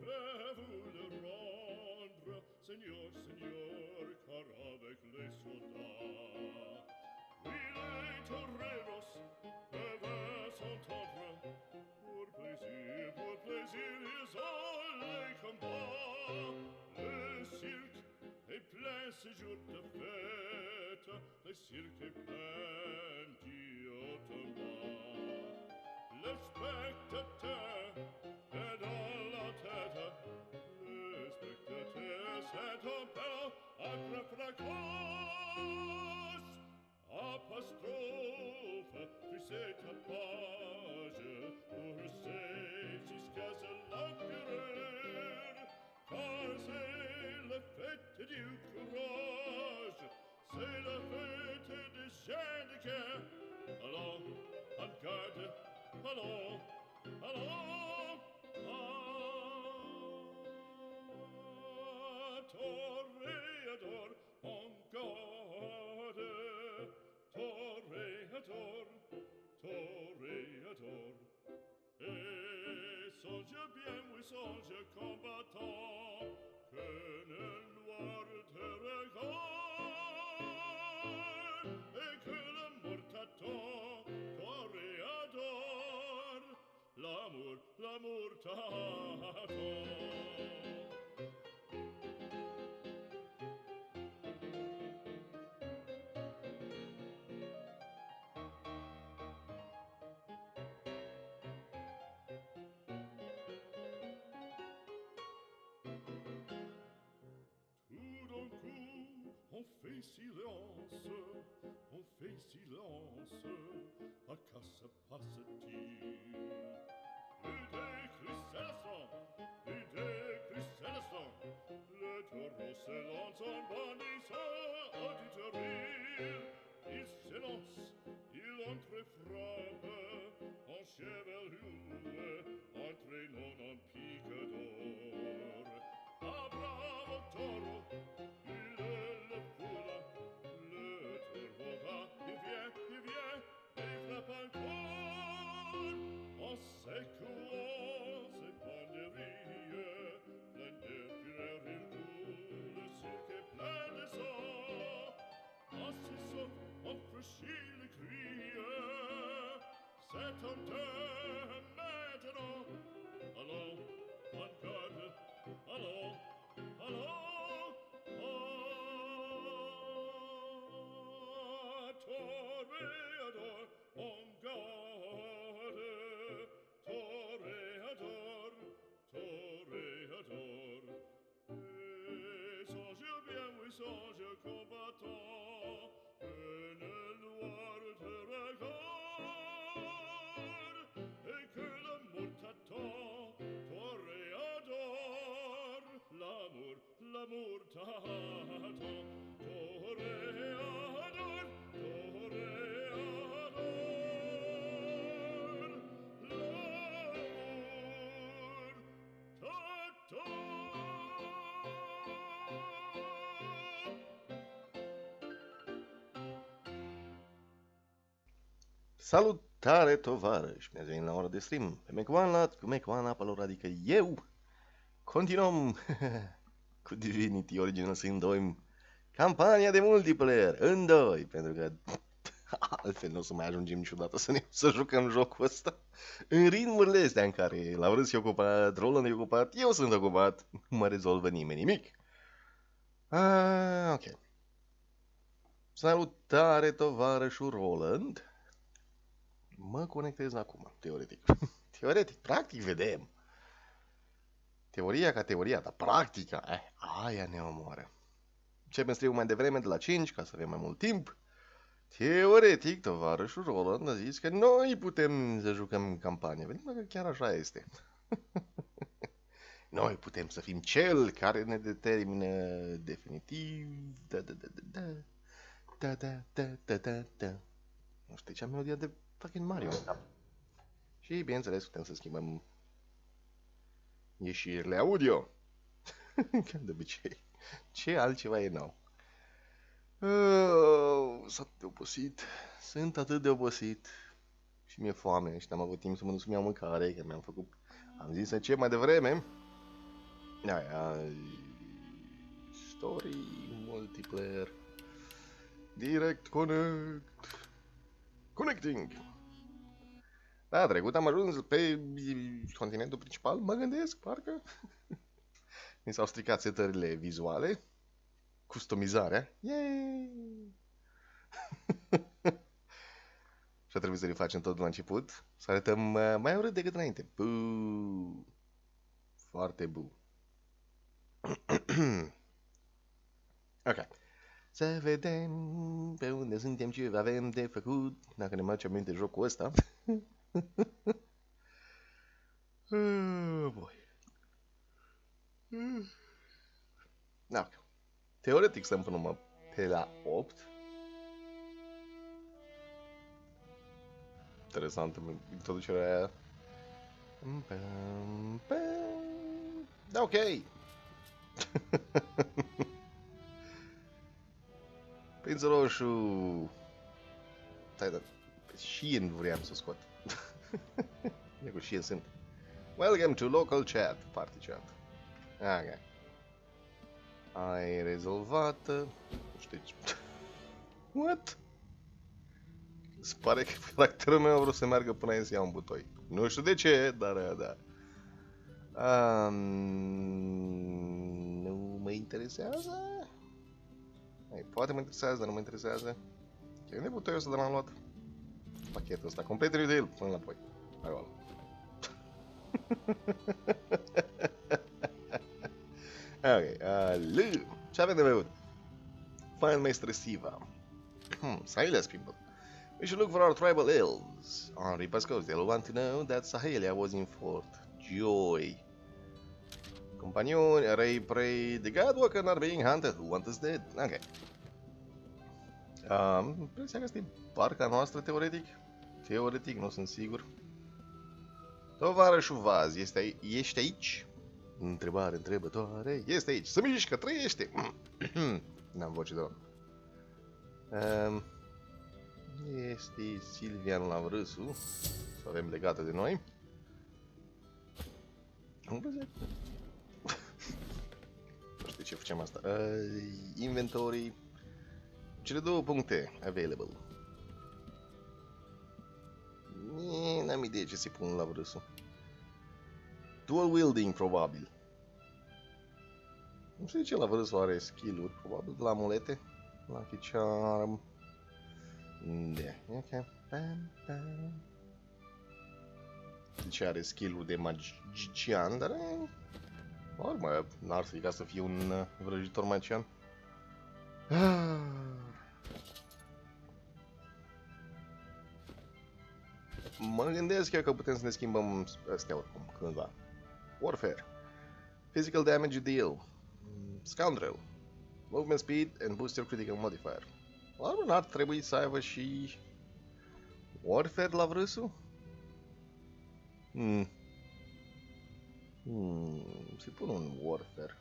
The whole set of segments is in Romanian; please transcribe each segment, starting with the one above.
vais vous le rendre, Seigneur, Seigneur, car avec les soldats, oui, les toreros devaient s'entendre, pour plaisir, ils ont les combats. Le cirque est plein ce jour de fête, le cirque est plein d'automate. Le spectateur est dans la tête, le spectateur c'est un peu agrafracos. Apostrophe, tu sais ta page, pour c'est jusqu'à ce l'empereur, car c'est la fête du courage, c'est la fête des gens de cœur. Allons, en garde, allons, allons, toréador, en garde, toréador, toréador. Et songe bien, oui, songe combattant, que le noir te regarde, et que l'amour t'attend, toréador, l'amour t'attend. Tout d'un coup, on fait silence, à quoi se passe-t-il? Une décrit célestin, le taureau se lance en bannissant auditorie. Il s'élance, il entre-frappe, en chevelure, entraînant un pic d'or. Ah, bravo taureau, il le foule, le taureau va, il vient, et frappe encore, en secouant ses banderilles, plein de fureur il coule, le cirque est plein de sang, en se sauve, on franchit le cri, c'est un deux maintenant, allons, en garde, allons, allons, toréador, en garde, toréador, toréador. Et songe bien, oui, songe combattant, que le noir te regarde, et que l'amour t'attend, toréador, l'amour t'attend, toréador, toréador, l'amour t'attend. Salutare, tovarăși! Mi-ați venit la ora de stream. Pe Mecoana, Palora, adică eu. Continuăm cu Divinity Original Sin 2. Campania de multiplayer în 2, pentru că altfel nu o să mai ajungem niciodată să jucăm jocul ăsta. În ritmurile astea în care Laurens e ocupat, Roland e ocupat, eu sunt ocupat, nu mă rezolvă nimeni nimic. Ok. Salutare, tovarășul Roland. Mă conectez acum, teoretic. Teoretic, practic vedem. Teoria ca teoria, dar practica, aia ne omoară. Începem stream mai devreme, de la 5, ca să avem mai mult timp. Teoretic, tovarășul Roland a zis că noi putem să jucăm campania. Vedem că chiar așa este. Noi putem să fim cel care ne determină definitiv. Da. Nu știu ce melodia de fucking Mario. Și bineînțeles putem să schimbăm ieșirile audio. Ca de obicei. Ce altceva e nou? Sunt atât de obosit. Și mi-e foame și n-am avut timp să mă duc să-mi iau mâncare, că am zis să încep mai devreme. Aia, story, multiplayer, direct connect, connecting. Da, trecut am ajuns pe continentul principal, mă gândesc, parcă. Mi s-au stricat setările vizuale, customizarea. Yay! Și a trebuit să le facem tot de la început, să arătăm mai urât decât înainte. Buu! Foarte bu. Ok. Să vedem pe unde suntem, ce avem de făcut, dacă ne mai aduce aminte jocul ăsta. Boy. Da. Teoretic stăm până pe la 8. Interesantă introducerea aia. Da, ok. Prințul roșu. Stai, dar Shein vreau să scot. E cu Shein sunt. Welcome to local chat. Party chat. Ok. Ai rezolvat. Nu știu ce. What? Se pare că caracterul meu a vrut să meargă până aici să ia un butoi. Nu știu de ce, dar da. Nu mă interesează? Hai, poate mă interesează, dar nu mă interesează. Ce unde butoiul ăsta de l-am luat? Pachetul ăsta, complet retail, până înapoi. Hai, oală. Ok, ce avem de băut? Find Master Siva. Silence people. We should look for our tribal elves on Reaper's Coast. They'll want to know that Sahelia was in Fort Joy. Companioni, Ray Prey, the Godwalker are being hunted. Who want us dead? Ok. Impresia că asta e barca noastră, teoretic. Teoretic, nu sunt sigur. Tovarășul Vaz, ești aici? Întrebare întrebătoare. Este aici. Să mișcă, trăiește. N-am voce de om. Este Silvian Lavrâsu. Să avem legată de noi. Nu știu ce facem asta. Inventory. Cele două puncte available. N-am idee ce se pun la vrăsul. Dual wielding, probabil. Nu știu de ce la vrăsul are skill-uri. Probabil la amulete. La ficiarm. Da, ok. De ce are skill-uri de magician, dar... Urmă, n-ar fi ca să fie un vrăjitor magician. Mă gândesc eu că putem să ne schimbăm astea oricum, cândva. Warfare. Physical damage deal. Scoundrel. Movement speed and boost your critical modifier. Oare n-ar trebui să aibă și... Warfare la vrăsul? Se pune un Warfare.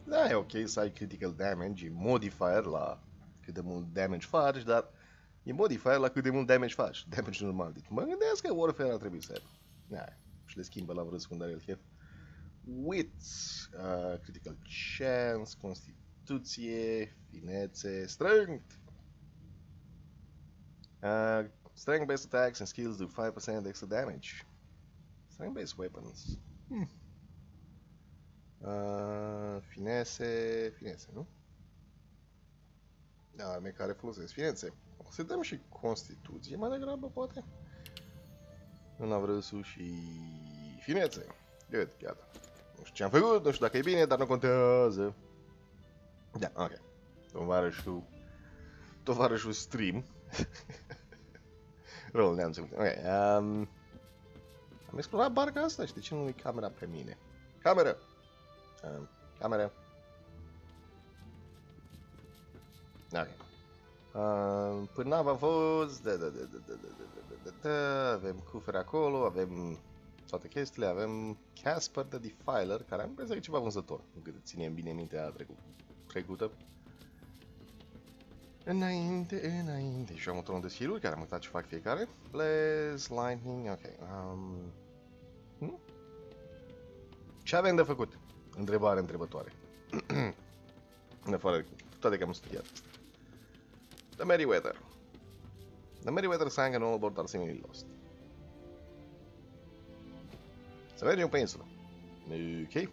Da, e ok să ai critical damage, e modifier la cât de mult damage faci, dar e modifier la cât de mult damage faci. Damage normal. Deci mă gândesc că Warfare ar trebui să aibă. Da, și le schimbă la vrăsul când are el chef. Wits, critical chance, constituție, finețe, strength. Strength-based attacks and skills do 5% extra damage. Strength-based weapons. Finese, nu? Arme care folosesc finețe. O să dăm și constituție mai degrabă, poate? În avrăsul și finețe. Good, gata. Nu știu ce am făcut, nu știu dacă e bine, dar nu contează. Da, ok. Tovarășul stream. Rol, ne-am ținut. Ok, am explorat barca asta și de ce nu e camera pe mine? Cameră! Cameră. Ok. Până am fost... Avem cufere acolo, avem toate chestiile, avem Casper the Defiler, care am crezut că e ceva vânzător, încât ținem bine minte a trecută. Înainte. Și am un tron de skill-uri, care am uitat ce fac fiecare. Blaze, Lightning, ok. Ce avem de făcut? Întrebare întrebătoare. În afară de toate că am studiat. The Merryweather. The Merryweather sang and all aboard are seemingly lost. Să mergem pe insulă. Ok.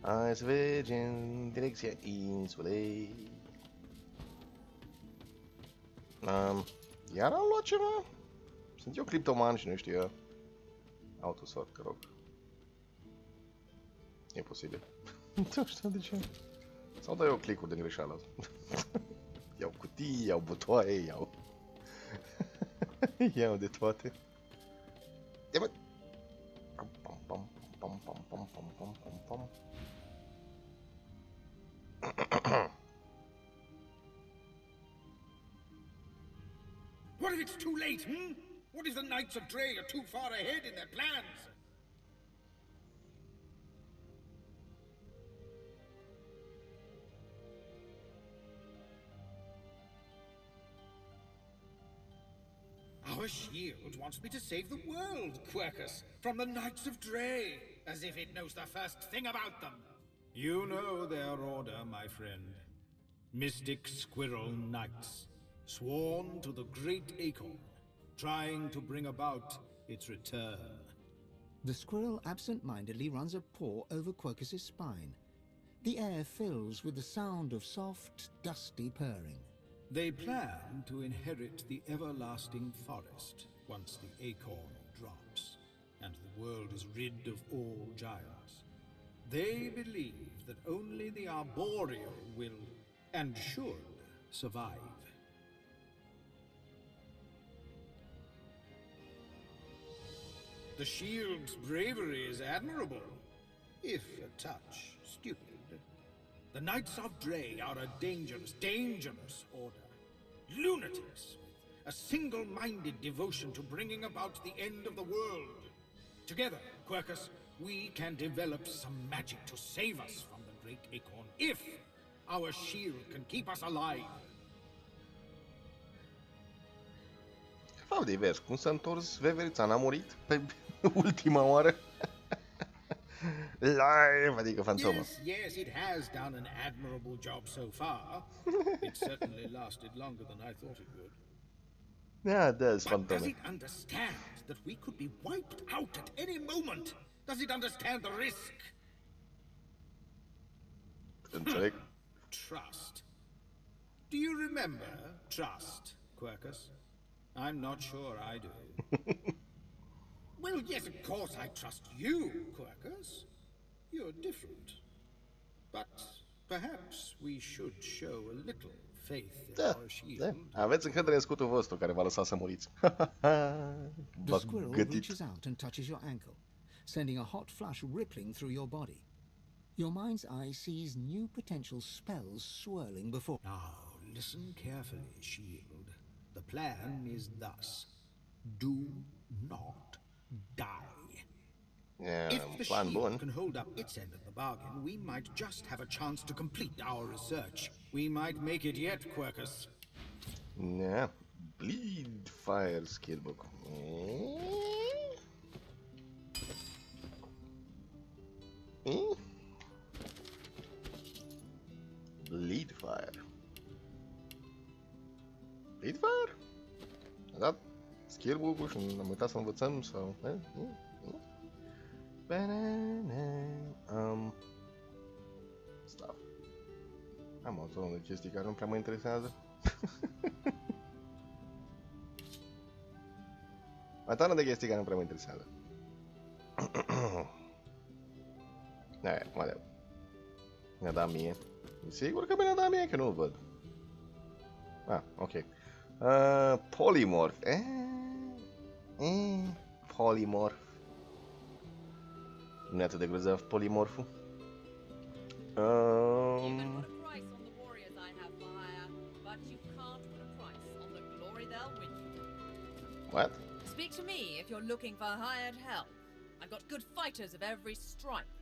Hai să mergem direcția insulei. Iar am luat ceva? Sunt eu criptoman și nu știu. Autosort, te rog. E posibil. Nu știu de ce. Sau dau eu click-uri de greșeală. Iau cutii, iau butoaie, iau... iau de toate. Ia bă! Pam, pam, pam, pam, pam, pam, pam, pam, pam, pam. What if it's too late, hmm? What if the Knights of Dre are too far ahead in their plans? Our shield wants me to save the world, Quercus, from the Knights of Dre, as if it knows the first thing about them. You know their order, my friend. Mystic Squirrel Knights, sworn to the great acorn, trying to bring about its return. The squirrel absent-mindedly runs a paw over Quercus's spine. The air fills with the sound of soft, dusty purring. They plan to inherit the everlasting forest once the acorn drops, and the world is rid of all giants. They believe that only the arboreal will, and should, survive. The shield's bravery is admirable, if a touch stupid. The Knights of Dre are a dangerous, dangerous order. Lunatics, with a single-minded devotion to bringing about the end of the world. Together, Quercus, we can develop some magic to save us from the great acorn, if our shield can keep us alive. Fapt divers, cum s-a întors Veverița? N-a murit pe ultima oară? Live, adică fantomă. Yes, it has done an admirable job so far. It certainly lasted longer than I thought it would. Yeah, it does, But fantomă. does it understand that we could be wiped out at any moment? Does it understand the risk? Înțeleg. Trust. Do you remember trust, Quercus? I'm not sure I do. Well, yes, of course I trust you, Quercus. You're different. But perhaps we should show a little faith in Da, our shield. da. Aveți încredere în scutul vostru care v-a lăsat să muriți. The squirrel reaches out and touches your ankle, sending a hot flush rippling through your body. Your mind's eye sees new potential spells swirling before. Now, listen carefully, Shield. The plan is thus. Do not die. Yeah, If the plan shield bun. can hold up its end of the bargain, we might just have a chance to complete our research. We might make it yet, Quercus. Yeah. Bleed Fire skillbook. Bleed Fire. Bleed Fire? A dat skillbook-ul și am uitat să învățăm sau... Stuff. Am o zonă de chestii care nu prea mă interesează. Mai tare de chestii care nu prea mă interesează. Aia, mă deu. Mi-a dat mie. E sigur că mi-a dat mie, că nu-l văd. Ah, ok. Polymorph. Polymorph. Nu e atât de grozav polimorful. You can put a price on the warriors I have for hire, but you can't put a price on the glory they'll win you. What? Speak to me if you're looking for hired help. I've got good fighters of every stripe.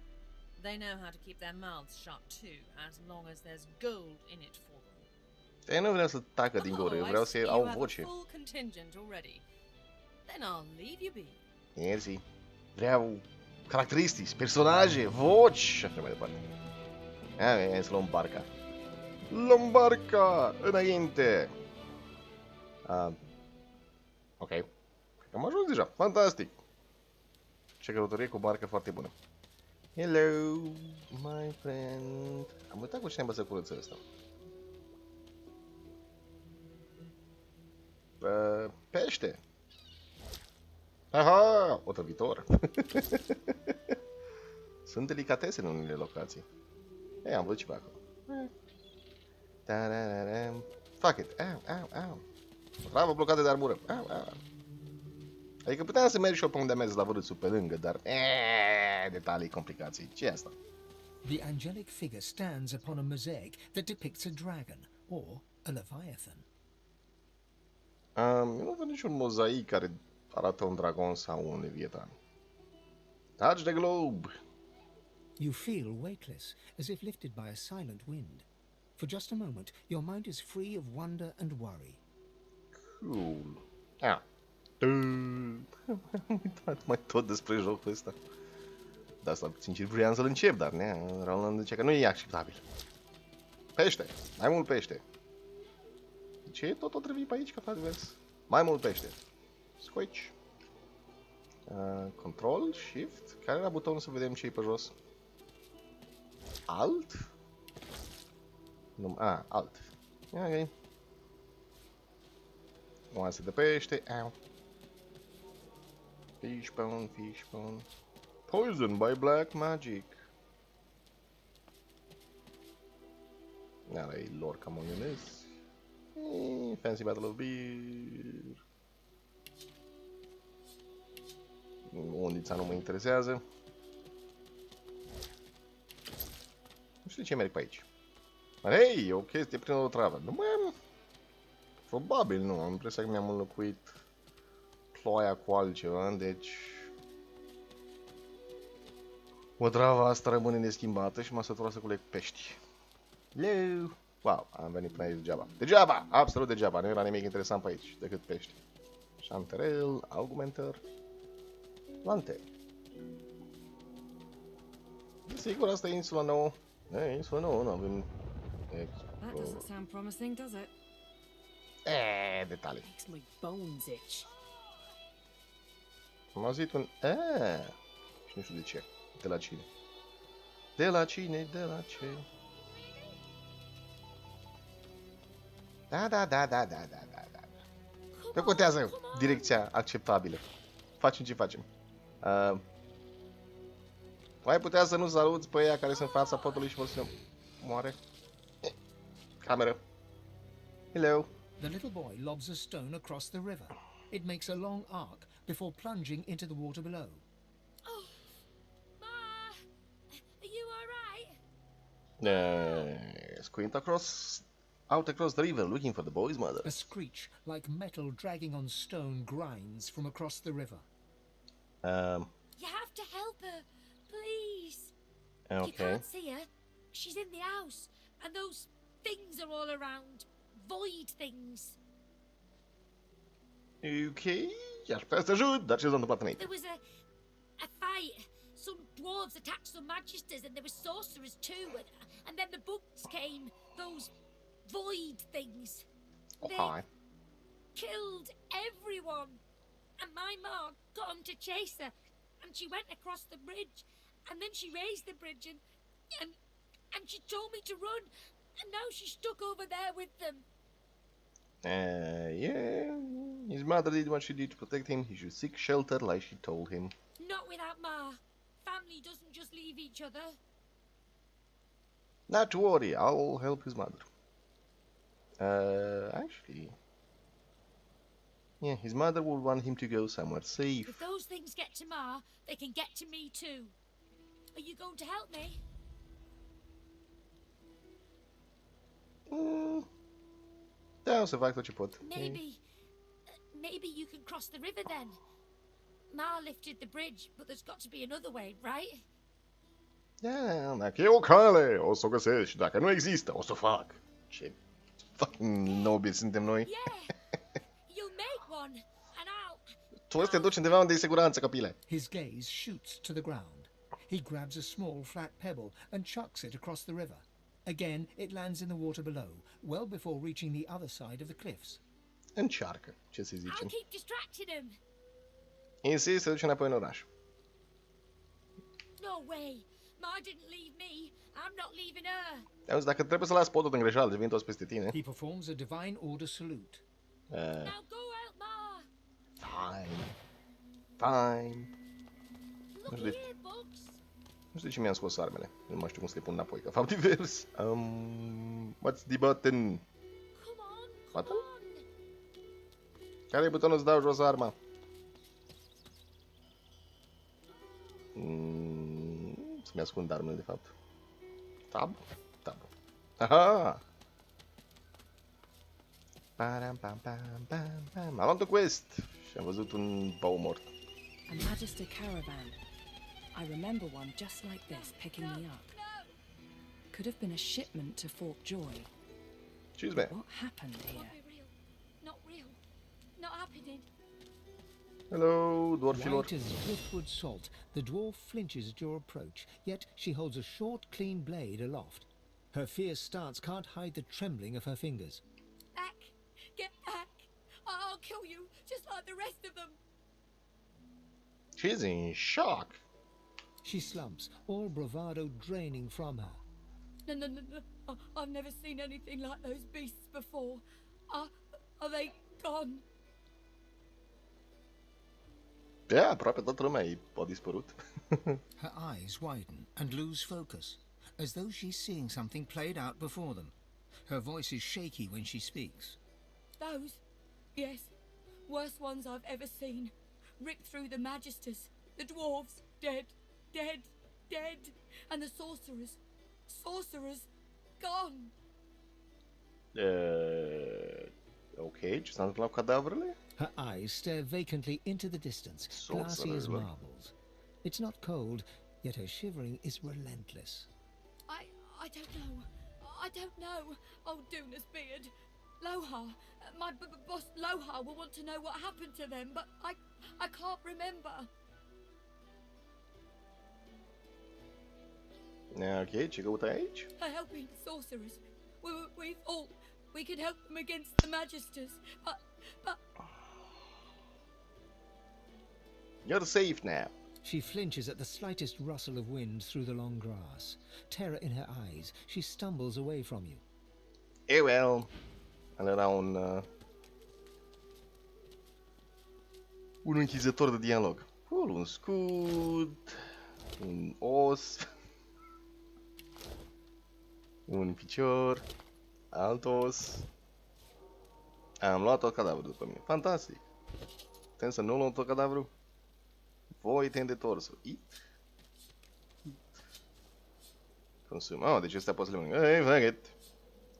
They know how to keep their mouths shut too, as long as there's gold in it for them. Eu nu vreau să tacă din gură, eu vreau să I see au you have a voce. full contingent already. Then I'll leave you be. Mersi. Vreau caracteristici, personaje, voci și așa mai departe. Hai să luăm barca. Luăm barca! Înainte! Ok. Cred că am ajuns deja. Fantastic! Ce călătorie cu barca foarte bună. Hello, my friend. Am uitat cu cine să curăță ăsta. Pește. Aha, otrăvitor. Sunt delicatese în unele locații. Ei, am văzut și pe acolo. Fuck it. Au. O travă blocată de armură. Au. Adică puteam să merg și o punct de mers la vârâțul pe lângă, dar detalii, complicații. Ce e asta? The angelic figure stands upon a mosaic that depicts a dragon or a leviathan. Eu nu văd niciun mozaic care arată un dragon sau un leviatan. Touch the globe! You feel weightless, as if lifted by a silent wind. For just a moment, your mind is free of wonder and worry. Cool. Am uitat mai tot despre jocul ăsta. De asta, sincer, vreau să-l încep, dar Roland zice că nu e acceptabil. Pește! Mai mult pește! De ce tot o trebuie pe aici, ca divers? Mai mult pește! Squitch! Control, Shift. Care era butonul să vedem ce e pe jos? Alt? Alt. Ok. Oase de pește. Au. Fishbone. Poison by black magic. Ala e lor ca monionez. Fancy Battle of Beer. Undița nu mă interesează. Nu știu de ce merg pe aici. Hei, e o chestie prin o travă. Nu mai am... Probabil nu, am impresia că mi-am înlocuit ploaia cu altceva, deci... O travă asta rămâne neschimbată și m-a săturat să culeg pești. Leu! Wow, am venit până aici degeaba. Degeaba! Absolut degeaba, nu era nimic interesant pe aici decât pești. Chanterelle, augmenter, lante. Sigur, asta e insula nouă. Insula nouă, nu avem... That doesn't sound promising, does it? Detalii. Makes my bones itch. Am auzit un... Și nu știu de ce. De la cine? De la cine? De la ce? Da. Nu contează direcția acceptabilă. Facem ce facem. Mai putea să nu saluți pe ea care sunt în fața podului și vor să moare. Cameră. Hello. The little boy lobs a stone across the river. It makes a long arc before plunging into the water below. Oh, Ma, are you all right? Squint out across the river looking for the boy's mother. A screech like metal dragging on stone grinds from across the river. You have to help her, please. Okay. You can't see her. She's in the house, and those things are all around. Void things. Ok, aș putea să ajut, dar ce s-a întâmplat înainte? There was a fight. Some dwarves attacked some magisters, and there were sorcerers too. And then the bugs came. Those void things. They killed everyone. And my mom got them to chase her, and she went across the bridge, and then she raised the bridge, and she told me to run, and now she's stuck over there with them. Yeah, his mother did what she did to protect him. He should seek shelter like she told him. Not without Ma. Family doesn't just leave each other. Not to worry, I'll help his mother. Actually... Yeah, his mother would want him to go somewhere safe. If those things get to Ma, they can get to me too. Are you going to help me? Da, o să fac tot ce pot. Maybe you can cross the river then. Ma lifted the bridge, but there's got to be another way, right? Da, dacă e o cale, o să o găsesc. Și dacă nu există, o să o fac. Ce fucking nobili suntem noi. Yeah, you'll make one, and I'll... Tu o să te duci undeva unde e siguranță, copile. His gaze shoots to the ground. He grabs a small flat pebble and chucks it across the river. Again, it lands in the water below, well before reaching the other side of the cliffs. Încearcă, ce să I'll zicem. keep distracting him. Insist, se duce înapoi în oraș. No way. Ma didn't leave me. I'm not leaving her. Auzi, dacă trebuie să las podul de greșeală, vin toți peste tine. He performs a divine order salute. Now go out, Ma. Fine. Fine. Look Where's the- here, Bugs. Nu știu de ce mi-am scos armele. Nu mai știu cum să le pun înapoi, că fac divers. What's the button? Come on, come Button? on. Care e butonul să dau jos arma? Să-mi ascund armele, de fapt. Tab? Tab. Aha! Param, pam, pam, pam, pam. Am luat un quest și am văzut un bou mort. A Magister caravan. I remember one just like this picking me up. Could have been a shipment to Fort Joy. Excuse me. What happened Can't here? be real. Not real. Not happening. Hello, dwarfilor. White as driftwood salt, the dwarf flinches at your approach, yet she holds a short, clean blade aloft. Her fierce stance can't hide the trembling of her fingers. Back. Get back. I'll kill you, just like the rest of them. She's in shock. She slumps, all bravado draining from her. No, no, no, no. I've never seen anything like those beasts before. Are they gone? Da, aproape toată lumea a dispărut. Her eyes widen and lose focus, as though she's seeing something played out before them. Her voice is shaky when she speaks. Those? Yes. Worst ones I've ever seen. Ripped through the Magisters. The dwarves. Dead. Dead. Dead. And the sorcerers. Sorcerers. Gone. Ok, ce s-a întâmplat cu cadavrele? Her eyes stare vacantly into the distance, glassy as Sorcerer. marbles. It's not cold, yet her shivering is relentless. I don't know. I don't know. Oh, Duna's beard. Loha. My boss Loha will want to know what happened to them, but I can't remember. Ok, ce căută aici? Helping sorcerers. We thought we could help them against the Magisters, but You're safe now. She flinches at the slightest rustle of wind through the long grass. Terror in her eyes, she stumbles away from you. Well, ăla era un închizător de dialog. Un scut, un os, un picior, alt os. Am luat tot cadavrul după mine. Fantastic. Putem să nu luăm tot cadavrul? Voi tende torsul. Eat. Consum. Oh, deci ăsta poți să le mănânc. Hey, fuck it.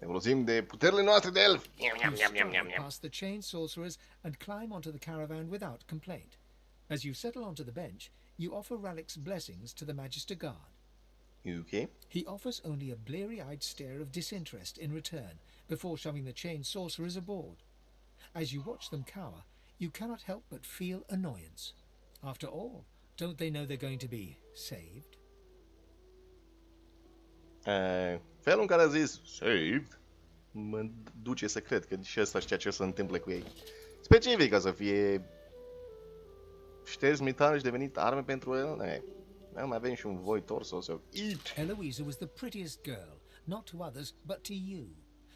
Ne folosim de puterile noastre de elf. You stride past the chained sorcerers and climb onto the caravan without complaint. As you settle onto the bench, you offer Ralik's blessings to the Magister Guard. Ok. He offers only a bleary-eyed stare of disinterest in return before shoving the chained sorcerers aboard. As you watch them cower, you cannot help but feel annoyance. After all, don't they know they're going to be saved? Felul în care a zis saved mă duce să cred că și ăsta știa ce se întâmplă cu ei. Specific ca să fie șters mitare și devenit arme pentru el. Mai avem și un voi torso să eat. Eloisa was the prettiest girl, not to others, but to you.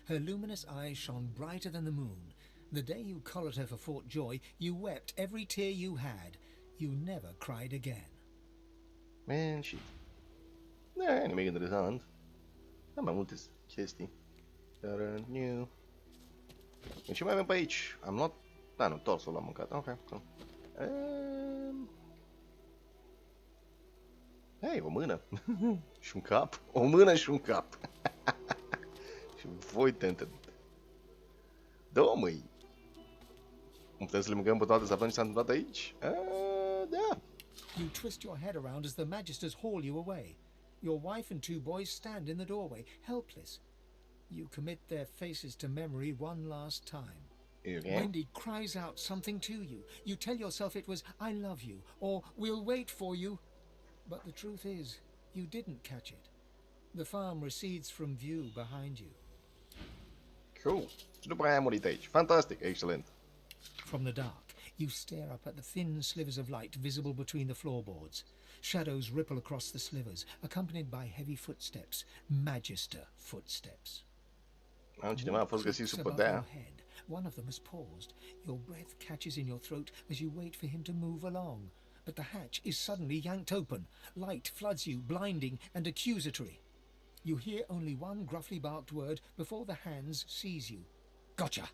Her luminous eyes shone brighter than the moon. The day you collared her for Fort Joy, you wept every tear you had. You never cried again. Man, shit. Nimic interesant. Am mai multe chestii. Dar new. Ce mai avem pe aici? Am luat... Da, nu, torsul l-am mâncat. Ok, cool. Hei, o mână. Și un cap. O mână și un cap. Și voi tentă. Două mâini. Nu putem să le mâncăm pe toate să aflăm ce s-a întâmplat aici? Da. You twist your head around as the Magisters haul you away. Your wife and two boys stand in the doorway, helpless. You commit their faces to memory one last time. Okay. Wendy cries out something to you. You tell yourself it was, I love you, or we'll wait for you. But the truth is, you didn't catch it. The farm recedes from view behind you. Cool. Și după aia a murit aici. Fantastic, excelent. From the dark, you stare up at the thin slivers of light visible between the floorboards. Shadows ripple across the slivers, accompanied by heavy footsteps, magister footsteps. Cineva a fost găsit sub Above podea. your head, one of them has paused. Your breath catches in your throat as you wait for him to move along. But the hatch is suddenly yanked open. Light floods you, blinding and accusatory. You hear only one gruffly barked word before the hands seize you. Gotcha!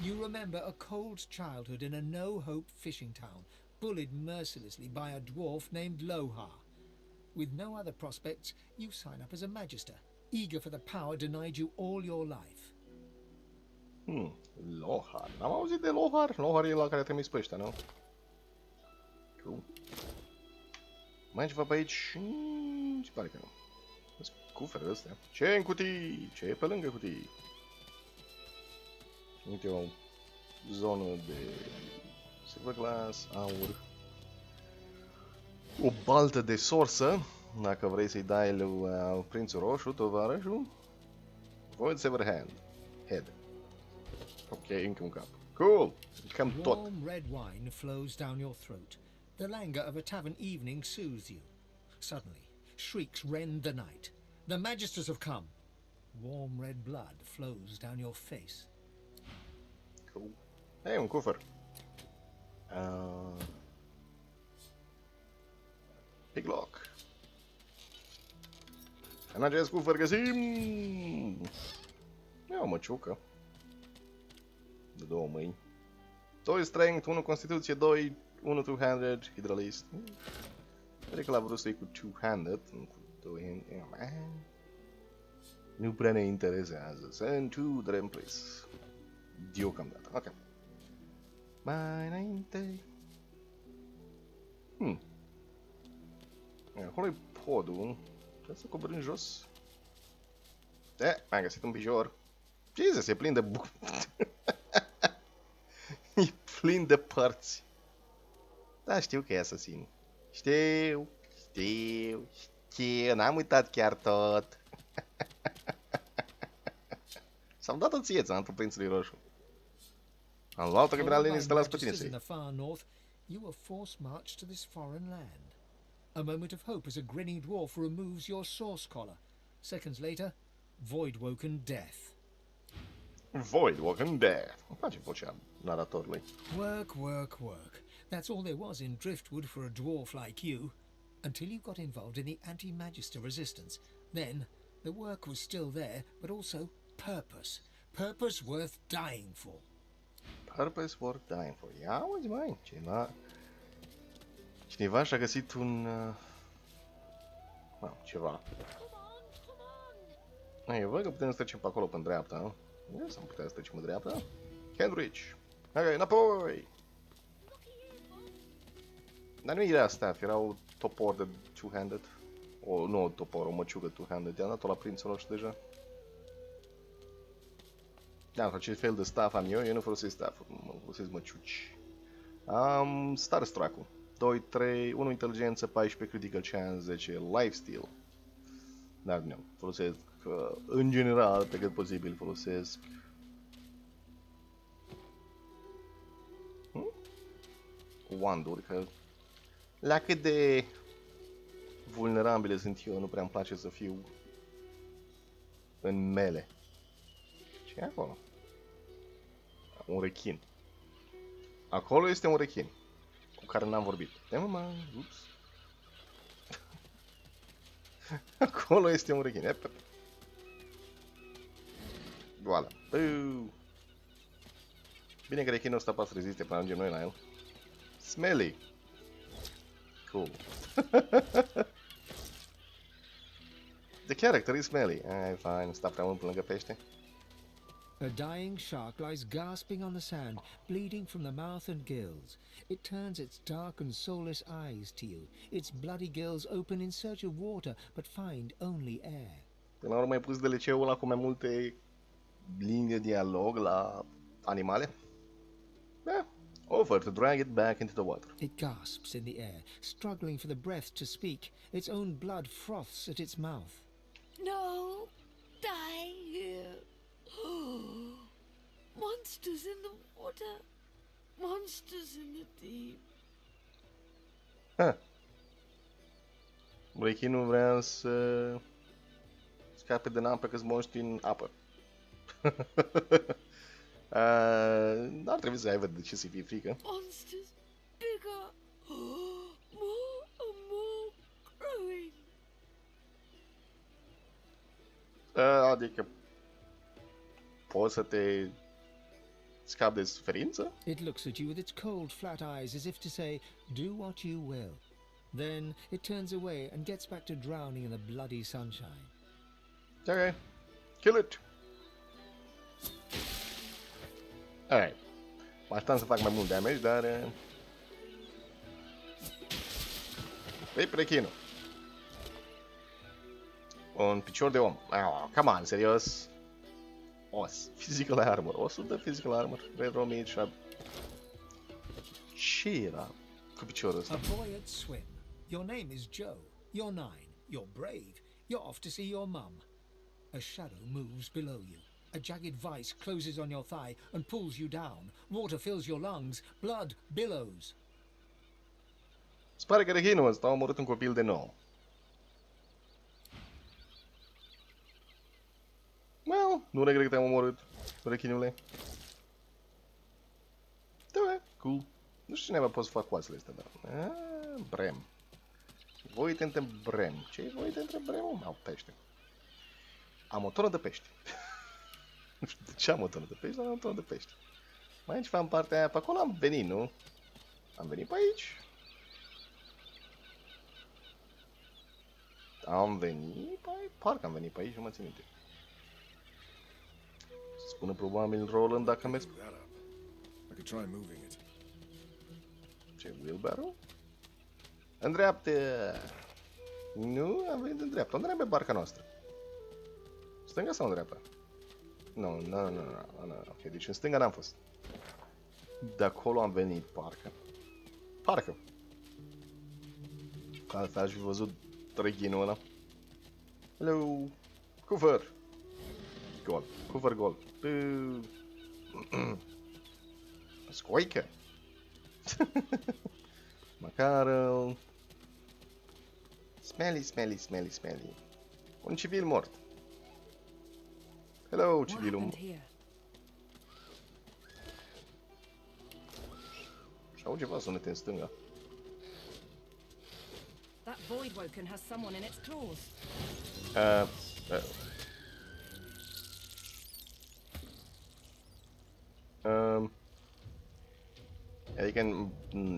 You remember a cold childhood in a no-hope fishing town, bullied mercilessly by a dwarf named Lohar. With no other prospects, you sign up as a magister, eager for the power denied you all your life. Lohar. N-am auzit de Lohar? Lohar e la care a trimis pe ăștia, nu? Cool. Mai e ceva pe aici? Se pare că nu. Sunt cufere astea. Ce e în cutii? Ce e pe lângă cutii? Uite o zonă de silver glass, aur. O baltă de sorsă. Dacă vrei să-i dai lui prințul roșu, tovarășul. Void sever hand. Head. Ok, încă un cap. Cool! Cam tot. Warm red wine flows down your throat. The languor of a tavern evening soothes you. Suddenly, shrieks rend the night. The magisters have come. Warm red blood flows down your face. Cool. Hey, un cufăr. Big lock. În acest cufăr găsim... E o măciucă. De 2 mâini. 2 strength, 1 constituție, 2, 1 two-handed, hydralist. Cred că l-a vrut să iei cu two-handed, nu cu 2 hand. Nu prea ne interesează. Send to the place. Deocamdată. Ok. Mai înainte... Acolo e podul. Trebuie să coborâm jos. Am găsit un pijor. Jesus, e plin de e plin de părți. Da, știu că e asasin. Știu, n-am uitat chiar tot. S-am dat-o ție, ți-am dat prințului roșu. Am luat-o că vrea Lenin să te las pe tine să-i. In the far north, you were forced marched to this foreign land. A moment of hope as a grinning dwarf removes your source collar. Seconds later, void-woken death. Void-woken death. Îmi place vocea naratorului. Work, work, work. That's all there was in Driftwood for a dwarf like you. Until you got involved in the anti-magister resistance. Then, the work was still there, but also purpose. Purpose worth dying for. Purpose worth dying for. Ia uzi, mai, cineva și-a găsit un... ceva. Eu văd că putem să trecem pe acolo, pe dreapta, nu? Ia să putem să trecem pe dreapta. Can't reach. Ok, înapoi! Dar nu era staff, era o topor de two-handed. Nu o topor, o măciugă two-handed. I-am dat-o la prințul nostru deja. Da, ce fel de staff am eu nu folosesc staff, mă folosesc măciuci. Am Starstruck-ul. 2, 3, 1 inteligență, 14 critical chance, 10 lifesteal. Dar nu, folosesc, în general, pe cât posibil, folosesc wand-uri, că la cât de vulnerabile sunt eu, nu prea îmi place să fiu în mele. Ce e acolo? Un rechin. Acolo este un rechin cu care n-am vorbit. Ups. Acolo este un rechin. Voilà. Bine că rechinul ăsta poate să reziste până ajungem noi la el. Smelly. Cool. The character is smelly. Fine, sta prea mult pe lângă pește. A dying shark lies gasping on the sand, bleeding from the mouth and gills. It turns its dark and soulless eyes to you. Its bloody gills open in search of water, but find only air. Până la urmă ai pus DLC-ul ăla cu mai multe linii de dialog la animale? Da, Offer to drag it back into the water. It gasps in the air, struggling for the breath to speak. Its own blood froths at its mouth. No, die here. Monsters in the water. Monsters in the deep. Rechinul vrea să scape din apă că-s monștri în apă. N-ar trebui să aibă de ce să fie frică. Monsters bigger. More and more growing. Adică poți să te scapi de suferință? It looks at you with its cold, flat eyes as if to say, do what you will. Then it turns away and gets back to drowning in the bloody sunshine. Ok. Kill it! Alright. Mă așteptam să fac mai mult damage, dar... Ei, rechinul. Un picior de om. Come on, serios. Os. Physical armor. 100 physical armor. Red Romid și... Ce era cu piciorul ăsta? A boy at swim. Your name is Joe. You're 9. You're brave. You're off to see your mum. A shadow moves below you. A jagged vice closes on your thigh and pulls you down. Water fills your lungs. Blood billows. Se pare că rechinul ăsta a omorât un copil de 9. Well, nu regret că te-am omorât, rechinule. Da, cool. Nu știu cine mai pot să fac coasele astea, dar... Brem. Voi între brem. Ce-i voi între brem? Au pește. Am o tonă de pește. Nu știu de ce am o tonă de pește, dar am o tonă de pește. Mai e ceva în partea aia. Pe acolo am venit, nu? Am venit pe aici. Am venit pe aici? Parcă am venit pe aici, nu mă țin minte. Spune probabil Roland dacă mergi... I could try moving it. Ce, wheelbarrow? În dreapta! Nu, am venit în dreapta. Unde e barca noastră? Stânga sau în dreapta? Nu. Ok, deci în stânga n-am fost. De acolo am venit, parcă. Parcă. Că altfel aș fi văzut reghinul ăla. Hello! Cover! Gol. Cover gol. Scoică! Măcar... Smelly. Un civil mort. Hello, civilul. Și au ceva sunete în stânga. That void woken has someone in its claws. Adică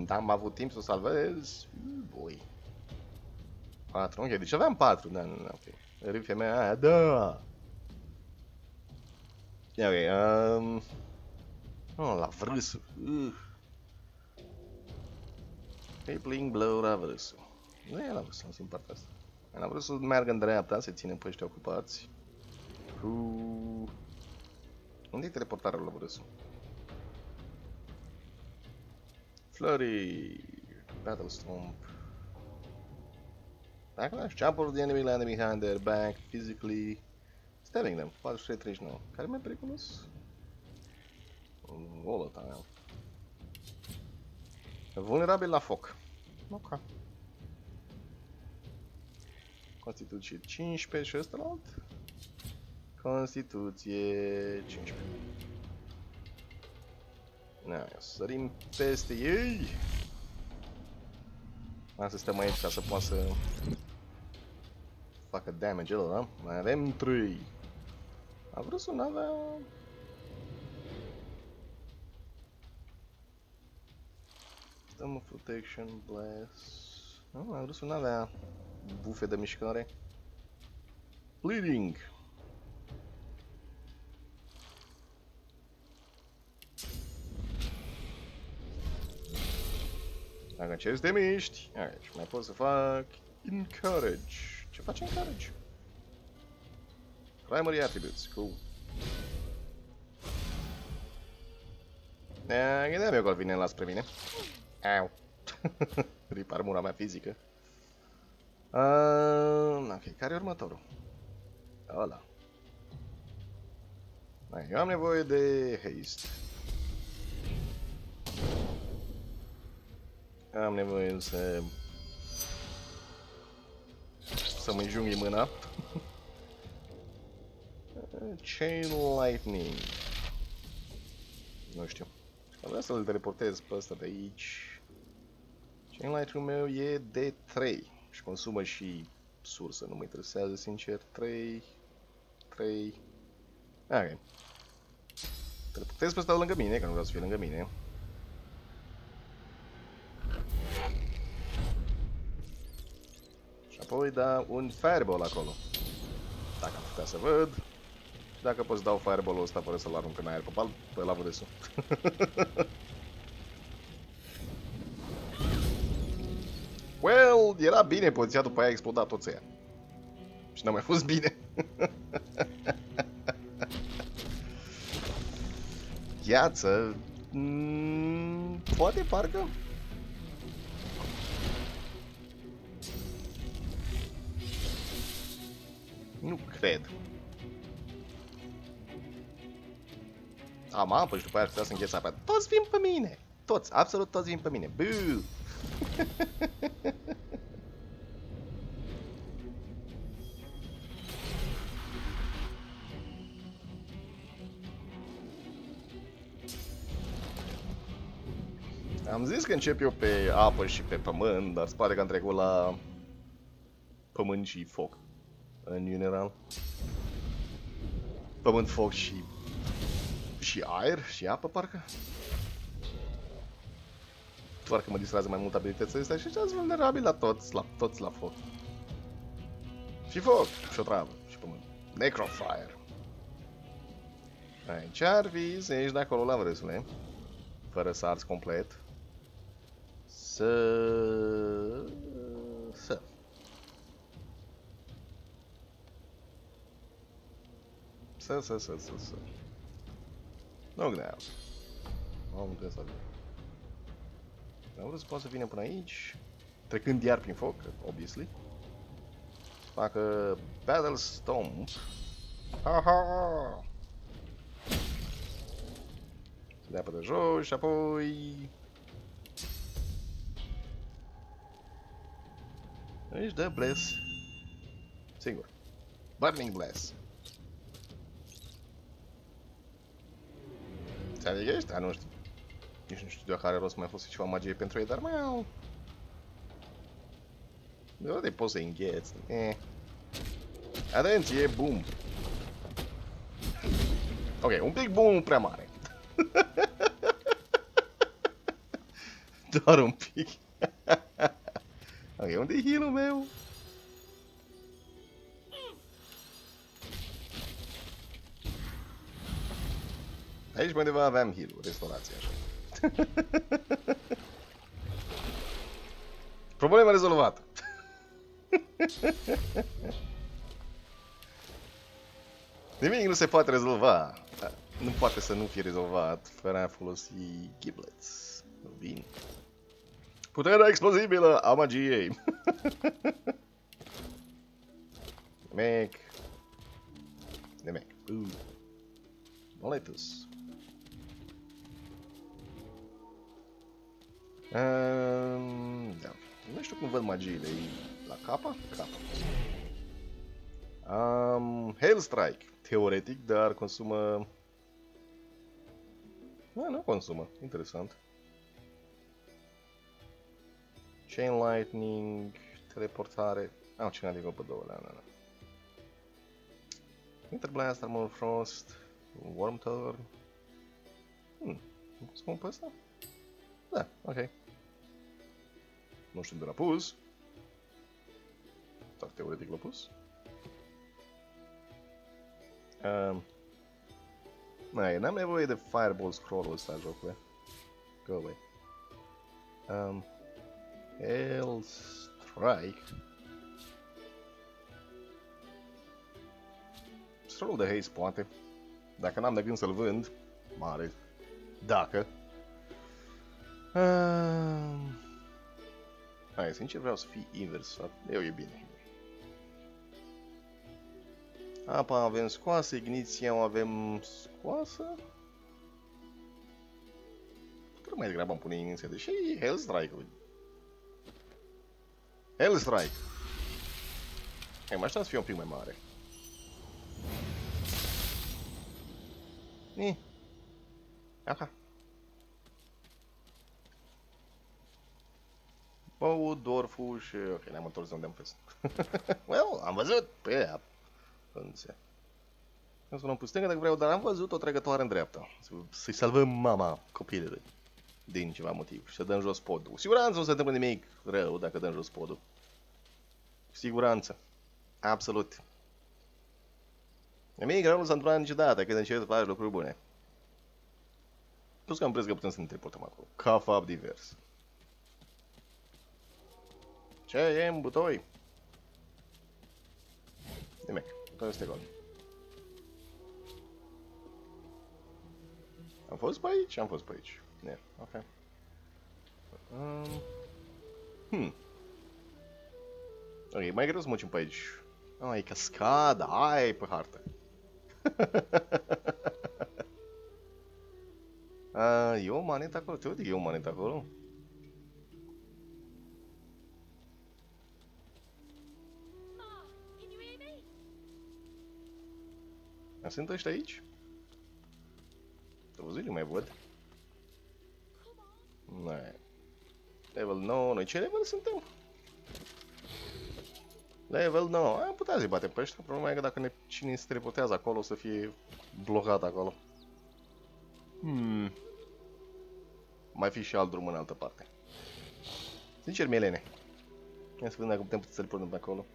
am avut timp să o salvez. Boi. 4, ok, deci aveam 4, da, ok. Rifia mea aia, da! Ok, la vrâsul. Crippling blow la vrâsul. Nu e la vrâsul, am simt partea asta. La vrâsul meargă în dreapta, se ține pe ăștia ocupați. Unde-i teleportarea la vrâsul? Flurry, Battle Stomp. Backlash, jump over the enemy, landing behind their back, physically stabbing them. 43-39. Care e mai periculos? All the time. Vulnerabil la foc. Ok. Constituție 15 și ăsta la alt? Constituție 15. Na, sărim peste ei. Hai să stăm aici ca să poată să facă damage-ul ăla. Mai avem 3. A vrut să n-avea... Stăm protection, blast... Nu, a vrut să n-avea bufe de mișcare. Bleeding. Dacă încerci să te miști, aici mai pot să fac encourage. Ce face encourage? Primary attributes, cool. Gândeam eu că vine la spre mine. Au. Rip armura mea fizică. Ok, care e următorul? Ăla. Eu am nevoie de haste. Am nevoie să-mi înjunghi mâna. Chain lightning. Nu știu. Vreau să-l teleportez pe ăsta de aici. Chain lightning-ul meu e de 3 și consumă și sursă, nu mă interesează sincer. 3. Ok. Teleportez pe ăsta lângă mine, că nu vreau să fie lângă mine. Și apoi da un fireball acolo. Dacă am putea să văd. Și dacă pot să dau fireball-ul ăsta fără să-l arunc în aer pe la vădesul. Well, era bine poziția, după aia a explodat toți ăia. Și n-a mai fost bine. Gheață... poate, parcă? Nu cred. Am apă și după aia ar putea să îngheț apa. Toți vin pe mine! Toți, absolut toți vin pe mine. Buu! Am zis că încep eu pe apă și pe pământ, dar se pare că am trecut la pământ și foc. În general. Pământ, foc și aer și apă, parcă. Doar că mă distrează mai mult abilitățile astea și sunt vulnerabil la toți la foc. Și foc, și o travă, și pământ. Necrofire. Aici ar fi să ieși de acolo la vresule. Fără să arzi complet. Să... Nu gândeam. Am gândit să vin. Am vrut să poată să vină până aici. Trecând iar prin foc, obviously. Să facă Battle Stomp. Haha! Să dea pe de jos și apoi... Aici dă Bless. Sigur. Burning Bless. Adică ăștia, nu știu. Nici nu știu dacă are rost să mai fost ceva magie pentru ei, dar mai au... De unde poți să-i îngheți? Atenție, boom! Ok, un pic boom prea mare. Doar un pic. Ok, unde e heal-ul meu? Aici pe undeva aveam heal-ul, restaurație așa. Problema rezolvată. Nimic nu se poate rezolva. Nu poate să nu fie rezolvat fără a folosi giblets. Bine. Puterea explozibilă a magiei. Nemec. Moletus. Da. Nu știu cum văd magiile. La capa? Capa. Hail Strike. Teoretic, dar consumă... Nu consumă. Interesant. Chain Lightning. Teleportare. Am ce adică pe două. Da. Interblast, Armor Frost. Worm Turn. Spun pe ăsta? Da, ok. Nu știu de l-a pus. Dar teoretic l-a pus. N-am nevoie de Fireball Scroll-ul ăsta, jocule. Go away. Hail Strike. Scroll de haste poate. Dacă n-am de gând să-l vând, mare. Dacă. Hai, sincer vreau să fii inversat. Eu e bine. Apa avem scoasă, igniția o avem scoasă. Cred mai degrabă am pune igniția, deși e Hell Strike-ul. Hell Strike! Hai, mă aștept să fie un pic mai mare. Aha. Bău, Dorfu și... Ok, ne-am întors de unde am fost. Well, am văzut pe ea. Nu sunăm pe stânga dacă vreau, dar am văzut o trecătoare în dreapta. Să-i salvăm mama copilului. Din ceva motiv. Și să dăm jos podul. Cu siguranță nu se întâmplă nimic rău dacă dăm jos podul. Cu siguranță. Absolut. Nimic rău nu s-a întâmplat niciodată când încerci să faci lucruri bune. Plus că am prins că putem să ne teleportăm acolo. Ca fapt divers. Ce e în butoi? Nimic. Tot este gol. Am fost pe aici? Am fost pe aici. Yeah, ok. Ok, mai greu să mergem pe aici. E cascada, aia e pe hartă. E o manetă acolo, te uite că e o manetă acolo. Sunt ăștia aici? Te văzut, nu mai văd. Level 9, noi ce level suntem? Level 9, am putea să-i batem pe ăștia, problema e că dacă cine se teleportează acolo o să fie blocat acolo. Mai fi și alt drum în altă parte. Sincer, Milene. Ia să vedem dacă putem să teleportăm pe acolo.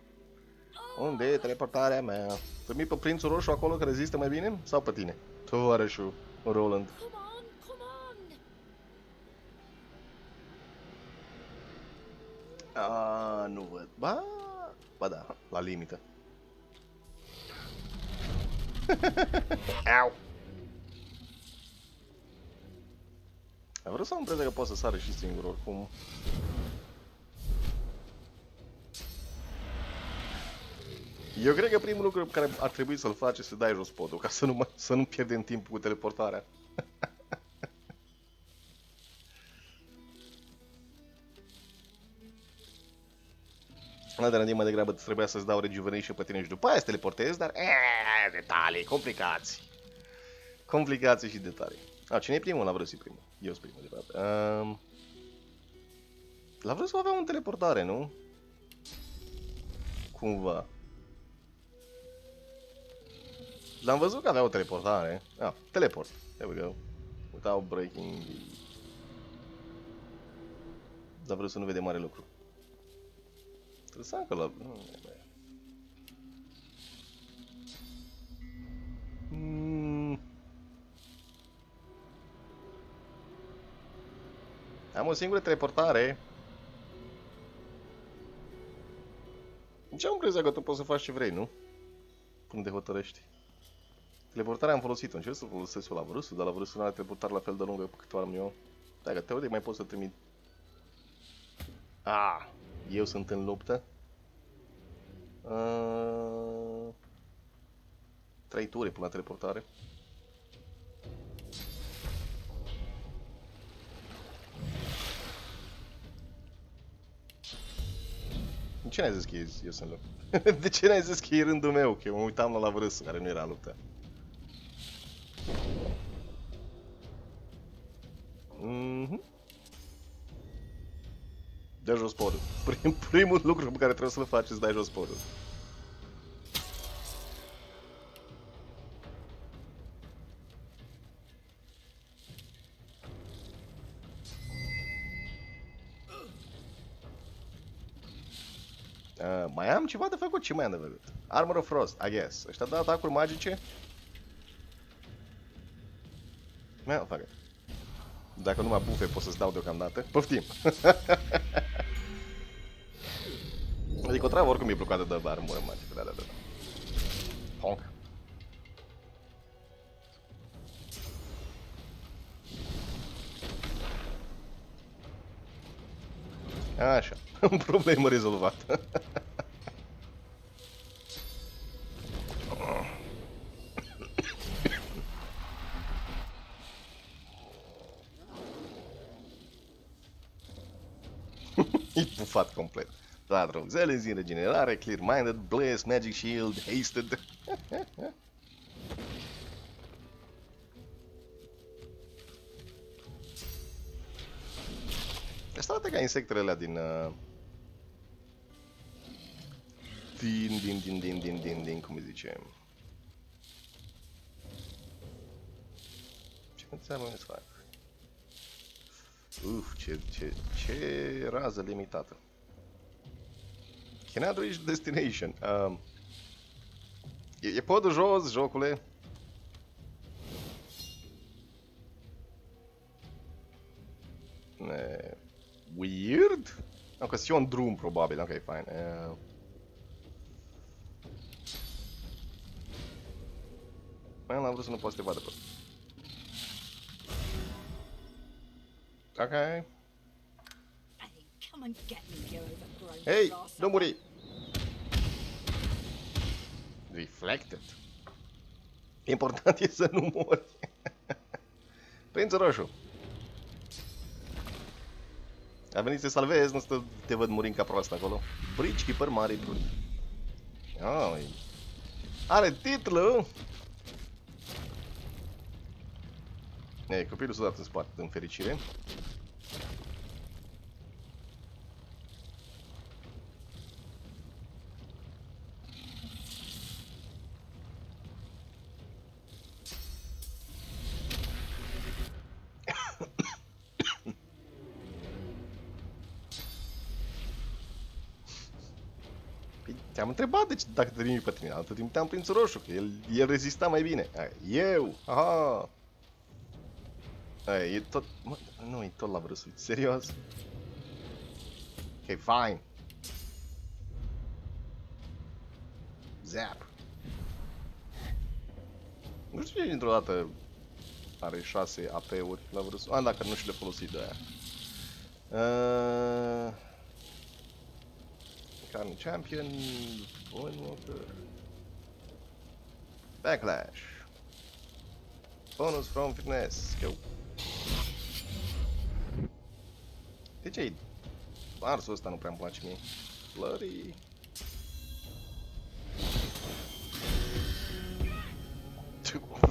Unde e teleportarea mea? Să-mi pe prințul roșu acolo că rezistă mai bine? Sau pe tine? Tovarășul Roland. Nu văd. Ba da, la limită. Au! Am vrut să am impresia că pot să sară și singur oricum. Eu cred că primul lucru pe care ar trebui să-l faci este să dai jos podul, ca să nu pierdem timp cu teleportarea. Alternativ mai degrabă trebuia să-ți dau rejuvenation pe tine și după aia să teleportezi, dar detalii, complicații. Complicații și detalii. Cine e primul? L-a vrut să primul. Eu sunt primul, de fapt. L-a vrut să avea un teleportare, nu? Cumva. L-am văzut că avea o teleportare. Teleport. There we go. Without breaking. Dar vreau să nu vedem mare lucru. Interesant că la... Am o singură teleportare. Ce am crezut că tu poți să faci ce vrei, nu? Până te hotărăști. Teleportarea am folosit-o. Încerc să folosesc-o la vârsul, dar la vârsul nu are teleportare la fel de lungă pe cât o am eu. Dacă teoretic mai pot să trimit... Eu sunt în luptă. 3 ture până la teleportare. De ce n-ai zis că eu sunt în luptă? De ce n-ai zis că e rândul meu? Că eu mă uitam la vârsul care nu era în luptă. Dă jos podul. Primul lucru pe care trebuie să-l faci este să dai jos podul. Mai am ceva de făcut? Ce mai am de făcut? Armor of Frost, I guess. Ăștia dă atacuri magice? Fac. Dacă nu mă bufe, pot să-ți dau deocamdată. Poftim! Adică o travă oricum e blocată de armură magică. Da. Honk. Așa, problemă rezolvată. E pufat complet. Da, drogzele, zi regenerare, clear-minded, bless, magic shield, hasted. Asta arată ca insectele alea din, cum îi zice? Ce înseamnă să fac? Ce rază limitată. Cannot reach destination. E podul jos, jocule. Weird? Nu, că e un drum, probabil. Ok, fine. Mai am vrut să nu poți să te vadă pe. Ok. Hei, nu muri! Reflected. Important e să nu mori. Prințul roșu. A venit să te salvezi, nu să te văd murind ca prost acolo. Bridge keeper mare brut. Are titlu! E, copilul s-a dat în spate, în fericire. Te-am întrebat deci dacă te trimi pe tine, altă trimiteam Prințul Roșu, că el rezista mai bine. Eu! Aha! E tot... Mă, nu, e tot la vrăsuit, serios? Ok, fine. Zap! Nu știu ce dintr-o dată are 6 AP-uri la vrăsuit. Dacă nu și le folosit de aia. Carne Champion, Walker, Backlash, Bonus from Fitness, go! De ce arsul ăsta nu prea-mi place mie? Flurry...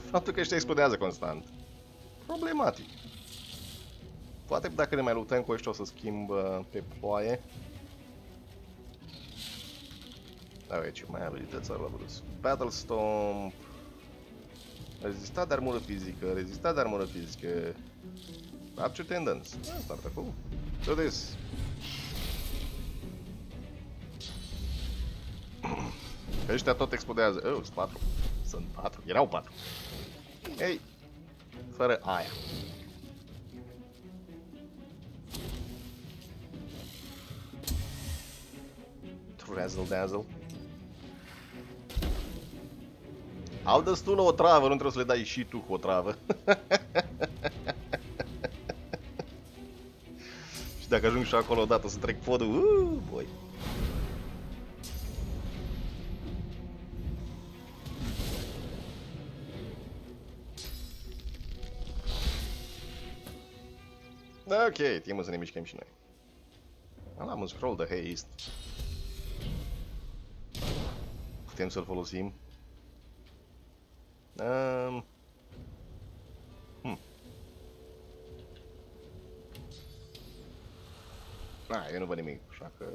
Faptul că ăștia explodează constant. Problematic. Poate dacă ne mai luptăm cu ăștia o să schimb pe ploaie. Da, aici mai abilități la brus. Battle Stomp. Rezistat de armură fizică, rezistat de armură fizică. Capture Tendance. Asta arată cool. Do this. Ăștia tot explodează. Sunt 4. Sunt 4. Erau 4. Ei, fără aia. Razzle dazzle. Au destulă o travă, nu trebuie să le dai și tu cu o travă. Și dacă ajung și acolo odată să trec podul, boi. Ok, timpul să ne mișcăm și noi. Am un scroll de haste. Putem să-l folosim. Eu nu văd nimic, așa că...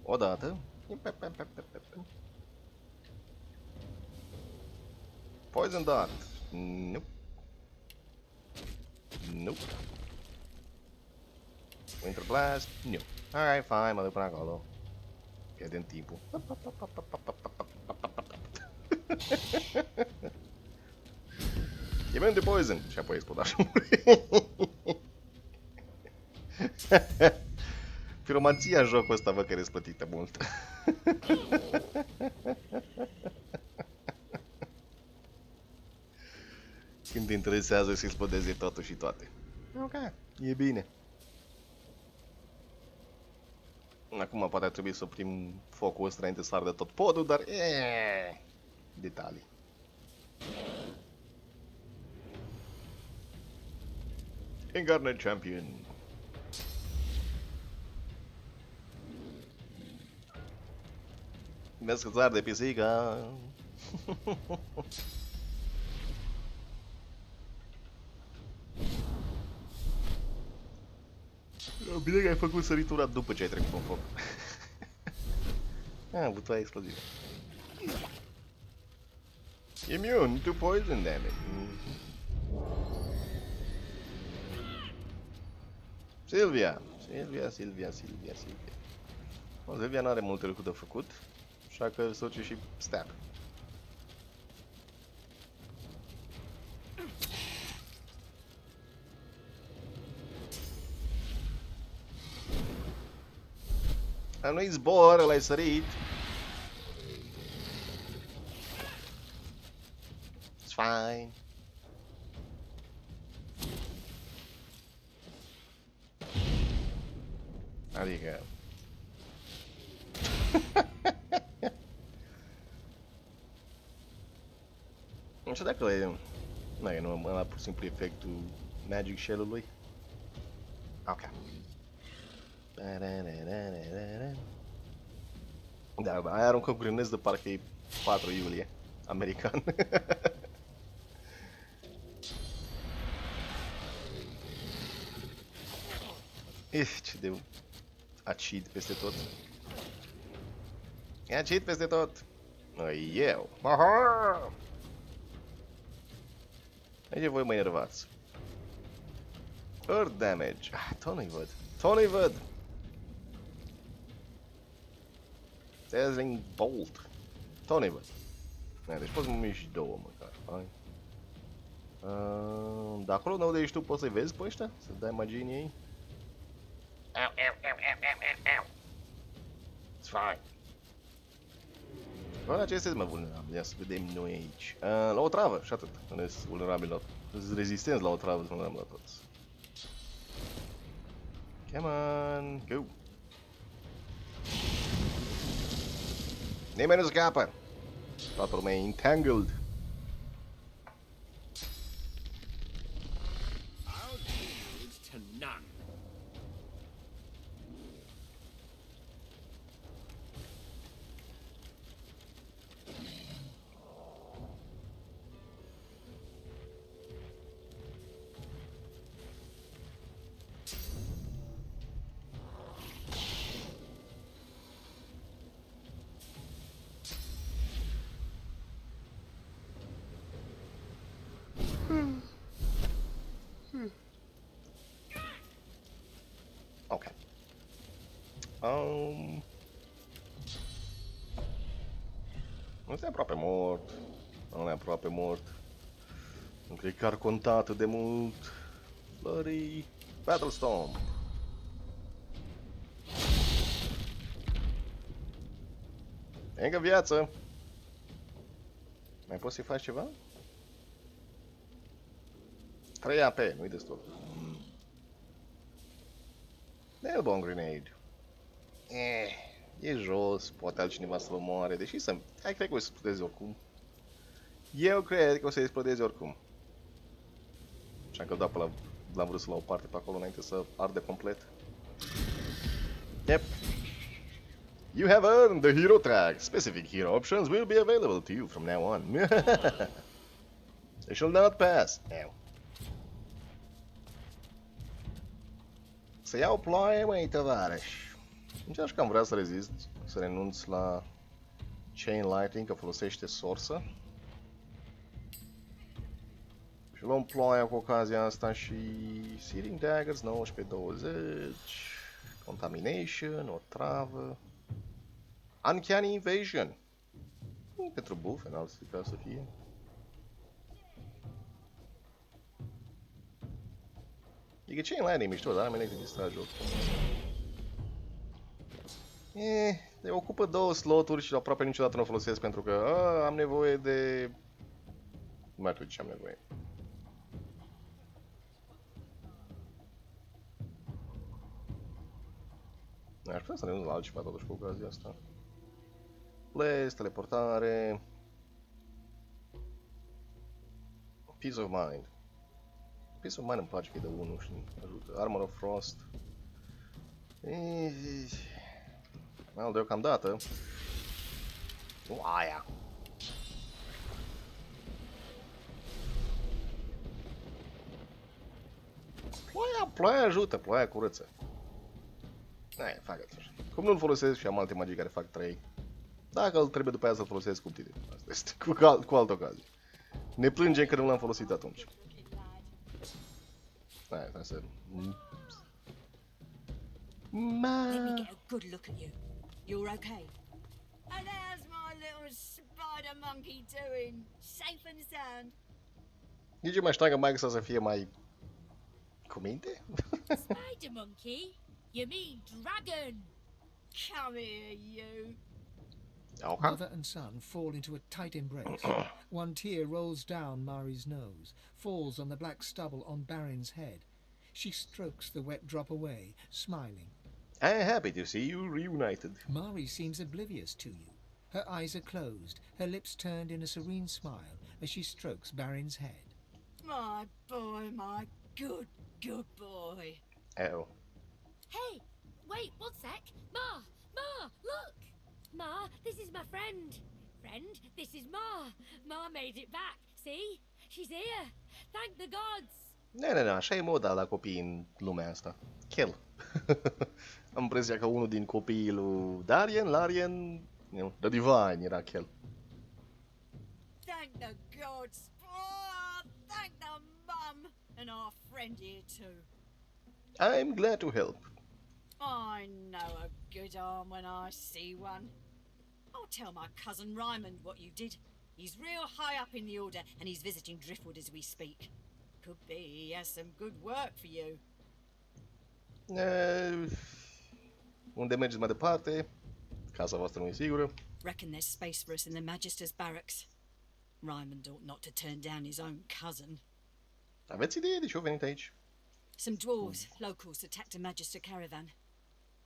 Odată. Poison Dart. Nope. Nope. Winter Blast. Nope. Alright, fine, mă duc până acolo. Pierdem timpul. E de poison. Și apoi exploda și muri. Piromanția în jocul ăsta văd că e răsplătită mult. Când te interesează să explodeze totul și toate. Ok, e bine. Acum poate ar trebui să oprim focul ăsta înainte să ardă tot podul, dar detalii. Incarnate Champion. Vezi că-ți arde pisica. Bine că ai făcut săritura după ce ai trecut în foc. Butoaie explozivă. Immune to poison damage. Silvia. O, Silvia n-are multe lucruri de făcut, așa că se duce și stab. Nu-i zbor, ăla-i sărit. It's fine. Adică... Nu știu dacă e... Nu, ăla pur și simplu efectul Magic Shell-ului. Ok. Da, aia aruncă grenezi de parcă e 4 iulie, american. Ce de acid peste tot. E acid peste tot. Eu. Aici voi mă enervați. Earth damage. Tot nu-i văd. Dazzling Bolt. Tot nu-i văd. Deci poți să mă miști două măcar. Hai. De acolo de unde ești tu poți să-i vezi pe ăștia? Să dai magie în ei? It's fine. Bă, ce este mă vulnerabil? Ia să vedem noi aici. La o travă și atât. Nu ești vulnerabil la tot. Sunt rezistenți la o travă, sunt vulnerabil la toți. Come on, go! Nimeni nu scapă! Toată lumea e entangled! Ok. Nu e aproape mort. Nu e aproape mort. Nu cred că ar conta atât de mult. Flurry. Battle Storm. Încă viață. Mai poți să-i faci ceva? 3 AP, nu-i destul. Nailbone Grenade. E jos, poate altcineva să-l omoare, deși să... Hai, cred că o să explodeze oricum. Eu cred că o să explodeze oricum. Și-am căldat pe l-am vrut să la o parte pe acolo înainte să arde complet. Yep. You have earned the hero tag. Specific hero options will be available to you from now on. They shall not pass. Now. Să iau ploaie, măi, tovarăși. Nici așa că am vrea să rezist, să renunț la Chain Lighting, că folosește sorsă. Și luăm ploaia cu ocazia asta și Searing Daggers, 19-20, Contamination, o travă, Uncanny Invasion. Pentru buff, în alții ca să fie. E că Chain Lighting e mișto, dar am electric distrage oricum. Ocupă 2 sloturi și aproape niciodată nu o folosesc pentru că am nevoie de... Nu mai știu ce am nevoie. Aș putea să renunț la altceva totuși cu ocazia asta. Bless, teleportare. Peace of Mind. Peace of Mind îmi place că e de 1 și ajută. Armor of Frost. Mal deocamdată. Nu aia. Ploaia ajută, ploaia curăță. Aia, fac atunci. Cum nu-l folosesc și am alte magii care fac 3. Dacă îl trebuie după aia să-l folosesc cu tine. Asta este cu altă ocazie. Ne plângem că nu l-am folosit atunci. Aia, trebuie să... Let me get a good look at you. You're okay? And how's my little spider monkey doing? Safe and sound? Nici mai știam că Mike să fie mai... cu minte? Spider monkey? You mean dragon? Come here, you. Okay. Mother and son fall into a tight embrace. One tear rolls down Mari's nose, falls on the black stubble on Barin's head. She strokes the wet drop away, smiling. I'm happy to see you reunited. Mari seems oblivious to you. Her eyes are closed, her lips turned in a serene smile as she strokes Barin's head. My boy, my good boy. Oh. Hey, wait, one sec. Ma, look. Ma, this is my friend. Friend, this is Ma. Ma made it back. See? She's here. Thank the gods. Nu, așa e moda la copii în lumea asta. Kill. Am impresia că unul din copiii lui Larian, The Divine era Kill. Thank the gods. Oh, thank the mum. And our friend here too. I'm glad to help. I know a good arm when I see one. I'll tell my cousin Raymond what you did. He's real high up in the order and he's visiting Driftwood as we speak. Could be he has some good work for you. Unde mergeți mai departe? Casa voastră nu e sigură. Reckon there's space for us in the Magister's barracks. Raymond ought not to turn down his own cousin. Aveți idee de ce au venit aici? Some dwarves, locals, attacked a Magister caravan.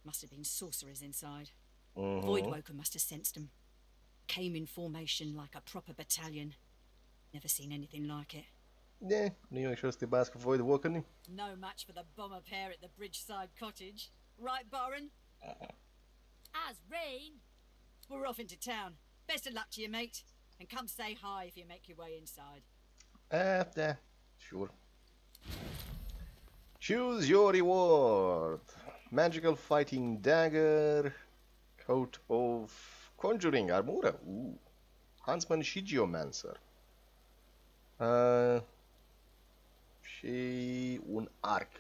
Must have been sorcerers inside. Voidwoker must have sensed them. Came in formation like a proper battalion. Never seen anything like it. Nu e ușor să te bați cu Voidwalker, nu? No match for the bomber pair at the Bridgeside cottage. Right, Baron? As rain. We're off into town. Best of luck to you, mate. And come say hi if you make your way inside. Da, sure. Choose your reward. Magical fighting dagger. Coat of conjuring armură. Huntsman și geomancer. Și un arc.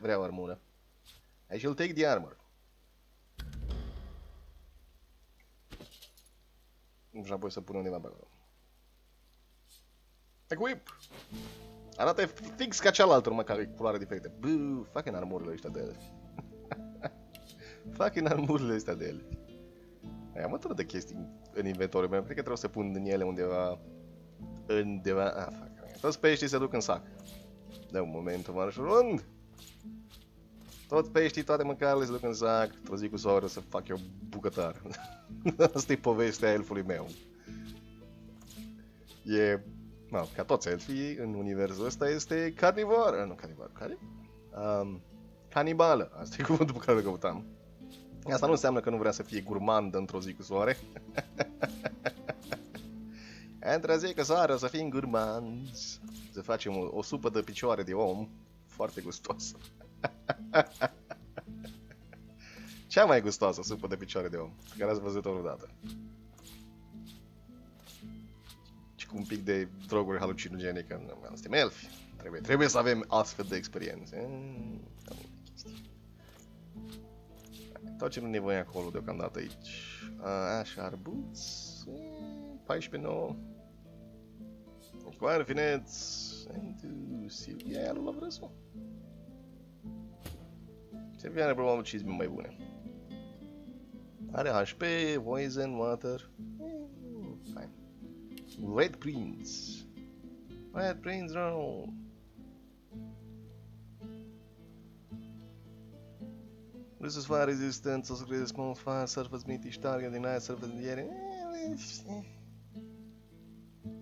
Vreau armură. I shall take the armor. Și apoi să pun undeva pe acolo. Equip! Arată fix ca cealaltă, numai care e culoare diferită. Bă, fucking armurile ăștia de ele. Fucking armurile ăștia de ele. Am o de chestii în inventoriul meu. Cred că trebuie să pun în ele undeva... Toți peștii se duc în sac. De un moment, marș rund. Toți peștii, toate mâncările se duc în sac. Într-o zi cu soare să fac eu bucătar. Asta e povestea elfului meu. E... ca toți elfii, în universul ăsta este carnivor. Nu carnivor, care? Canibală. Asta e cuvântul pe care îl căutam. Asta nu înseamnă că nu vrea să fie gurmand într-o zi cu soare. Într-o zi cu soare o să fim gurmanzi. Să facem o supă de picioare de om. Foarte gustoasă. Cea mai gustoasă supă de picioare de om pe care ați văzut-o vreodată. Și cu un pic de droguri halucinogene, că suntem elfi. Trebuie să avem astfel de experiențe. Tot ce nu nevoie acolo deocamdată aici. Așa, arbuți. 14-9. Coare fineți. Silvia aia lui la vrăsul. Silvia are probabil cizme mai bune. Are HP, Poison, Water. Fine. Red Prince. Red Prince, no. Reduces fire resistance, also creates small fire, surface meat each target, deny surface in the area.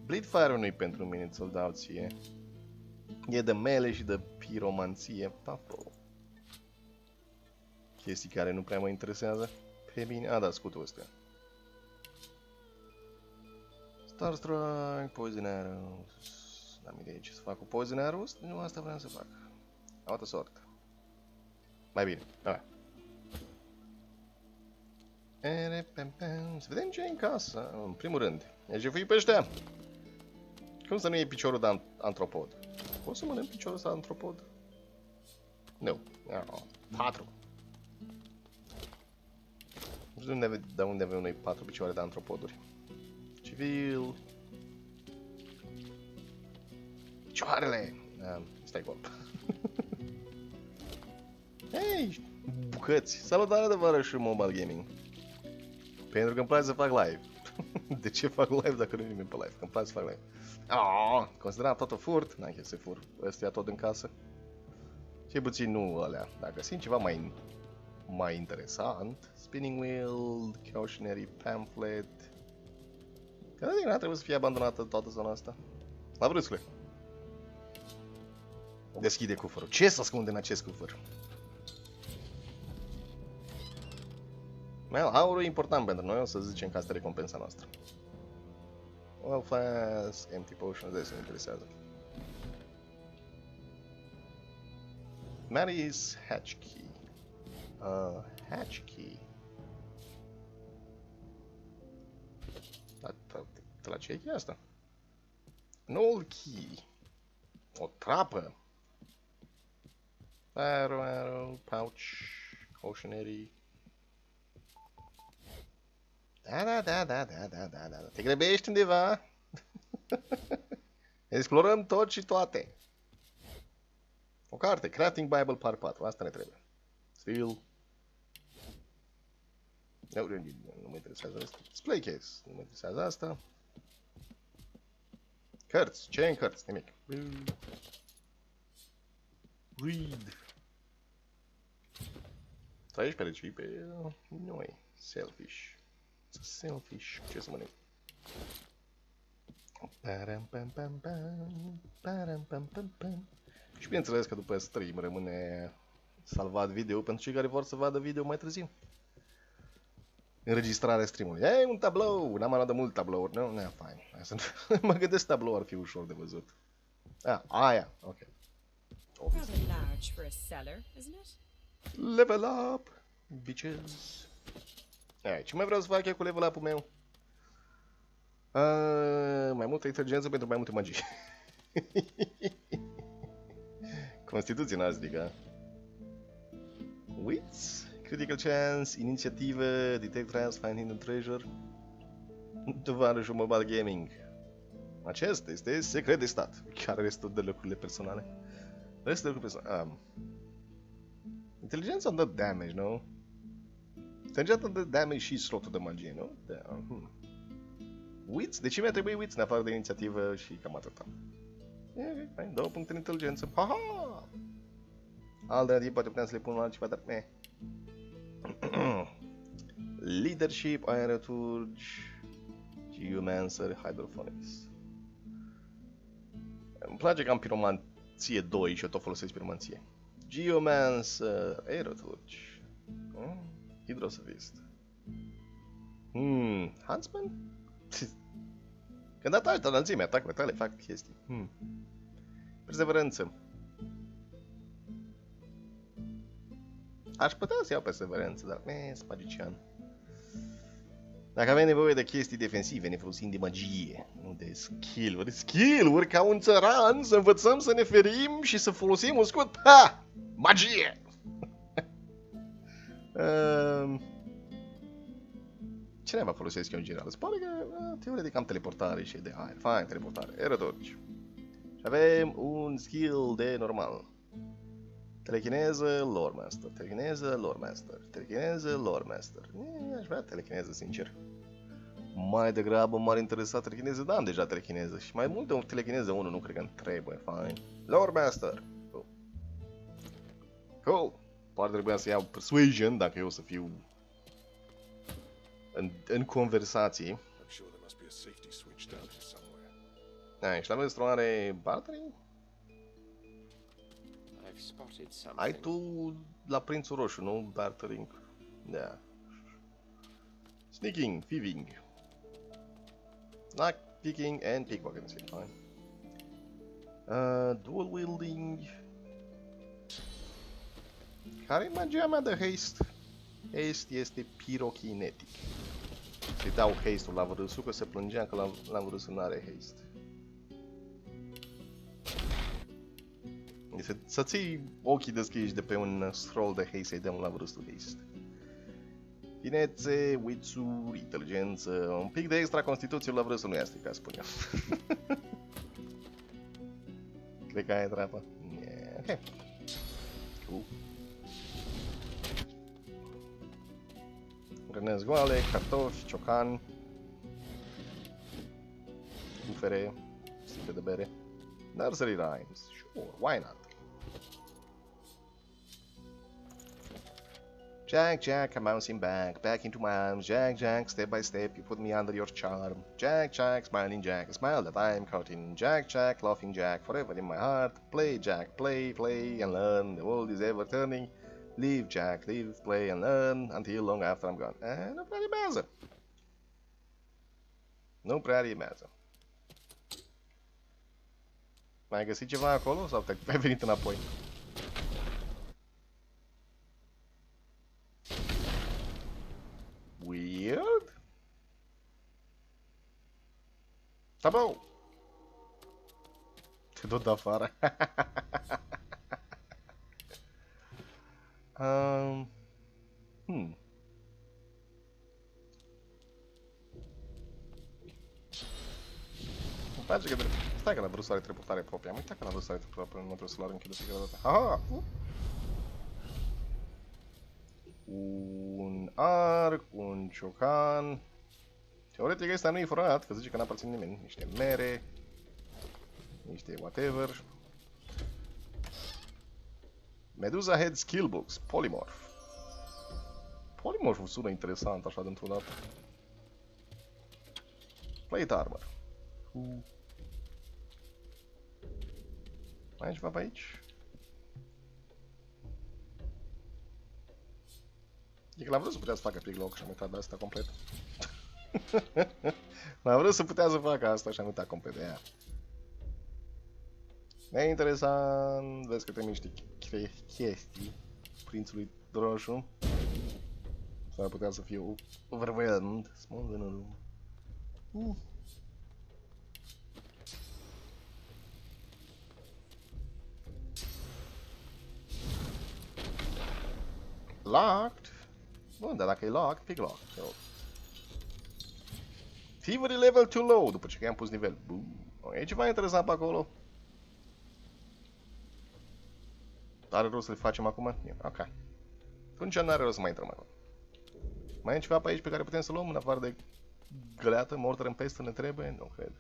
Bleed fire nu-i pentru mine, ți-l dau ție. E de mele și de piromanție. Papo. Chestii care nu prea mă interesează pe mine. A, da, scutul ăsta. Starstrike, Poison Arrows. N-am idee ce să fac cu Poison Arrows. Nu asta vreau să fac. Am altă sortă. Mai bine. Hai. Să vedem ce e în casă. În primul rând, e jefui pe ăștia. Cum să nu iei piciorul de antropod? Poți să mănânc piciorul ăsta de antropod? Nu. 4. Nu știu de unde avem noi 4 picioare de antropoduri. Civil. Picioarele! Stai gol. Hei, bucăți! Salutare de vară și mobile gaming. Pentru că îmi place să fac live. De ce fac live dacă nu e nimeni pe live? Că îmi place să fac live. Considerat tot furt? N-am chef să fur. Ăstea tot în casă. Și puțin nu alea. Dacă simt ceva mai interesant. Spinning wheel, cautionary pamphlet. Că n-a trebuit să fie abandonată toată zona asta. La bruscule. Deschide cufărul. Ce să ascunde în acest cufăr? Aurul e important pentru noi, o să zicem că asta e recompensa noastră. Well, fast, empty potions, de să ne interesează. Mary's hatch key. Hatch key. De la ce e cheia asta? An old key. O trapă. Arrow, pouch, cautionary. Da. Te grăbești undeva? Explorăm tot și toate. O carte, Crafting Bible Part 4, asta ne trebuie. Still. Nu mă interesează asta. Display case, nu mă interesează asta. Cărți, ce e în cărți? Nimic. Read. 13 recii pe noi. Selfish. Selfish. Ce să mănânc? Și bineînțeles că după stream rămâne salvat video pentru cei care vor să vadă video mai târziu. Înregistrarea streamului. Ei, un tablou! N-am arătat de mult tablouri, nu? Ne, fain. Mă gândesc tablou ar fi ușor de văzut. Aia, ok. Rather large for a cellar, isn't it? Level up, bitches. Ce mai vreau să fac eu cu level up-ul meu? Mai multă inteligență pentru mai multe magii. Constituție n-ați adică. Wits, critical chance, inițiativă, detect trans, find hidden treasure. Tovarășul mobile gaming. Acesta este secret de stat. Chiar restul de lucrurile personale. Restul de lucruri personale. Inteligența îmi dă damage, nu? Inteligența îmi dă damage și slotul de magie, nu? Da. Wits? De ce mi-a trebuit wits în afară de inițiativă și cam atâta? Hai, 2 puncte în inteligență. Haha! Alternativ, poate puteam să le pun la altceva, dar Leadership, Aeroturge, Geomancer, Hydrophonics. Îmi place că am piromanție 2 și eu tot folosesc piromanție. Geomancer, Aeroturge, Hydrosophist. Huntsman? Când ataci de înălțime, atacurile tale fac chestii. Perseverență. Aș putea să iau perseverență, dar sunt magician. Dacă avem nevoie de chestii defensive, ne folosim de magie, nu de skill-uri. Skill-uri ca un țăran, să învățăm să ne ferim și să folosim un scut. Ha! Magie! Ce neva folosesc eu în general? Se pare că teoretic am teleportare și de aer. Fain, teleportare. Aerotorci. Și avem un skill de normal. Telechineză, lore master. Telechineză, lore master. Telechineză, lore master. Aș vrea telechineză, sincer. Mai degrabă m-ar interesa telechineză, dar am deja telechineză. Și mai mult de o telechineză 1 nu cred că îmi trebuie. Fain. Lore master. Cool. Poate trebuia să iau persuasion dacă eu o să fiu în conversații. I'm sure there must be a safety switch down here somewhere. Da, și la vestru are bartering? I've spotted something. Ai tu la prințul roșu, nu? Bartering. Da. Sneaking, thieving. Lock, picking and pickpocket. Fine. Dual wielding. Care-i magia mea de haste? Haste este pirokinetic. Să-i dau haste-ul la vârâsul, că se plângea că la vârâsul nu are haste. Să ții ochii deschiși de pe un scroll de haste, să-i dăm la vârâsul haste. Finețe, witsuri, inteligență, un pic de extra constituție la vârâsul nu este, ca spun eu. Cred că aia e treaba. Yeah, ok. Cool. Grănezi goale, cartofi, ciocan, ufere, sticle de bere, nursery rhymes, sure, why not? Jack, Jack, I'm bouncing back into my arms, Jack, Jack, step by step, you put me under your charm, Jack, Jack, smiling Jack, a smile that I'm caught in, Jack, Jack, laughing Jack, forever in my heart, play Jack, play, play and learn, the world is ever turning, live Jack, live, play and learn, until long after I'm gone. Nu prea rimează. Nu prea rimează. Mai ai găsit ceva acolo sau ai venit înapoi? Weird? Tabou! Te dau de afară. Îmi place că stai că la Bruce are treputare proprie. Am uitat că la Bruce are treputare proprie, nu trebuie să-l închid de fiecare dată. Aha! Un arc, un ciocan. Teoretic ăsta nu e furat, că zice că n-aparține nimeni. Niște mere, niște whatever. Medusa Head Skillbooks, Polymorph. Polymorph sună interesant așa dintr-o dată. Plate Armor. Mai e ceva pe aici? E că l-am vrut să putea să facă piglock și am uitat de asta complet. L-am vrut să putea să facă asta și am uitat complet de ea. Neinteresant, vezi că te miști chestii prințului roșu. S-ar putea să fiu overwhelmed. Small in a room. Locked? Bun, dar dacă e locked, pick lock. Thievery level too low, după ce i-am pus nivel. E ceva interesant pe acolo? Are rost să le facem acum? Ok. Atunci nu are rost să mai intrăm acolo. Mai e ceva pe aici pe care putem să luăm, în afară de găleată, mortar în pestă ne trebuie? Nu cred.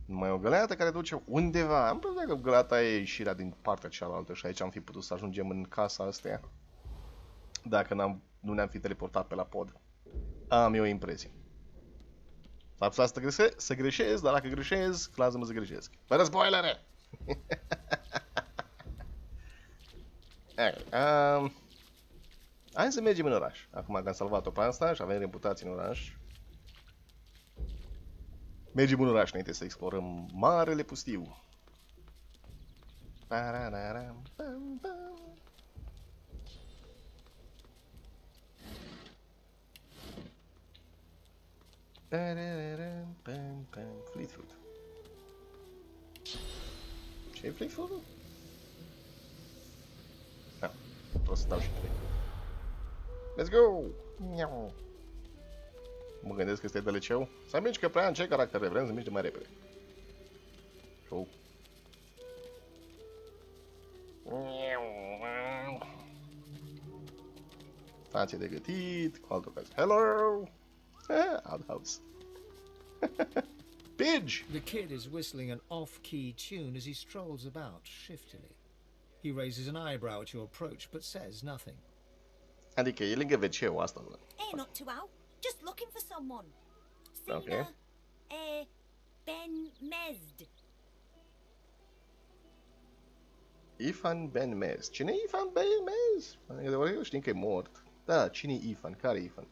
Numai o găleată care duce undeva. Am crezut că găleata e ieșirea din partea cealaltă și aici am fi putut să ajungem în casa astea. Dacă nu ne-am fi teleportat pe la pod. Am eu impresie. S-ar putea să greșesc, dar dacă greșesc, lasă-mă să greșesc. Fără spoilere! Hai să mergem în oraș. Acum că am salvat-o pe asta și avem reputație în oraș. Mergem în oraș înainte să explorăm marele pustiu. Fleetfoot. Ce e Fleetfoot-ul? Vreau să dau și 3. Let's go! Mă gândesc că este DLC-ul. Să mișcă prea în ce caractere vrem să miște mai repede. Show. Stație de gătit, cu altă ocazie. Hello! Outhouse. Pidge! The kid is whistling an off-key tune as he strolls about shiftily. He raises an eyebrow at your approach, but says nothing. Adică e lângă WC-ul asta. Ain't not too out. Just looking for someone. Okay. Singer, Ben Mesd. Ethan Ben Mez. Cine e Ethan Ben Mez? Eu știm că e mort. Da, cine e Ethan? Care e Ethan?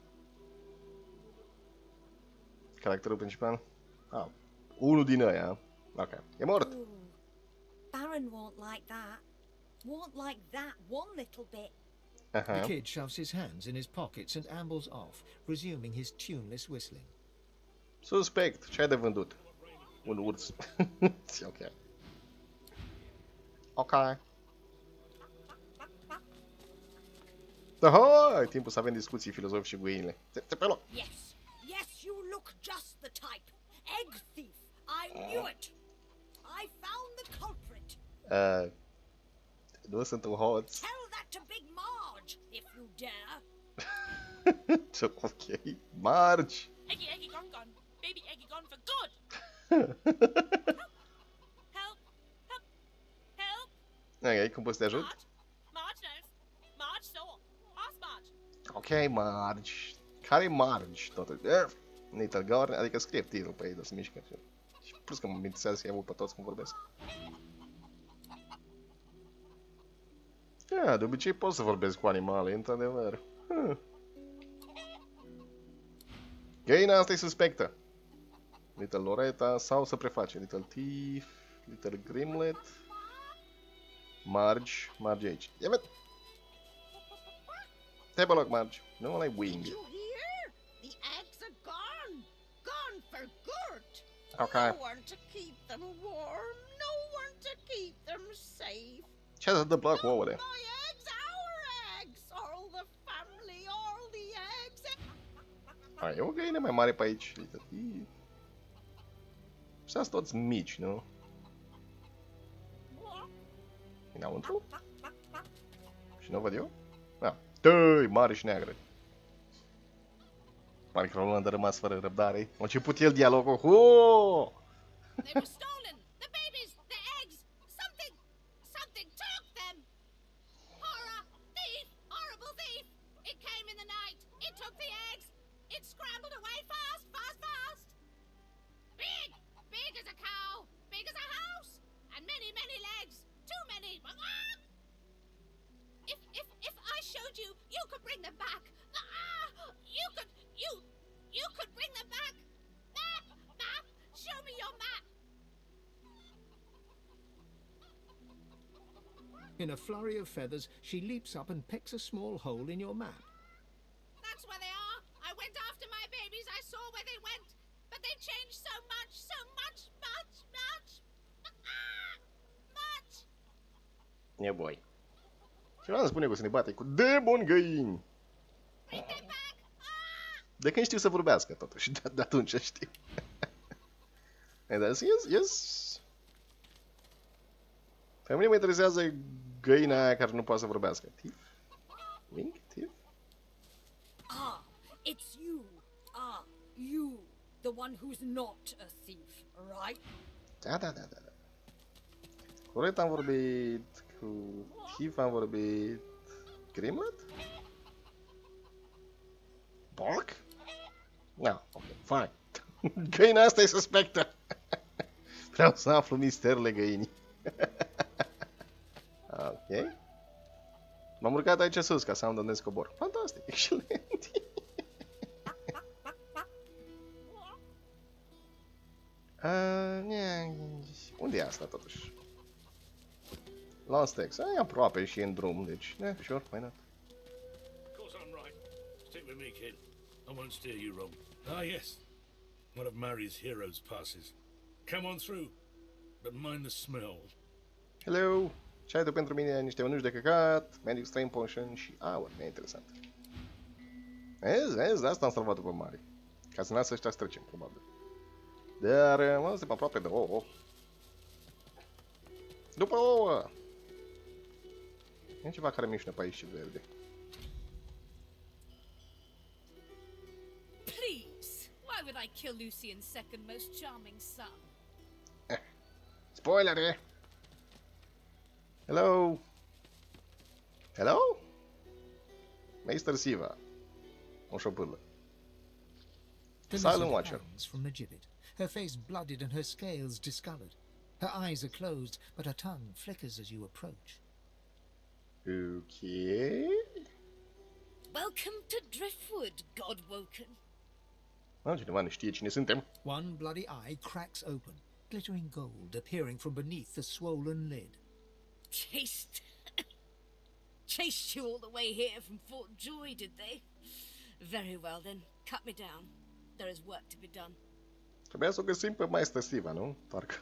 Caracterul principal? Ah, unul din ăia. Ok. E mort. Ooh, Baron won't like that. Won't like that one little bit. The kid shoves his hands in his pockets and ambles off, resuming his tuneless whistling. Suspect. Ce ai de vândut? Un urs. Ok. Ok. Da, e timpul să avem discuții filozofice cu găinile. Te pe loc. Yes, yes, you look just the type. Egg thief. I knew it. I found the culprit. Nu sunt un hoț. Tell that to Big Marge, if you dare. Ok. Margi. Eggy, eggy, gone, gone. Baby eggy gone for good. Help, help, help. Ok, cum poți să te ajut? Marge, Marge knows. Marge saw. Ask Marge. Ok, Margi. Care Margi, totuși? Little Governor, adică scrie titlul pe ei, dar se mișcă. Și plus că mă mintisează să-i aud pe toți cum vorbesc. Da, de obicei pot să vorbesc cu animale, într-adevăr. Găina asta e suspectă. Little Loretta sau să preface Little Thief, Little Grimlet, Marge, Marge aici. Ia met! Te pe loc, Marge. Nu ăla-i Wing. You hear? The eggs are gone. Gone for good. Ok. No one to keep them warm. No one to keep them safe. Ce se întâmplă cu ouăle? My eggs, our eggs. All the family, all the eggs. A, e o găină mai mare pe aici. Little Thief. Și sunt toți mici, nu? Înăuntru? Și nu văd eu? Ah, tăi, mare și neagră. Parcă Roland a rămas fără răbdare. A început el dialogul. Oh! They were stolen. The babies, the eggs. Something took them. Horror, thief, horrible thief. It came in the night. It took the eggs. It scrambled away fast, fast, fast. Big as a cow, big as a house, and many, many legs. Too many. If I showed you, you could bring them back. You could bring them back. Map, show me your map. In a flurry of feathers, she leaps up and pecks a small hole in your map. That's where they are. I went after my babies. I saw where they went. But they've changed so much. E boi. Ceva îmi spune că să ne bate cu demon găini. Bring them back. De când știu să vorbească, totuși. De atunci știu. Dar yes. Pe mine mă interesează găina aia care nu poate să vorbească. Thief? Wing? Thief? Ah, it's you. You. The one who's not a thief, right? Da. Cu Red am vorbit, cu Thief am vorbit... Grimlet? Bark? Da, ok, fine. Găina asta e suspectă. Vreau să aflu misterele găinii. Ok. M-am urcat aici sus ca să am de unde scobor. Fantastic, excelent. Unde e asta totuși? Lost X. E aproape și în drum, deci, sure, why not? Of course I'm right. Stick with me, kid. I won't steer you wrong. Ah, yes. One of Mary's heroes passes. Come on through, but mind the smell. Hello! Ce ai tu pentru mine? Niște mănuși de căcat, Magic Strain Potion și aur. E interesant. Vezi, de asta am salvat-o pe Mary. Ca să lasă ăștia să trecem, probabil. Dar, mă, suntem aproape de ouă. După ouă! E ceva care mișnă pe aici și verde. Please, why would I kill Lucian's second most charming son? Spoilere! Hello! Hello? Meister Siva. O șopârlă. The Silent lizard Watcher. hangs from the gibbet, her face blooded and her scales discoloured. Her eyes are closed, but her tongue flickers as you approach. Okay. Welcome to Driftwood, Godwoken. Cineva ne știe cine suntem. One bloody eye cracks open, glittering gold appearing from beneath the swollen lid. Chased you all the way here from Fort Joy, did they? Very well then, cut me down. There is work to be done. Trebuia să o găsim pe Meister Siva, nu? Parcă.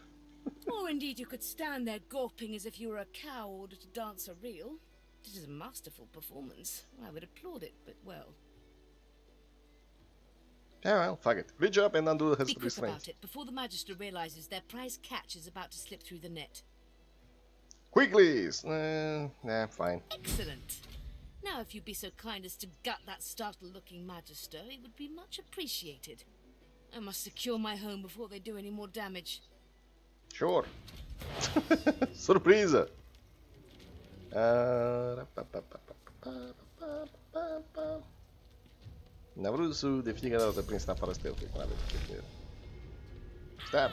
Or indeed you could stand there gawping as if you were a cow ordered to dance a reel. It is a masterful performance. I would applaud it, but well. Yeah, well, fuck it. Reach up and undo the Be quick restraint. about it before the Magister realizes their prize catch is about to slip through the net. Quickly! Yeah, fine. Excellent. Now if you'd be so kind as to gut that startled-looking Magister, it would be much appreciated. I must secure my home before they do any more damage. Sure. Surpriză! Ne-a vrut să de fiecare dată prins în afară stealth, că n-aveți ce. Stab!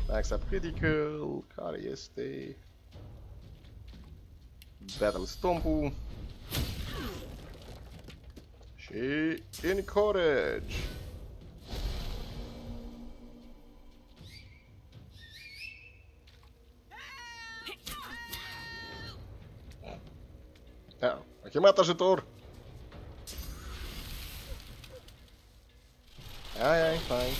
Backstab critical, care este Battle Stomp-ul și Encourage. A chemat ajutor! Ai, fine.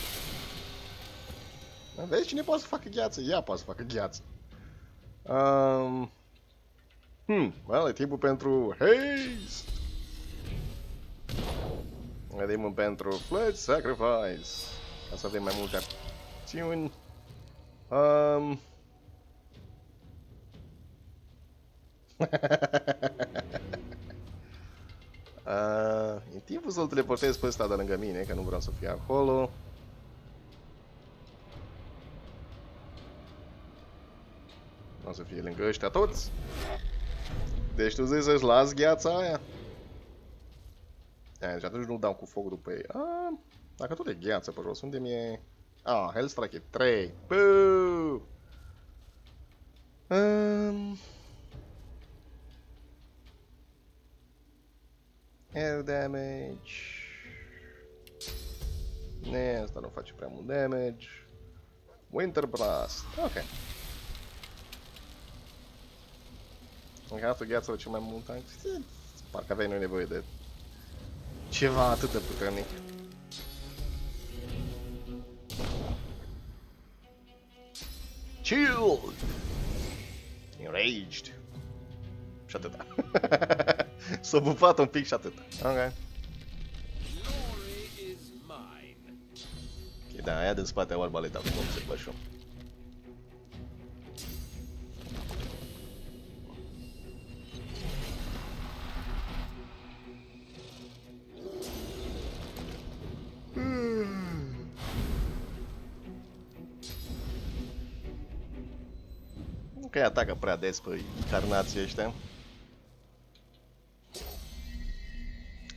Vezi cine poate să facă gheață? Ea poate să facă gheață. Well, e timpul pentru haste. E timpul pentru Pledge Sacrifice. Ca să avem mai multe acțiuni. E timpul să-l teleportez pe ăsta de lângă mine, că nu vreau să fie acolo. O să fie lângă ăștia toți. Deci tu zici să-și las gheața aia? Deci atunci nu dau cu foc după ei. Dacă tot e gheață pe jos, unde mi-e... Hellstrike e 3. Buu! Air damage. Ne, asta nu face prea mult damage. Winter Blast. Ok. Încă gheață cel mai mult. Parcă aveai noi nevoie de ceva atât de puternic. Chilled! Enraged! Și atâta. S-a bupat un pic și atât. Ok. Ok, da, aia din spate au arbaleta, cum observă și eu. Că îi atacă prea des pe incarnații ăștia.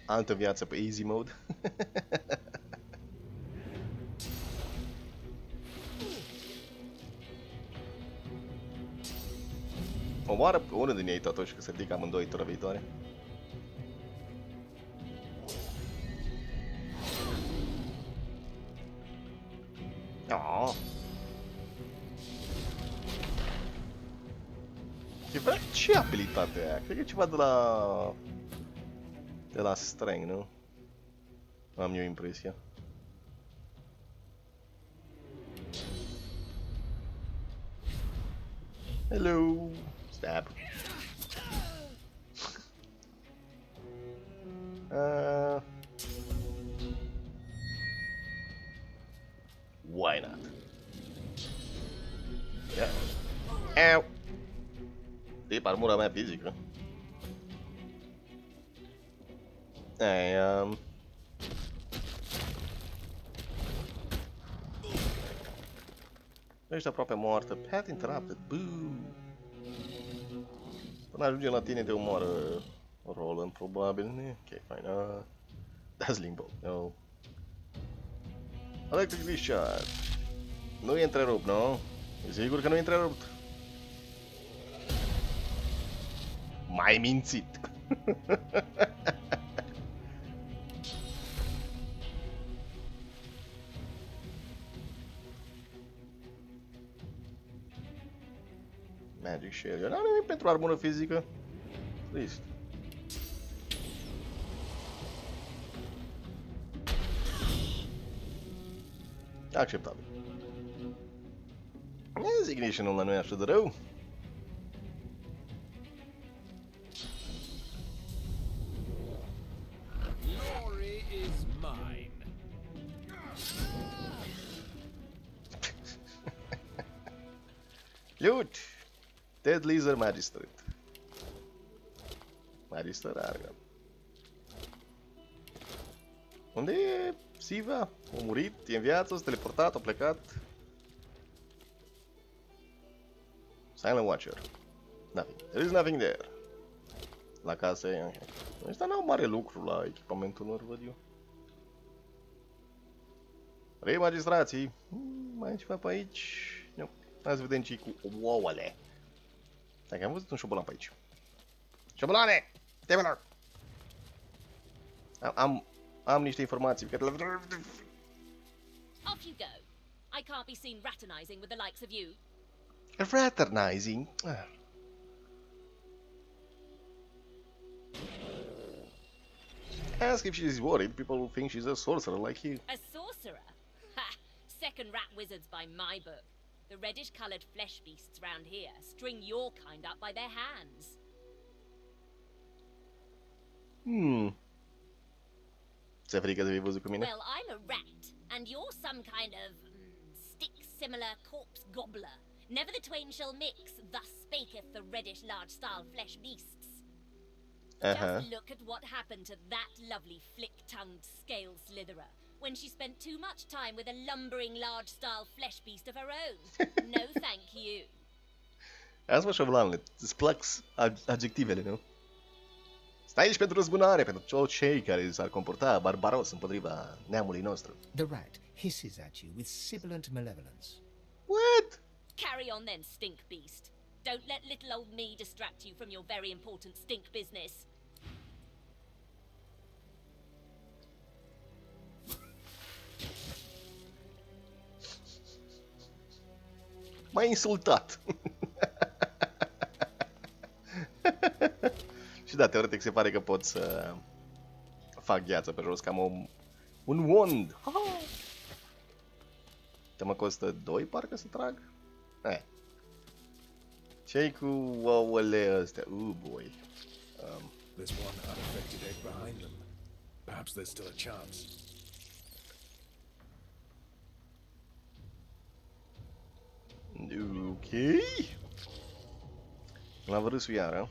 Altă viață pe easy mode. Omoară pe unul din ei totuși, că se ridică amândoi tura viitoare. E vrea ce abilitate aia? Cred că e ceva de la Strength, nu? Am eu impresia. Hello! Stab! Why not? Yeah. Ow! E armura mea fizică. Ești aproape moartă. Path interrupted. Boo! Până ajunge la tine te omoară Roland, probabil. Ok, fine. Dazzling Bolt, no. Electric Discharge. Nu e întrerupt, nu? E sigur că nu e întrerupt? M-ai mințit. Magic Shell. Eu n-am nimic pentru armură fizică. Trist. Acceptabil. Ignition-ul ăla nu e așa de rău. Glory is mine. Loot! Dead Lizard Magistrate. Magistrate are. Unde e Siva? A murit? E în viață? S-a teleportat? A plecat? Silent Watcher. Nothing. There is nothing there. La casă e... Ăștia n-au mare lucru la echipamentul lor, văd eu. Remagistrații. Mai e ceva pe aici? Nu. Hai să vedem ce-i cu ouăle. Dacă am văzut un șobolan pe aici. Șobolane! Te-mă. Am niște informații pe care le... Off you go. I can't be seen fraternizing with the likes of you. Fraternizing? Ask if she's worried. People will think she's a sorcerer like you. A sorcerer? Ha! Second rat wizards by my book. The reddish-coloured flesh beasts round here string your kind up by their hands. Ți-e frică de fi văzut cu mine? Well, I'm a rat, and you're some kind of stick-similar corpse gobbler. Never the twain shall mix, thus spaketh the reddish large-style flesh beasts. Just look at what happened to that lovely flick-tongued scale slitherer when she spent too much time with a lumbering large-style flesh beast of her own. No thank you. Azi mă, șobolanule, îți plac adjectivele, nu? Stai aici pentru răzbunare, pentru toți cei care s-ar comporta barbaros împotriva neamului nostru. The rat hisses at you with sibilant malevolence. What? Carry on then, stink beast. Don't let little old me distract you from your very important stink business. M-a insultat. Și da, teoretic se pare că pot să fac gheață pe jos, cam un wand. Te mă costă 2 parcă să trag? Ce-i cu ouăle astea? Boy. There's one unaffected egg behind them. Perhaps there's still a chance. Ok. La vârâsul iară.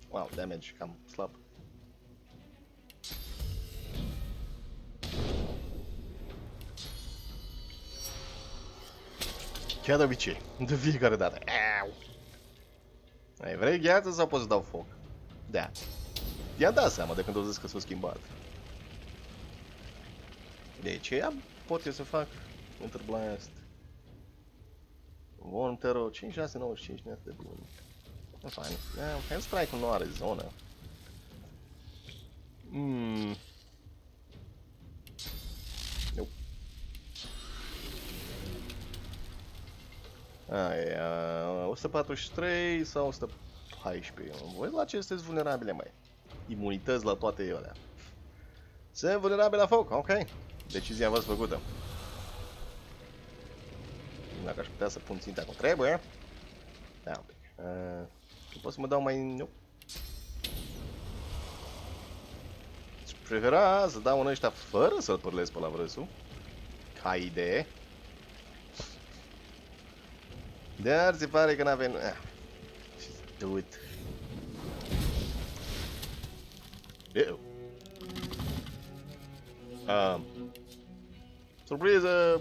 Wow, damage cam slab. Chiar de obicei, de fiecare dată. Ai, vrei gheață sau poți să dau foc? Da. I-am dat seama de când o zis că s-a schimbat. De ce pot eu să fac Winter Blast? Warm Terror 5695, nu de bun. E fain. Hand Strike-ul nu are zonă. Nope. Aia, 143 sau 114. Voi la ce sunteți vulnerabile, mai? Imunități la toate alea. Sunt vulnerabile la foc, ok. Decizia v-ați făcută. Dacă aș putea să pun ținta cum trebuie. Da, un pic. Pot să mă dau mai... Nu. Aș prefera să dau în ăștia fără să-l părlesc pe la vrăsul. Ca idee. Dar se pare că n-avem... Do it. Eu. Surpriză!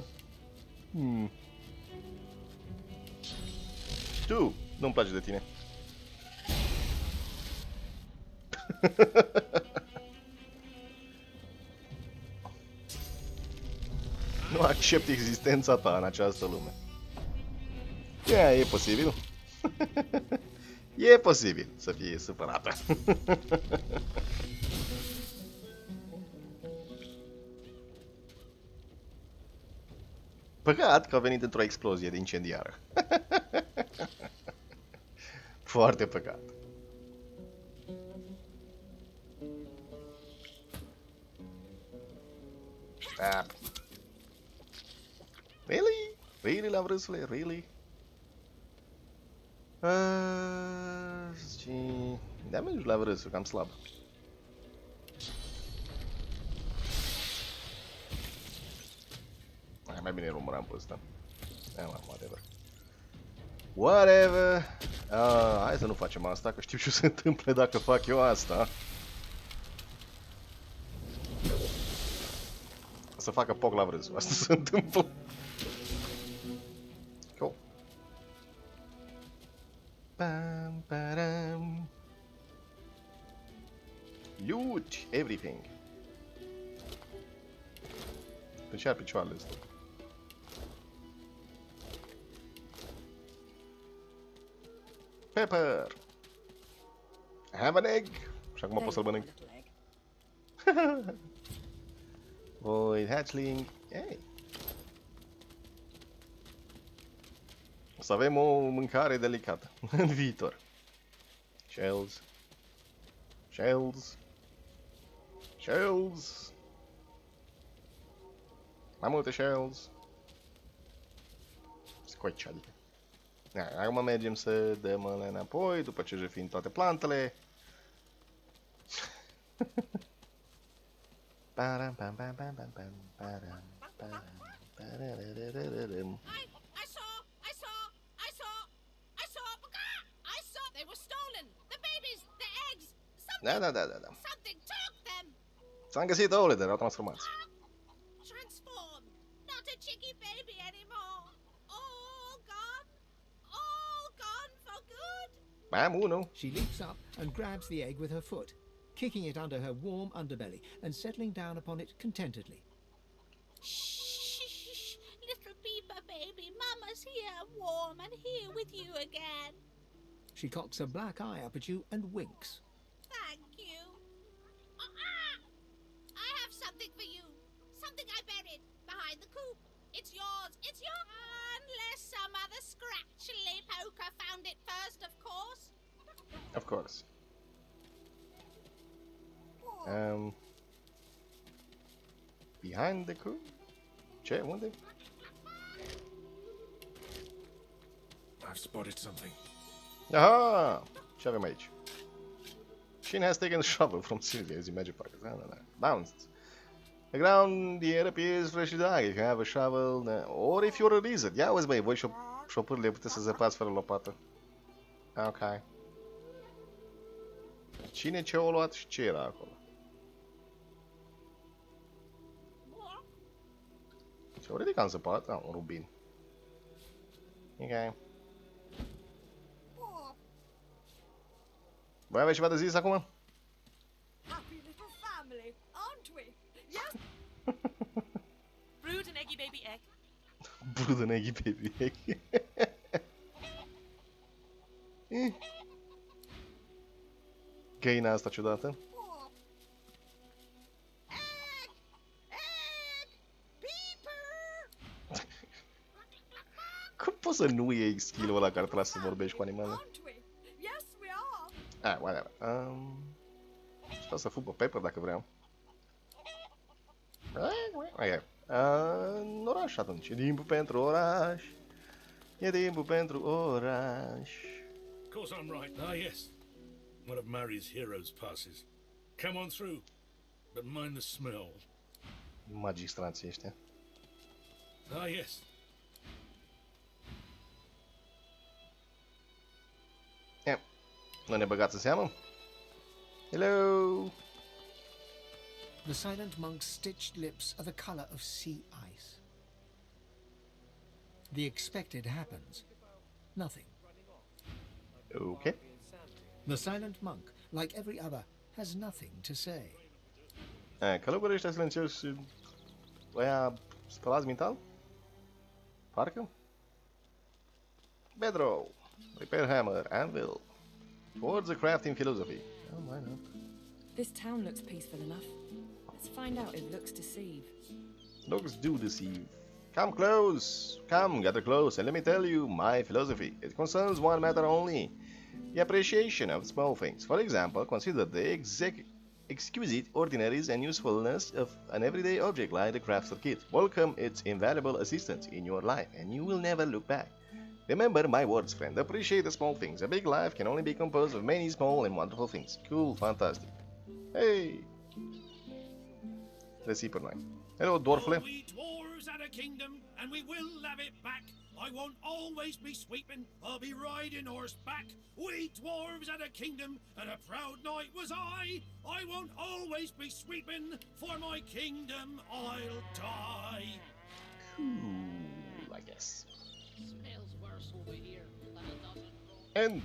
Tu, nu-mi place de tine. Nu accept existența ta în această lume. E posibil. E posibil să fie supărată. Păcat că a venit într-o explozie de incendiară. Foarte păcat. Stop. Really? Really, la vrăsule? Really? Da, mergi la vrăsul, cam slab. Mai bine îl omorăm pe ăsta. Whatever. Whatever. Hai să nu facem asta, că știu ce se întâmplă dacă fac eu asta. O să facă poc la vrăzul. Asta se întâmplă. Cool. Pam, param. Loot everything. Pe ce ar picioarele astea? Pepper! I have an egg! Și acum pot să-l mănânc. Void hatchling. Yay! O să avem o mâncare delicată în viitor. Shells. Shells. Shells. Mai multe shells. Scoici, adică. Acum mergem să dăm alea înapoi, după ce jefim toate plantele. Da. S-am găsit ouăle, dar au transformați. She leaps up and grabs the egg with her foot, kicking it under her warm underbelly and settling down upon it contentedly. Shh, little Beaver baby, Mama's here, warm and here with you again. She cocks a black eye up at you and winks. Thank you. I have something for you. Something I buried behind the coop. It's yours. It's yours. Unless some other scratchly poker found it first, of course. Of course. Behind the coop? Ce? Unde? I've spotted something. Aha! Ce avem aici? Sheen has taken the shovel from Sylvia as you magic pocket. Bounced. The ground, the air appears freshly dug. If you have a shovel, or if you're a lizard. Ia uzi, băi, voi șopârle puteți să zăpați fără lopată. Ok. Cine ce o luat și ce era acolo? Ce-o ridicat în zăpat? Un rubin. Ok. Voi aveți ceva de zis acum? Happy little family, aren't we? Yes. Brood an eggy baby egg. Brood an eggy baby egg. Găina asta ciudată. Cum poți să nu iei skill-ul ăla care trebuie să vorbești cu animalele? Ah, whatever. Stau să fug pe Pepper dacă vreau. Ok. În oraș atunci. E timpul pentru oraș. E timpul pentru oraș. Of course I'm right. Ah, yes. One of Mary's heroes passes. Come on through, but mind the smell. Magistrații ăștia. Ah, yes. Nu ne băgați în seamă? Hello! The silent monk's stitched lips are the color of sea ice. The expected happens. Nothing. Ok. The silent monk, like every other, has nothing to say. Călugării ăștia silențioși, ăia spălați mental? Parcă? Bedroll, repair hammer, anvil. Towards the crafting philosophy. Oh, why not? This town looks peaceful enough. Let's find out if looks deceive. Looks do deceive. Come close, come gather close, and let me tell you my philosophy. It concerns one matter only: the appreciation of small things. For example, consider the exquisite ordinaries and usefulness of an everyday object like the crafter kit. Welcome its invaluable assistance in your life, and you will never look back. Remember my words, friend. Appreciate the small things. A big life can only be composed of many small and wonderful things. Cool, fantastic. Hey! Găsi pe noi. Hello, dwarfule. We dwarves had a kingdom, and we will have it back. I won't always be sweeping, I'll be riding horseback. We dwarves had a kingdom, and a proud knight was I won't always be sweeping, for my kingdom I'll die. Cool, I guess. Smells worse over here than a dozen. And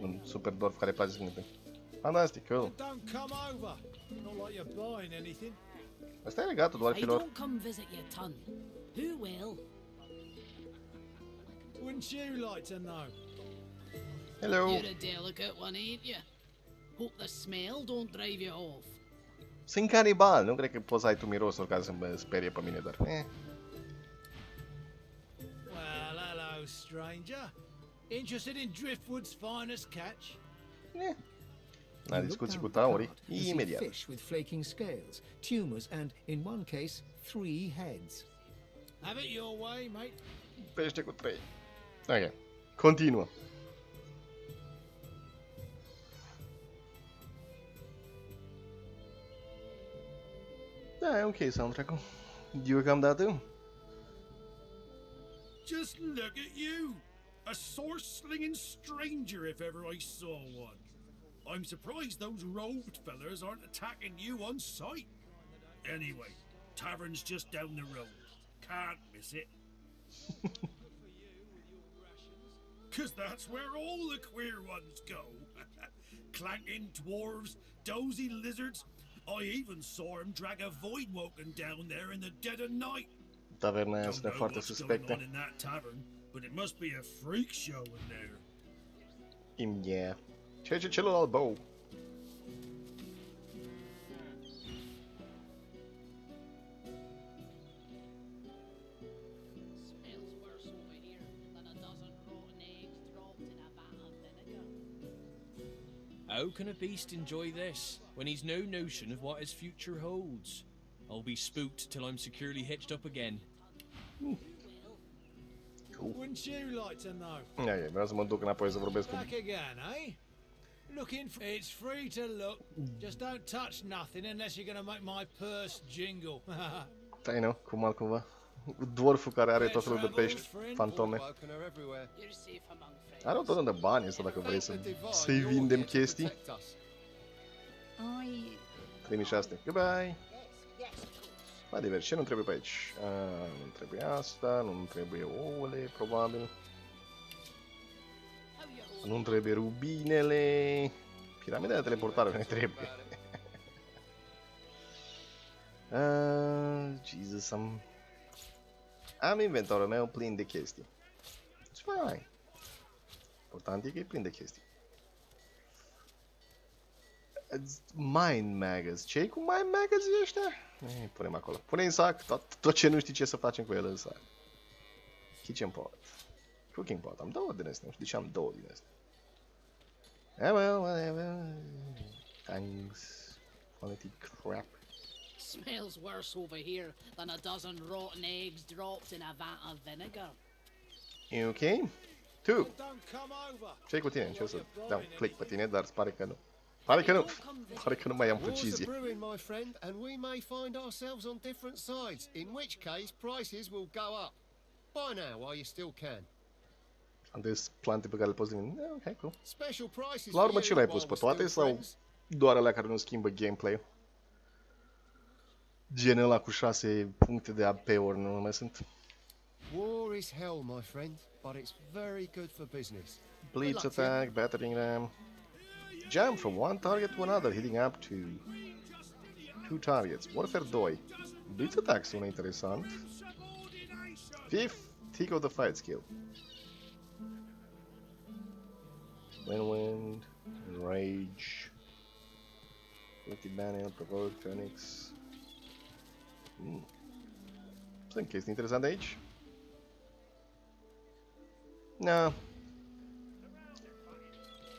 un super dwarf care place să cânte. Fantastic, cool. Don't come over. Not like you're buying anything. Asta e legatul dwarfilor. Don't come visit your ton. Who will? Wouldn't you like to know? Hello. You're a delicate one, ain't you? Hope the smell don't drive you off. Sunt canibal, nu cred că poți să ai tu mirosul ca să mă sperie pe mine, dar... Well, hello, stranger. Interested in Driftwood's finest catch? La You look discuții cu down the taurii, cart and see imediat. fish with flaking scales, tumors, and, in one case, 3 heads. Have it your way, mate. Pește cu 3. Ok, continuă. Da, e ok soundtrack-ul. Deocamdată. Just look at you! A sword-slinging stranger if ever I saw one. I'm surprised those robed fellas aren't attacking you on sight. Anyway, tavern's just down the road. Can't miss it. 'Cause that's where all the queer ones go. Clanking dwarves, dozy lizards. I even saw him drag a void woken down there in the dead of night. Taverna aia Don't sună know foarte what's going suspectă. on in that tavern, but it must be a freak show in there. Yeah. Ce celălalt bou. Smells worse over here than a dozen rotten eggs dropped in a vat of vinegar. How can a beast enjoy this when he's no notion of what his future holds? I'll be spooked till I'm securely hitched up again. Wouldn't you like to know? Ok, vreau să mă duc înapoi să vorbesc cu... Back again, eh? Looking for... It's free to look. Just don't touch nothing unless you're gonna make my purse jingle. I know, cum altcumva. Dwarful care are tot felul de pești fantome. You're safe among friends. Are o tonă de bani ăsta dacă vrei să-i vindem chestii. Primi și astea. Goodbye! Mai divers, ce nu trebuie pe aici? Nu trebuie asta, nu trebuie ouăle, probabil. Nu trebuie rubinele. Piramida de teleportare ne trebuie. Jesus, am inventorul meu plin de chestii. It's fine. Important e că e plin de chestii. Mind Magas. Ce-i cu Mind Magas ăștia? Punem acolo. Pune în sac tot ce nu știi ce să facem cu el în sac. Kitchen pot. Cooking pot. Am 2 din astea. Nu știu de ce am 2 din astea. Well, whatever. Thanks. Quality crap. Smells worse over here than a dozen rotten eggs dropped in a vat of vinegar. E ok? Tu. Don't come over. Ce-i cu tine? Încerc să dau click pe tine, dar pare că nu. Pare că nu. Pare că nu mai am precizie. Wars are brewing, my friend, and we may find ourselves on different sides, in which case prices will go up. Buy now while you still can. Am des plante pe care le poți vinde. Ok, cool. Special prices La urmă for ce you le-ai while pus we're pe still toate sau friends. doar alea care nu schimbă gameplay? Genul ăla cu 6 puncte de AP-uri, nu mai sunt. War is hell, my friend, but it's very good for business. Blitz attack, battering ram. Jump from one target to another, hitting up to 2 targets. Warfare 2. Blitz attack sună interesant. Fifth, tick of the fight skill. Wind, Rage. Lucky Banner, Provoke, Phoenix. Sunt chestii interesante aici. Na.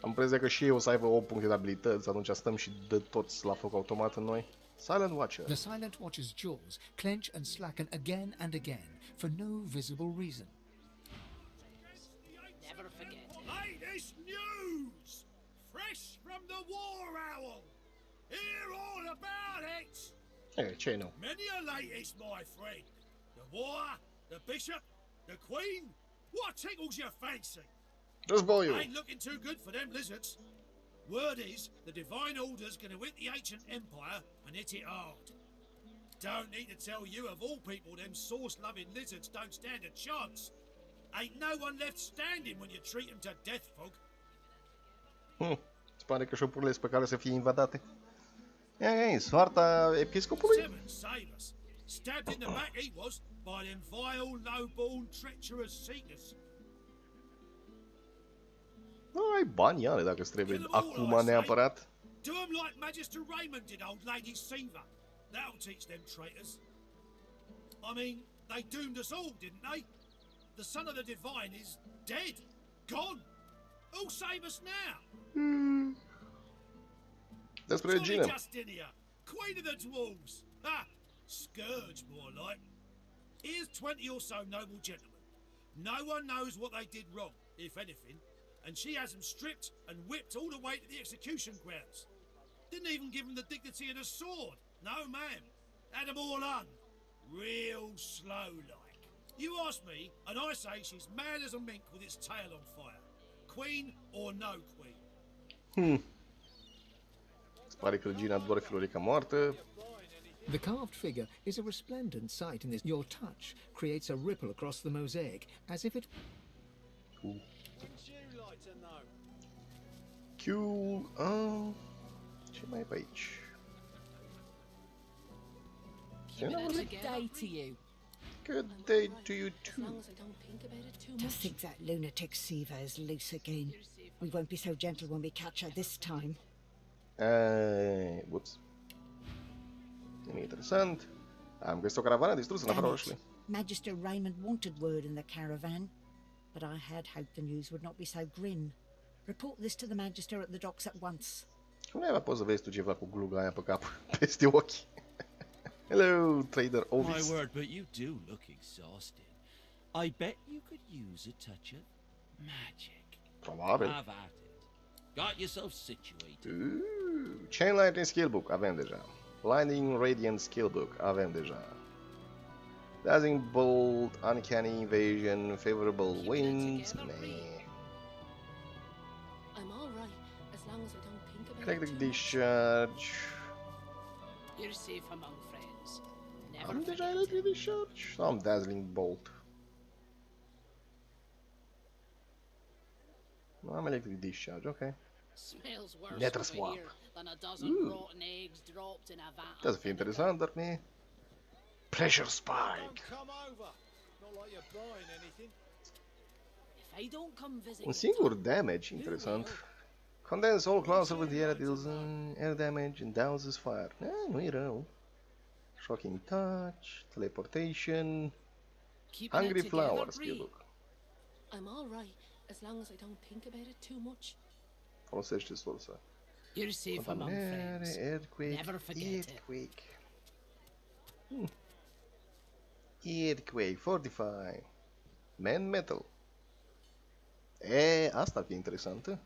Am impresia că și ei o să aibă 8 puncte de abilități, atunci stăm și dă toți la foc automat în noi. Silent Watcher. The Silent Watcher's jaws clench and slacken again and again for no visible reason. Never forget it. Latest news! Fresh from the War Owl! Hear all about it! Hey, ce nou? Many a latest, my friend. The war, the bishop, the queen. What tickles your fancy? Războiul. Ain't looking too good for them lizards. Word is, the Divine Order's gonna hit the ancient empire and hit it hard. Don't need to tell you, of all people, them sauce-loving lizards don't stand a chance. Ain't no one left standing when you treat them to death, Fog. Îți pare că șopurile sunt pe care să fie invadate? Ei, soarta episcopului? Seven save us. Stabbed in the back he was by them vile, low-born, treacherous seekers. Ai bani are dacă îți trebuie acum neapărat. Do 'em like Magister Raymond did old Lady Siva. That'll teach them traitors. I mean, they doomed us all, didn't they? The son of the Divine is dead. Gone. Who'll save us now? Despre regină. Justinia, Queen of the Dwarves. Ha! Scourge, more like. Here's 20 or so noble gentlemen. No one knows what they did wrong, if anything, and she has them stripped and whipped all the way to the execution grounds. Didn't even give them the dignity of a sword. No, ma'am. Had them all hung. Real slow-like. You ask me, and I say she's mad as a mink with its tail on fire. Queen or no queen. Se pare că regina doar Florica moartă. The carved figure is a resplendent sight in this. Your touch creates a ripple across the mosaic, as if it... Ce mai e pe aici? Good day to you. Good day to you too. Just think that lunatic Siva is loose again. We won't be so gentle when we catch her this time. Whoops. E interesant. Am găsit o caravană distrusă în afara orașului. Magister Raymond wanted word in the caravan, but I had hoped the news would not be so grim. Report this to the Magister at the docks at once. Cum naiba poți să vezi tu ceva cu gluga aia pe cap peste ochi? Hello, Trader Ovis. My word, but you do look exhausted. I bet you could use a touch of magic. Probabil. Have at it. Got yourself situated. Chain Lightning Skillbook, avem deja. Blinding Radiant Skillbook, avem deja. Dazzling Bolt, Uncanny Invasion, Favorable Winds, meh. I'm all right as long as I don't think about Electric it. Discharge. You're safe among friends. Never Am deja forget Electric it. Discharge? Sau am Dazzling Bolt? Nu am Electric Discharge, ok. Smells worse Letter over swap. here than a dozen rotten eggs dropped in a vat. Putea să fie interesant, dar mie... Pressure Spike. Come over. Not like you're buying anything. If I don't come visit Un you, singur damage, interesant. Condense all classes with the air deals air damage and douses fire. Nu e rău. Shocking Touch, Teleportation, keeping Hungry it together, Flower Bree. skillbook. I'm all right as long as I don't think about it too much. Folosește sursa. You're safe among friends. Earthquake, Never forget it. Earthquake. Earthquake, Fortify, Man Metal. Asta ar fi interesantă.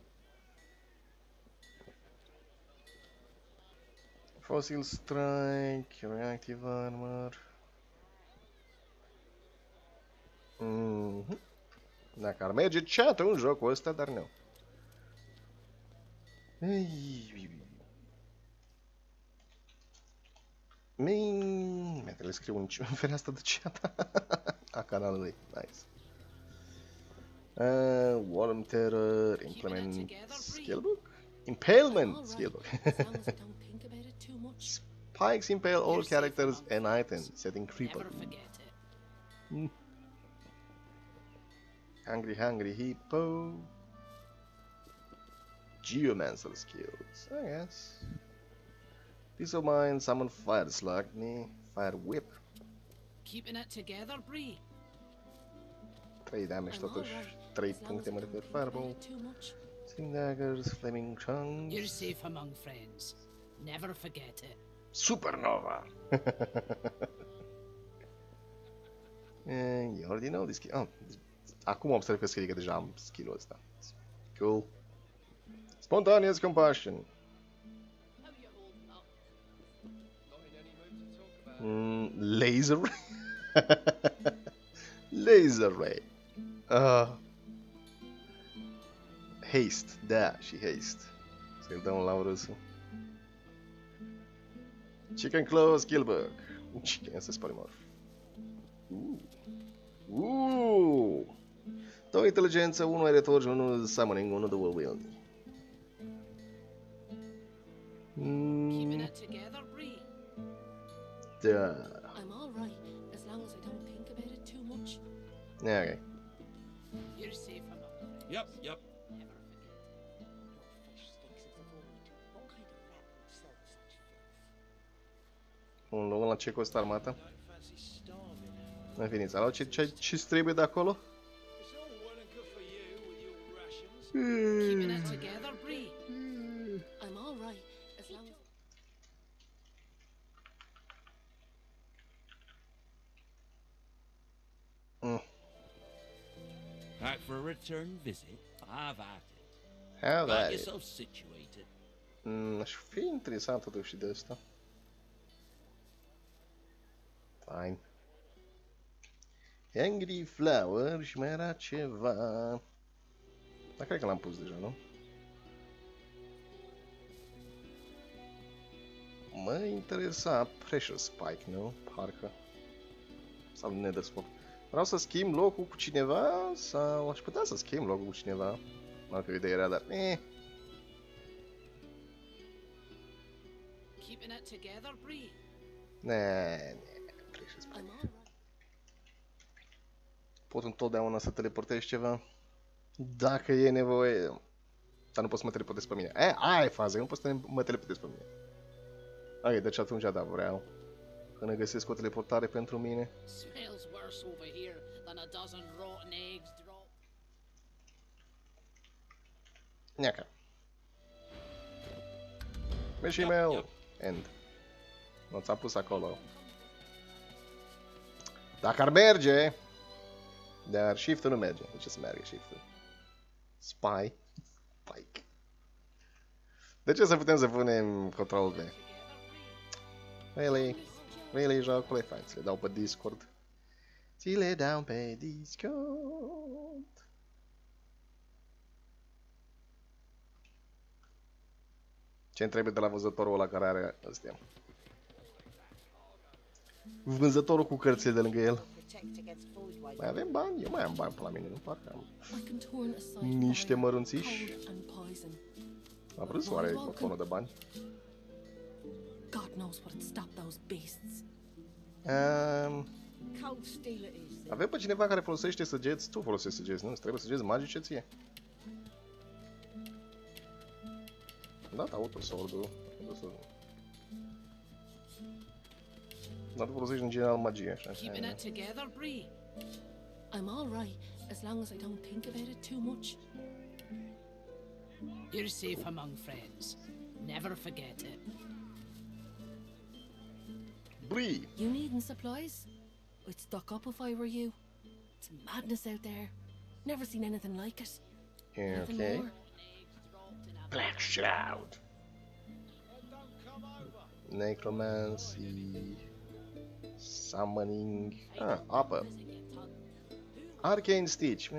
Fossil Strike, Reactive Armor. Dacă ar merge chat-ul în jocul ăsta, dar nu. Mete, le scriu în fereastra de chat a canalului. Nice. Worm Terror, Implement Skillbook? Impalement Skillbook. Spikes impale all characters and items, setting creeper. Hungry Hippo. Geomancer skills, I guess. Peace of Mind, Summon Fire Slug, Fire Whip. Keeping it together, Bree. 3 damage totuși, 3 puncte mă refer. Fireball. Sling Daggers, Flaming Tongues. You're safe among friends. Never forget it. Supernova! You already know this skill. Acum observ că scrie că deja am skill-ul ăsta. Cool. Spontaneous Compassion. Laser Ray. Laser Ray. Haste. Da, și Haste. Să-i dăm la râsul. Chicken Claw Skillbook. Chicken este Polymorph. 2 inteligență, 1 aeritor și 1 summoning, 1 dual wielding. Keeping it together, Bree. Da. I'm all right as long as I don't think about it too much. Yeah, okay. You're safe among friends. Yep. Never Un loc la ce costă armata? În fine, ți-a luat ce-ți trebuie de acolo? Keeping it together, Bree. I'm all right as long as. Back for a return visit? Have at it. Have Got at it. yourself situated. Aș fi interesant totuși de asta. Fine. Angry Flower și mai era ceva. Dar cred că l-am pus deja, nu? Mă interesa Precious Spike, nu? Parcă. Sau ne dă sfoc. Vreau să schimb locul cu cineva sau aș putea să schimb locul cu cineva. Nu am că idee era, dar Keeping it together, Bree. Precious Spike. Pot întotdeauna să teleportez ceva. Dacă e nevoie. Dar nu pot să mă teleportez pe mine. Aia e faza, nu pot să mă teleportez pe mine. Ok, deci atunci da, vreau. Când găsesc o teleportare pentru mine. Smells worse over here than a dozen rotten eggs dropped. Neaca. Meshi mail. End. Nu ți-am pus acolo. Dacă ar merge. Dar shift-ul nu merge. De ce să meargă shift-ul? Spike. De ce să putem să punem control V? Really, jocule? Fine, ți le dau pe Discord. Ți le dau pe Discord. Ce-mi trebuie de la vânzătorul ăla care are astea? Vânzătorul cu cărțile de lângă el. Mai avem bani? Eu mai am bani pe la mine, nu parcă am niște mărunțiși. Am vrut să oare o tonă de bani. Avem pe cineva care folosește săgeți? Tu folosești săgeți, nu? Îți trebuie săgeți magice ție? Am dat autosword-ul. Dar tu folosești în general magie, așa. Keeping it together, Bree. I'm all right as long as I don't think about it too much. You're safe among friends. Never forget it. Bree. You needing supplies? I'd stock up if I were you. It's madness out there. Never seen anything like it. Yeah, okay. Black Shroud. Necromancy. Summoning. Upper. Arcane Stitch.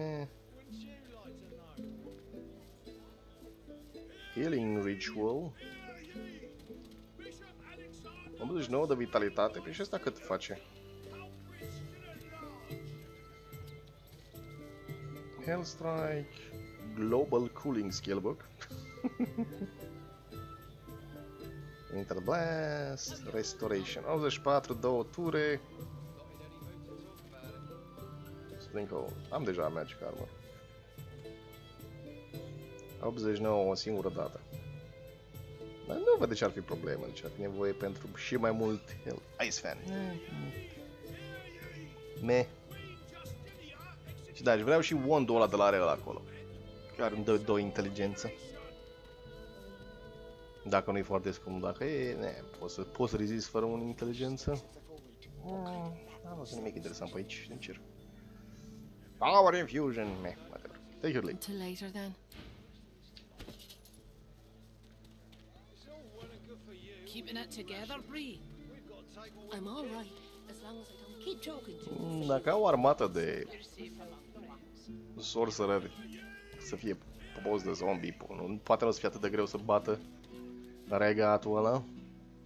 Healing Ritual. 89 de vitalitate. Păi și ăsta cât face? Hell Strike, Global Cooling Skillbook. Winter Blast, Restoration, 84, 2 ture. Am deja Magic Armor. 89 o singură dată. Dar nu văd de ce ar fi problemă, deci ar fi nevoie pentru și mai mult Ice Fan. Me. Și da, vreau și wand-ul ăla de la Arel acolo. Chiar îmi dă 2 inteligență. Dacă nu e foarte scump, dacă e, ne, pot să rezist fără un inteligență. N-am văzut nimic interesant pe aici, sincer. Power Infusion, meh, whatever. Take your leave. Till later then. Keeping it together, Bree? I'm all right, as long as I don't keep talking to you. Dacă au o armată de sorcereri să fie popos de zombie, poate nu o să fie atât de greu să bată regatul ăla.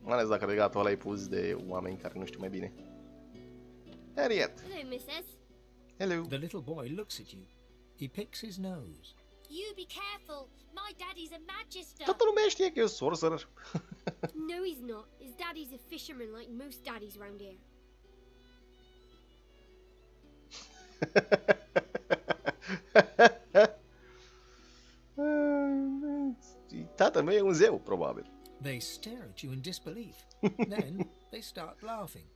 Mai ales dacă regatul ăla e pus de oameni care nu știu mai bine. Harriet! Hello, Mrs. Hello. The little boy looks at you. He picks his nose. You be careful. My daddy's a magister. Toată lumea știe că e sorcerer. No, he's not. His daddy's a fisherman like most daddies round here. Tatăl meu e un zeu, probabil. They stare at you in disbelief. Then they start laughing.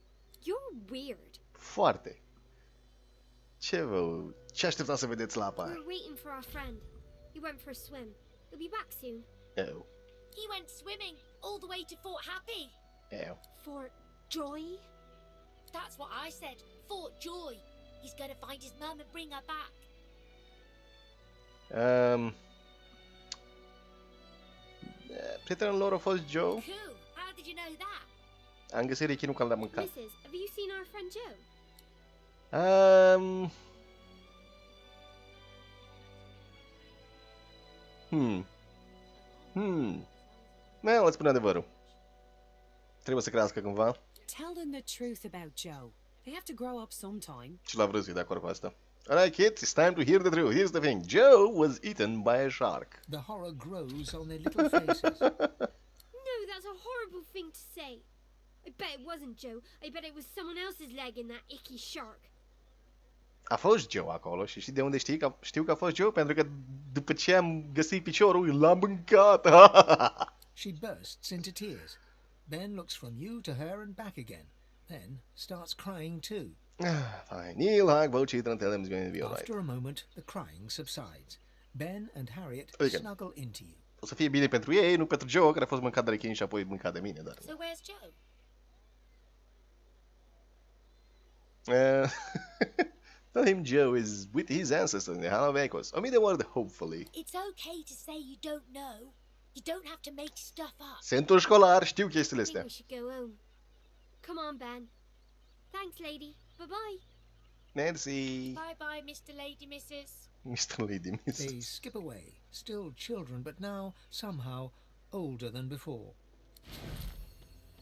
You're weird. Foarte. Ce așteptați să vedeți la apa aia? We're waiting for our friend. He went for a swim. He'll be back soon. Oh. He went swimming all the way to Fort Happy. Oh. Fort Joy? That's what I said. Fort Joy. He's gonna find his mum and bring her back. Prietenul lor a fost Joe. Cool. How did you know that? Am găsit rechinul când l-am mâncat. Mrs., have you seen our friend Joe? Nu, îți spun adevărul. Trebuie să crească cândva. Tell them the truth about Joe. They have to grow up sometime. Și la vreo zi de acord cu asta. Alright, kids, it's time to hear the truth. Here's the thing. Joe was eaten by a shark. The horror grows on their little faces. No, that's a horrible thing to say. I bet it wasn't Joe. I bet it was someone else's leg in that icky shark. A fost Joe acolo și știi de unde știu că a fost Joe? Pentru că după ce am găsit piciorul, l-am mâncat. She bursts into tears. Ben looks from you to her and back again. Then starts crying too. Fine. Neil, hug both children, tell them it's going to be alright. After a moment, the crying subsides. Ben and Harriet snuggle into you. O să fie bine pentru ei, nu pentru Joe, care a fost mâncat de rechin și apoi mâncat de mine, dar... So where's Joe? Tell him Joe is with his ancestors in the Hall of Echoes. Omit the word hopefully. It's okay to say you don't know. You don't have to make stuff up. Sunt un școlar, știu chestiile I think astea. we should go home. Come on, Ben. Thanks, lady. Bye-bye. Nancy. Bye-bye, Mr. Lady Mrs. Mr. Lady Miss. They skip away, still children, but now somehow older than before.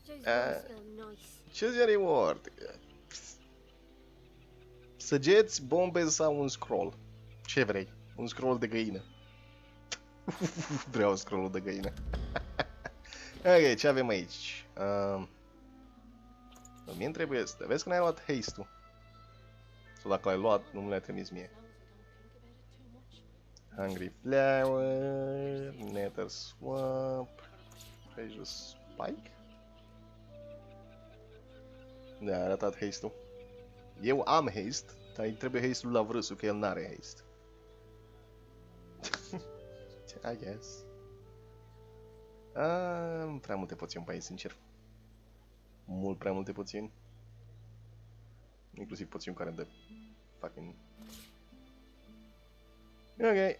Joe's gonna smell nice. Choose your reward. Săgeți, bombe sau un scroll? Ce vrei? Un scroll de găină. Vreau scrollul de găină. Ok, ce avem aici? Mie-mi trebuie asta. Vezi că n-ai luat haste-ul. Sau dacă l-ai luat, nu mi l-ai trimis mie. Hungry Flower, Nether Swamp, Treasure Spike? Da, a arătat haste-ul. Eu am haste, dar îi trebuie haste-ul la vrâsul, că el n-are haste. I guess. Am prea multe poțiuni pe aici, sincer. Mult prea multe poțiuni. Inclusiv poțiuni care îmi dă fucking... Ok,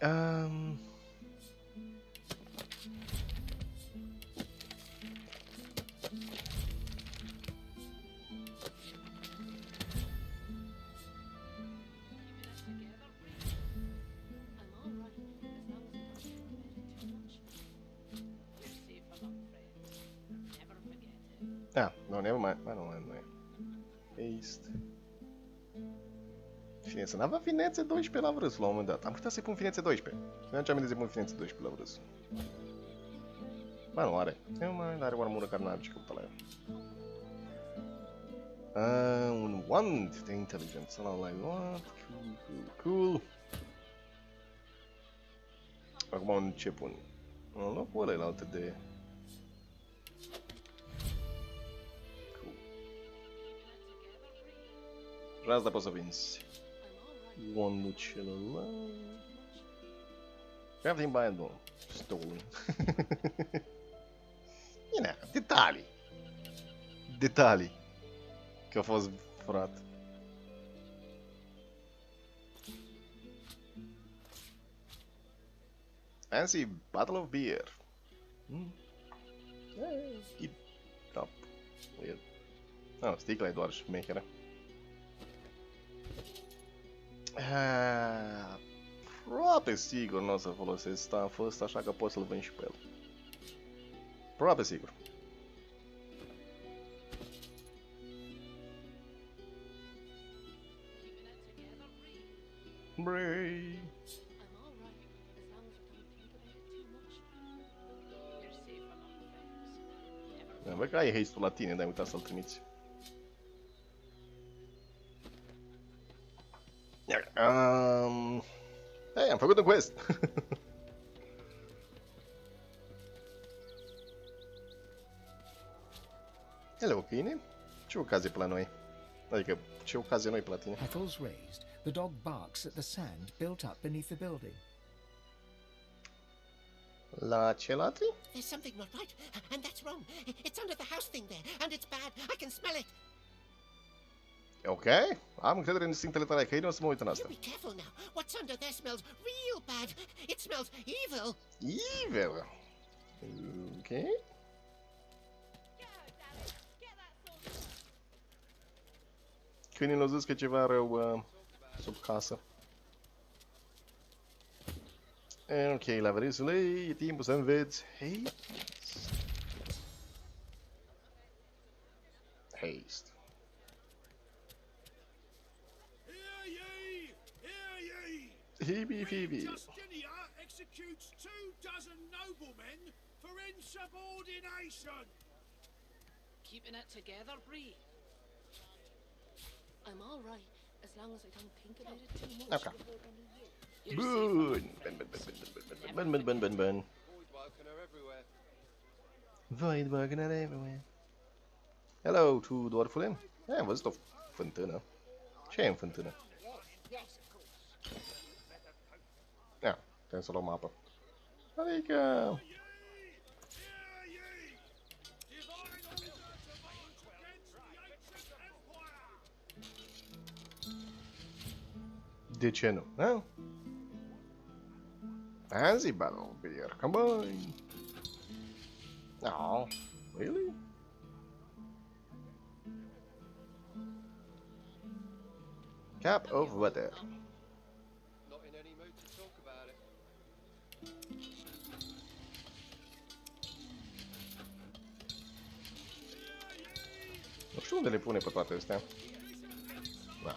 Ah, no, never mind. Nu e. Paste. Finețe. N-avea finețe 12 la vrăsul la un moment dat. Am putea să-i pun finețe 12. Mi-am aminte să-i pun finețe 12 la vrăsul. Ba nu, are. Are o armură care n-are ce căuta la ea. Un wand de inteligență la luat. Cool. Acum ce pun? În locul ăla alte de... Cool. Și asta poți să vinzi. Wandul celălalt... Crafting by Doar. Stolen. Bine, detalii. Detalii. Că a fost furat. Fancy bottle of beer. Keep up. Weird. Oh, sticla e doar șmecheră. Aproape sigur nu o să folosesc stuff ăsta, așa că pot să-l vând și pe el. Aproape sigur. Bray. Văd că ai haste-ul la tine, dar ai uitat să-l trimiți. Hey, am făcut un quest! Hello, câine. Ce ocazie pe la noi? Adică, ce ocazie noi pe la tine? Petals raised, the dog barks at the sand built up beneath the building. La ce latri? There's something not right, and that's wrong. It's under the house thing there, and it's bad. I can smell it. Ok, am încredere în instinctele tale câine, o să mă uit în asta. You be careful now. What's under there smells real bad. It smells evil. Evil? Ok. Câinii au zis că ceva rău sub casă. Ok, la verisule, e timpul să înveți haste. Phoebe. Justinia executes 24 noblemen for insubordination. Keeping it together, Bree. I'm all right as long as I don't think about it too much. Okay. Bun. Void working everywhere. Hello, tu dwarfule? Am văzut o fântână. Ce e în fântână? Ia, trebuie să luăm apă. Adică... De ce nu? Ha? Fancy battle beer, come on! Oh, really? Cup of water. Not in any mood to talk about it. Nu știu unde le pune pe toate astea.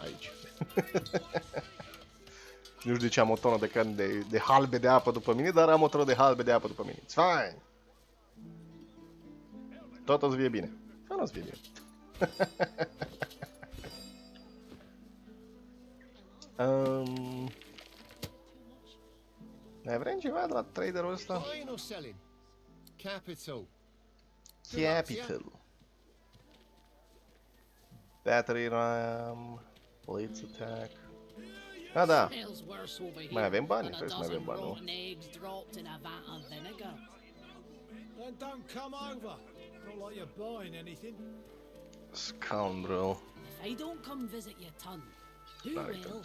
Aici. Nu știu de ce am o tonă de halbe de apă după mine, dar am o tonă de halbe de apă după mine. It's fine. Tot o să fie bine. Sau nu o să fie bine. Mai vrem ceva de la traderul ăsta? Buying or selling? Capital. Capital. Battery RAM. Blitz attack. Ah, da. Mai avem bani? Trebuie să mai avem bani, nu? Then don't come over. Not like you're buying anything. Scoundrel. If I don't come visit your ton, who will?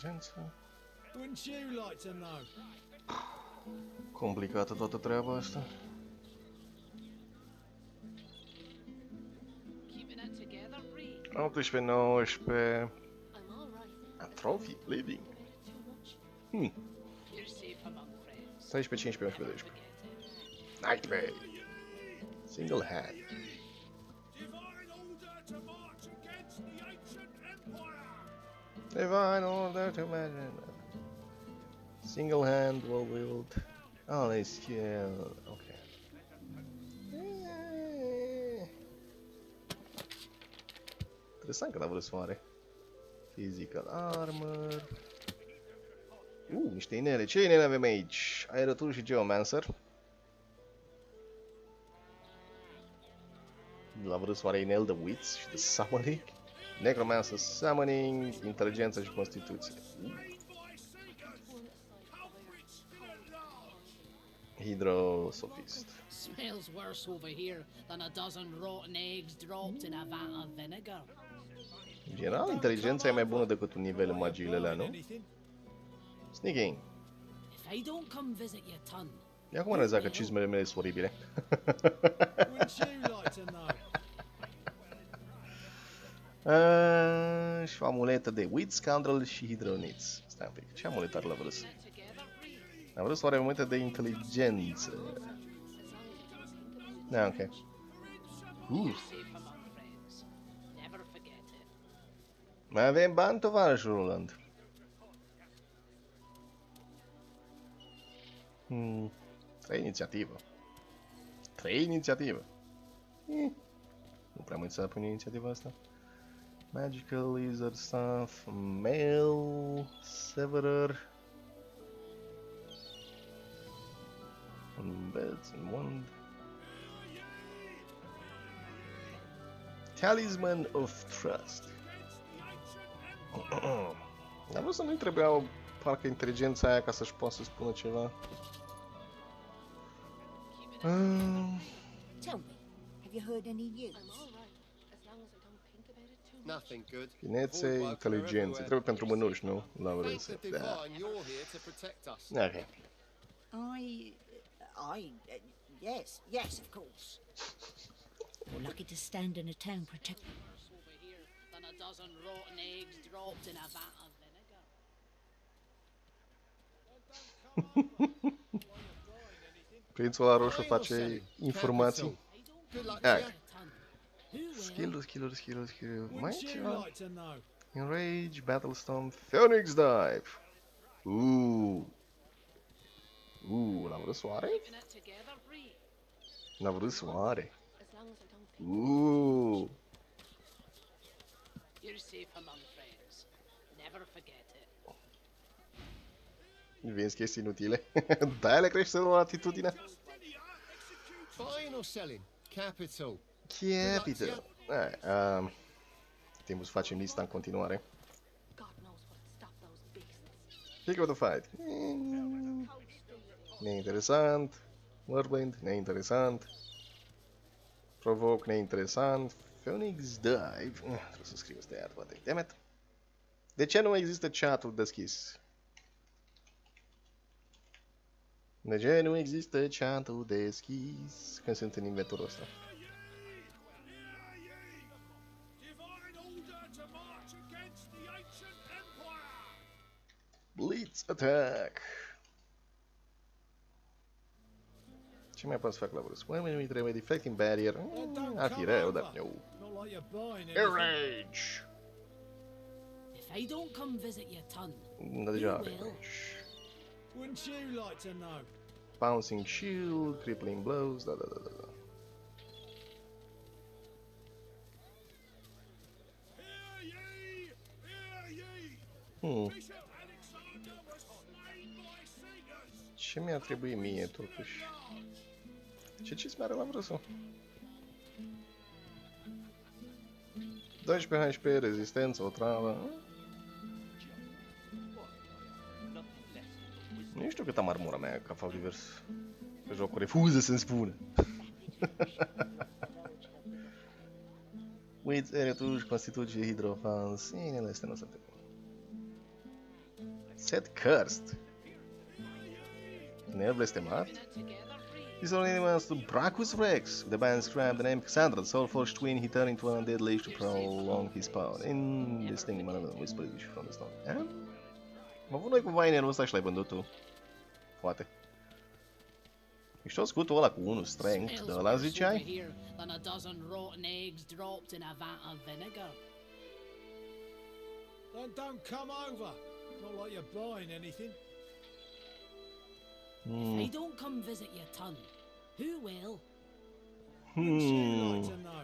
Wouldn't you like to know? Complicată toată treaba asta. Keeping it together, Bree. 18, 19. A trophy living. 16, 15, 11, 12. Nightmare. Single hand. Divine order to imagine. Single hand, well willed. Only skill. Ok. Interesant că n-a vrut să moare. Physical armor. Niște inele. Ce inele avem aici? Aerătur și Geomancer. L-a vrut să moare inel de Wits și de Summoning. Necromancer Summoning, inteligență și constituție. Hydrosophist. Smells worse over here than a dozen rotten eggs dropped in a vat of vinegar. În general, inteligența e mai bună decât un nivel în magiile alea, nu? Sneaking. If I don't come visit your ton. Ia cum arăza că cizmele mele sunt oribile. Și o amuletă de Wit, Scoundrel și Hydronits. Stai un pic, ce amulet are la vrăs? La vrăs oare amuletă de inteligență? Da, ok. Mai avem bani, tovarășul Roland. 3 inițiativă. 3 inițiativă. Nu prea mă să pun inițiativa asta. Magical Lizard Staff, Mail, Severer. Beds and Wand. Talisman of Trust. Dar nu să nu-i trebuia parcă inteligența aia ca să-și poată să spună ceva. Tell me, have you heard any news? Nothing good. Finețe, inteligență. Trebuie pentru mănuși, nu? La vrese. Da. Ok. Yes, yes, of course. You're lucky to stand in a town protected. Over here than a dozen rotten eggs dropped in a vat of vinegar. Prințul ăla roșu face informații. Skill. Mai e ceva? Enrage, Battlestorm, Phoenix Dive. L-a vrut soare? L-a vrut soare. You're safe among friends. Never forget it. Vinzi chestii inutile. Da, le crește la atitudinea. Buying or selling? Capital. Capital. Timpul să facem lista în continuare. Pick of the fight. Neinteresant. Whirlwind, neinteresant. Provoke, neinteresant. Phoenix Dive. Trebuie să scriu asta iar, poate. Damn it. De ce nu există chat-ul deschis? De ce nu există chat-ul deschis când sunt în inventorul ăsta? Blitz attack. Ce mai pot să fac la vrus? Oamenii mi trebuie deflecting barrier. Ar fi rău, dar nu. Enrage. If I don't come visit your ton. Da, deja are enrage. Wouldn't you like to know? Bouncing shield, crippling blows, da. Ce mi-ar trebui mie, totuși? Ce mi-are la vrăsul? 12 HP, rezistență, o travă. Nu știu cât am armura mea, ca fac divers. Pe jocul refuză să-mi spună. Wits, retuș, constituție, hidrofans. Inele astea nu sunt pe bune. Set cursed. Inel blestemat. This only animals to Brachus Rex. The band scribed the name Cassandra, the soul-forged twin. He turned into an undead lich to prolong his power. In this thing, man, whispered it from the stone. Am avut noi cumva inelul ăsta și l-ai vândut tu. Poate. Ești tot scutul ăla cu 1 strength, de ăla ziceai? Then don't come over. Not like you're buying anything. If I don't come visit your ton, who will? Wouldn't you like to know?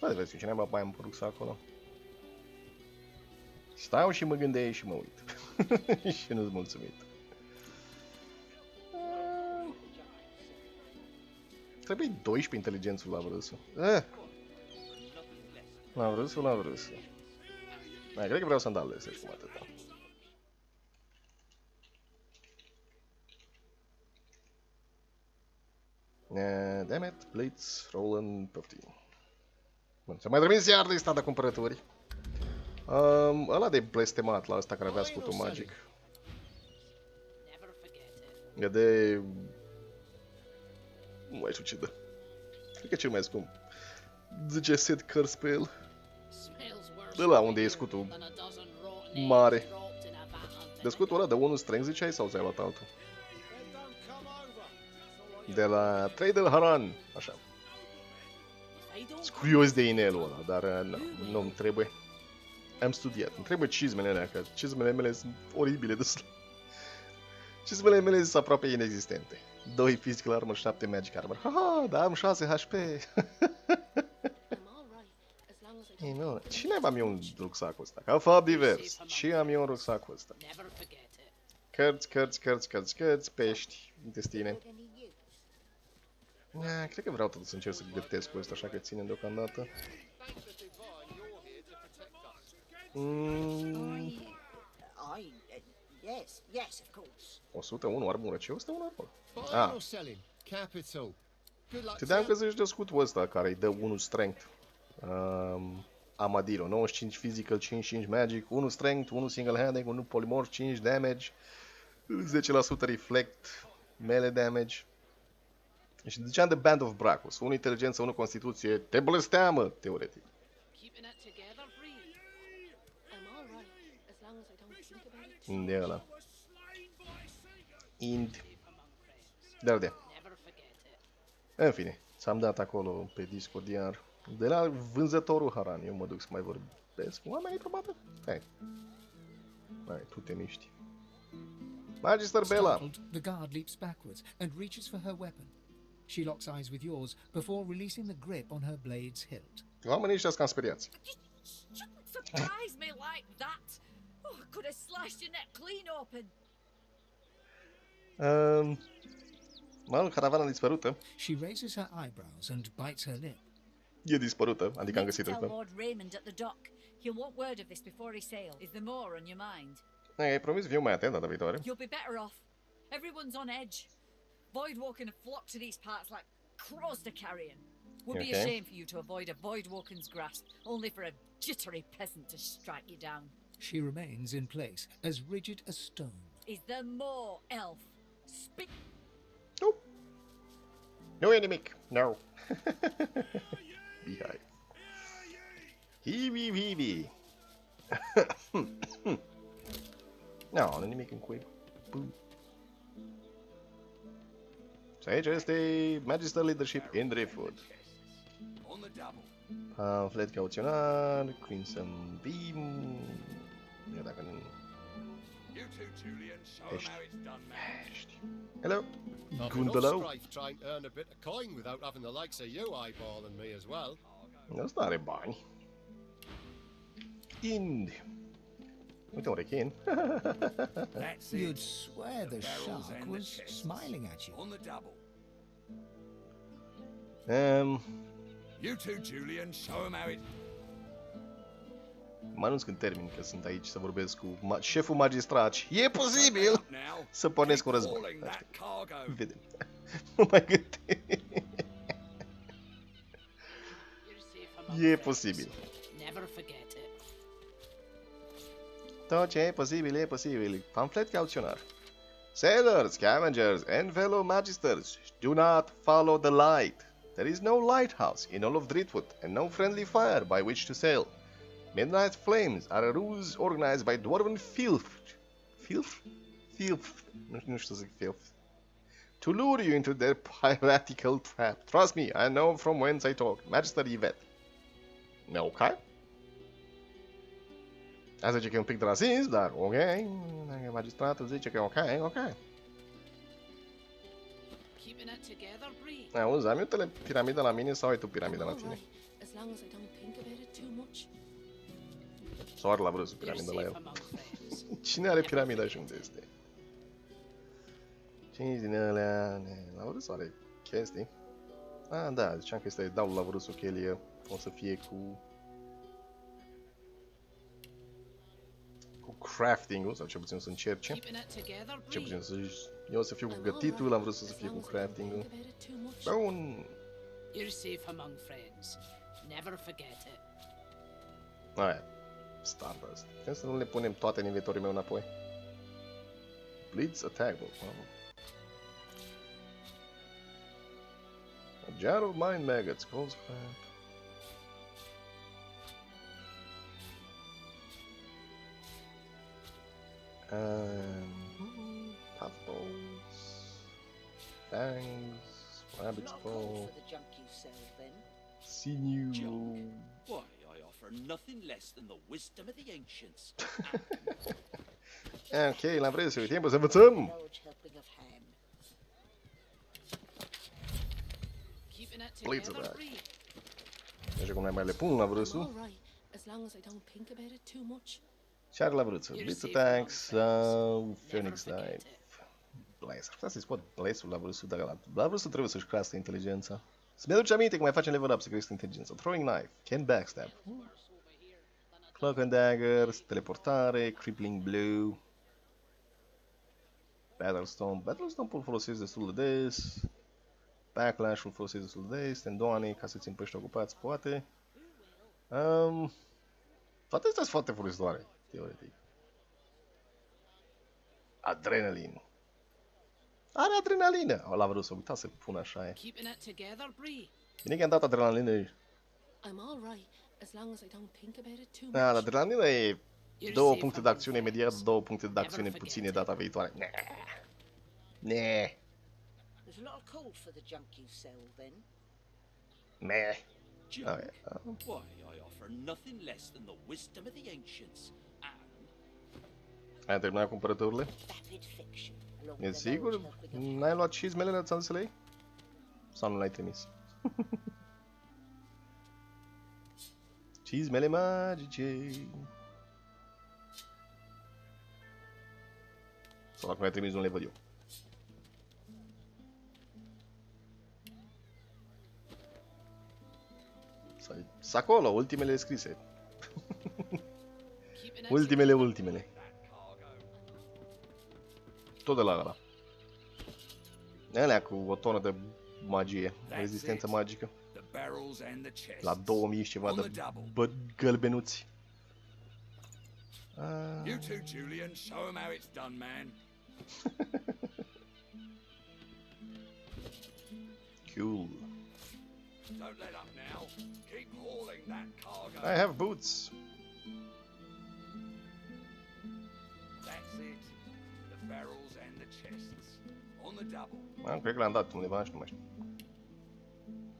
Hai vezi, ce mai am părut acolo. Stau și mă gândesc și mă uit. Și nu-s mulțumit. Trebuie 12 inteligențul la vrăsul. La vrăsul, la vrăsul. Mai cred că vreau sandalele astea și cum atâta. Damn it, Blitz, Roland, poftim. Bun, s-a mai trimis iar lista de cumpărături. Ăla de blestemat la ăsta care avea scutul magic. E de... Nu mai știu ce dă. Cred că e cel mai scump. Zice set cărți pe el. De la unde e scutul mare. De scutul ăla de 1 strength ziceai sau ți-ai luat altul? De la 3 de Haran, așa. Sunt curios de inelul ăla, dar nu-mi trebuie. Am studiat. Îmi trebuie cizmele alea, că cizmele mele sunt oribile de slab. Cizmele mele sunt aproape inexistente. 2 physical armor, 7 magic armor. Haha, dar am 6 HP. Ei, nu. Cine am eu un rucsacul ăsta? Ca fapt divers. Ce am eu un rucsacul ăsta? Cărți, cărți, cărți, cărți, cărți, pești, intestine. Cred că vreau totuși să încerc să gătesc cu ăsta, așa că ținem deocamdată. Yes, of course. 101 armură. Ce 101 armură? Credeam că zici de scutul ăsta care îi dă 1 strength. Amadillo, 95 physical, 55 magic, 1 strength, 1 single handed, 1 polymorph, 5 damage, 10% reflect, melee damage. Și ziceam de Band of Brachus, 1 inteligență, 1 constituție, te blesteamă, teoretic. De ăla. Dar de. În fine, ți-am dat acolo pe Discord iar. De la vânzătorul Haran, eu mă duc să mai vorbesc cu oamenii, probabil. Hai. Hai, tu te miști. Magister Bella! The guard leaps backwards and reaches for her weapon. She locks eyes with yours before releasing the grip on her blade's hilt. Oamenii ăștia sunt cam speriați. Shouldn't surprise me like that. Oh, I could have slashed your neck clean open. Mă, caravana dispărută. She raises her eyebrows and bites her lip. E dispărută, adică am găsit-o. Tell Lord Raymond at the dock. He'll want word of this before he sails. Is there more on your mind? Ai promis să fiu mai atent data viitoare. You'll be better off. Everyone's on edge. Voidwalking have flocked to these parts like crows to carrion. Would be a shame for you to avoid a Voidwalken's grasp, only for a jittery peasant to strike you down. She remains in place, as rigid as stone. Is there more, elf? Speak. Nope. Nu e nimic. No. Bihai. Hibi. No, nu nimic în cuib. Și aici este Magister Leadership in Driftwood. Pamflet cauționar, Crimson Beam... Ia dacă nu... Pești. Hello! Gundalo! Ăsta are bani. Ind. Uite un rechin. You'd swear the shark was smiling at you. You too, Julian. Show him how it... Mă anunț când termin, că sunt aici să vorbesc cu șeful magistraci. E posibil să pornesc un război. Vedem. Nu mai gândi. E posibil. Tot ce e posibil, e posibil. Pamflet cauționar. Sailors, scavengers, and fellow magisters, do not follow the light. There is no lighthouse in all of Driftwood, and no friendly fire by which to sail. Midnight flames are a ruse organized by dwarven filth. Nu știu să zic filth. To lure you into their piratical trap. Trust me, I know from whence I talk. Magister Yvette. Ok. Asta zice că e un pic de rasism, dar ok. Magistratul zice că e ok. Auzi, am eu piramida la mine sau ai tu piramida la tine? Soar la vreo piramida la el. Cine are piramida și unde este? 5 din alea... La vreo are chestii? Ah, da, ziceam că este dau la vreo că el o să fie cu crafting-ul, sau cel puțin o să încerce. Cel puțin eu o să fiu cu gătitul, am vrut să fie cu crafting-ul. Bun. You're safe among friends. Never forget it. Aia. Stardust. Trebuie să nu le punem toate în inventoriul meu înapoi. Blitz attack book. A jar of mind maggots. Calls crap. Puffballs. Fangs. Rabbit's paw. Sinew. Why, I offer nothing less than the wisdom of the ancients. Ok, l-am vrut să e timpul să învățăm! Blitz attack. Nu știu cum mai le pun la vrăsul. Ce are la vrăsul? Blitz attack sau Phoenix Knife? Blaze. Ar putea să-i spot Blaze-ul la vrăsul, dar la vrăsul trebuie să-și crească inteligența. Să mi-aduce aminte că mai facem level up să crește inteligența. Throwing Knife, Can Backstab. Cloak and Daggers, Teleportare, Crippling Blow. Battlestone. Battlestone-ul folosesc destul de des. Backlash-ul folosesc destul de des. Tendoane, ca să țin pe ăștia ocupați, poate. Toate astea sunt foarte folositoare, teoretic. Adrenaline. Are adrenalină! O, l-a vrut să uita să pun așa e. Bine că am dat adrenalină. Da, adrenalină e 2 puncte de acțiune imediat, 2 puncte de acțiune puține data viitoare. Nee. Meh. Why, I offer nothing less than the wisdom of the ancients and... Ai terminat cumpărăturile? E sigur? N-ai luat cizmele, ți-am zis să le iei? Sau nu le-ai trimis? Cizmele magice. Sau dacă mi-ai trimis, nu le văd eu. Sunt acolo, ultimele scrise. Ultimele. Tot de la ăla. Alea cu o tonă de magie, rezistență magică. La 2000 și ceva de gălbenuți. You too, Julian. Show him how it's done, man. Cool. Don't let up now. Keep hauling that cargo. I have boots. That's it. The barrels and the chests. On the double. Cred că l-am dat undeva, nu mai știu.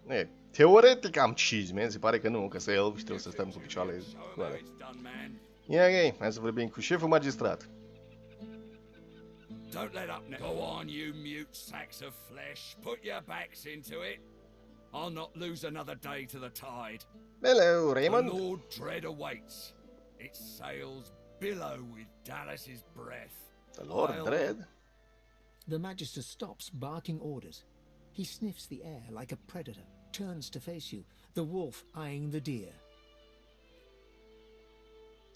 E, teoretic am cizme, se pare că nu, că sunt elf și trebuie să stăm cu picioarele goale. E ok, hai să vorbim cu șeful magistrat. Don't let up now. Go on, you mute sacks of flesh. Put your backs into it. I'll not lose another day to the tide. Hello, Raymond. The Lord Dread awaits. Its sails billow with Dallas's breath. The Lord Dread? The Magister stops, barking orders. He sniffs the air like a predator, turns to face you, the wolf eyeing the deer.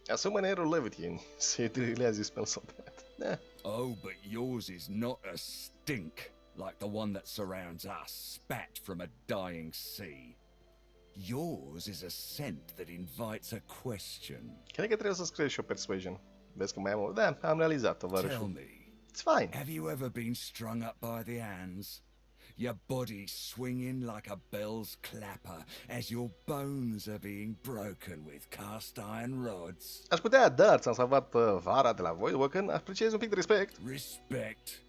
Assume an air of levity and say it really has you smell so bad. Nah. Oh, but yours is not a stink like the one that surrounds us, spat from a dying sea. Yours is a scent that invites a question. Cred că trebuie să scriu și o persuasion. Vezi că mai am o... Da, am realizat, tovarășul. Tell me, It's fine. Have you ever been strung up by the hands? your body swinging like a bell's clapper as your bones are being broken with cast iron rods. Aș putea, dar ți-am salvat vara de la voi, Woken. Apreciez un pic de respect. Respect.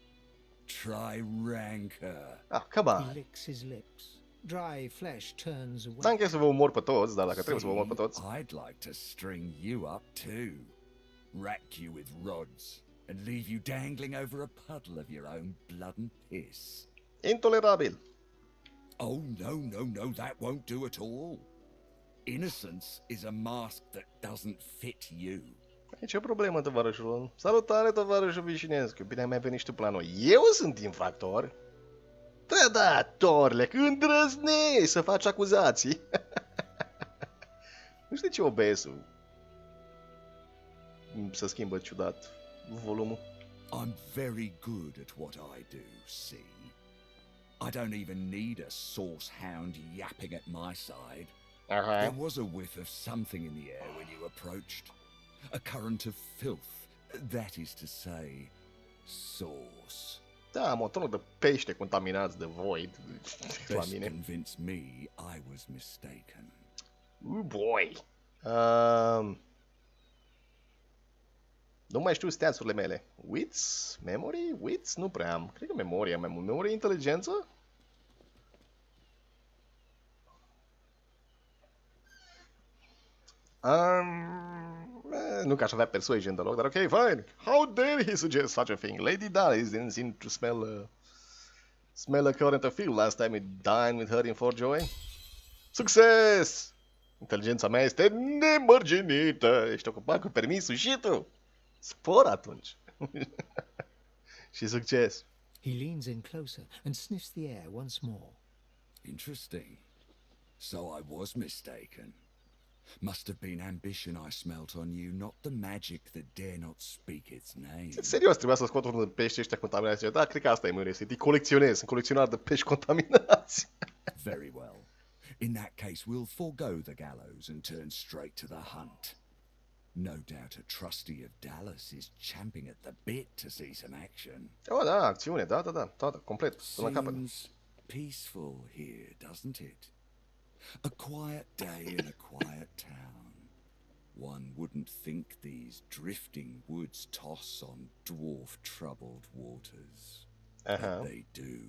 Try rancor. Ah, come on. He licks his lips. Dry flesh turns away. N-am chef să vă omor pe toți, dar dacă trebuie să vă omor pe toți. I'd like to string you up too. Rack you with rods and leave you dangling over a puddle of your own blood and piss. Intolerabil. Oh, no, that won't do at all. Innocence is a mask that doesn't fit you. Aici e o problemă, tovarășul. Salutare, tovarășul Vișinescu. Bine ai mai venit și tu pe la noi. Eu sunt infractor? Trădatorle, când îndrăznești să faci acuzații. Nu știu de ce OBS-ul se schimbă ciudat volumul. I'm very good at what I do, see? I don't even need a source hound yapping at my side. There was a whiff of something in the air when you approached. A current of filth, that is to say, sauce. Da, motorul de pește contaminați de void la mine. Convince me I was mistaken. Oh boy. Nu mai știu stats-urile mele. Wits? Memory? Wits? Nu prea am. Cred că memoria mai mult. Memoria, inteligență? Nu că aș avea persuasion deloc, dar ok, fine. How dare he suggest such a thing? Lady Dallas didn't seem to smell a current of field last time we dined with her in Fort Joy. Succes! Inteligența mea este nemărginită. Ești ocupat cu permisul și tu. Spor atunci. Și succes. He leans in closer and sniffs the air once more. Interesting. So I was mistaken. Must have been ambition I smelt on you, not the magic that dare not speak its name. Serios, trebuia să scot unul de pești ăștia contaminați. Da, cred că asta e mâine. Îi colecționez. Sunt colecționar de pești contaminați. Very well. In that case, we'll forego the gallows and turn straight to the hunt. No doubt a trustee of Dallas is champing at the bit to see some action. Oh, da, acțiune, da, toată, complet, până la capăt. Seems peaceful here, doesn't it? A quiet day in a quiet town. One wouldn't think these drifting woods toss on dwarf-troubled waters. But they do.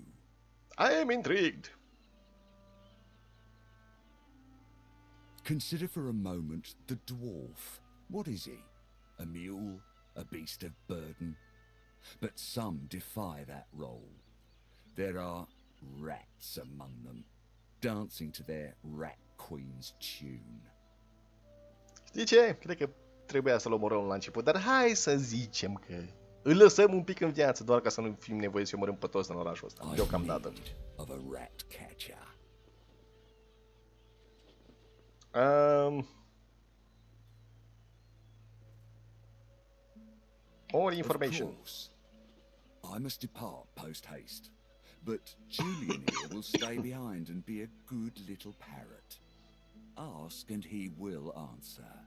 I am intrigued. Consider for a moment the dwarf. What is he? A mule? A beast of burden? But some defy that role. There are rats among them, dancing to their rat queen's tune. Știi ce? Cred că trebuia să-l omorăm la început, dar hai să zicem că îl lăsăm un pic în viață, doar ca să nu fim nevoiți să omorâm pe toți în orașul ăsta, deocamdată. Of a rat catcher. More information. Of course, I must depart post-haste, but Julian here will stay behind and be a good little parrot. Ask and he will answer.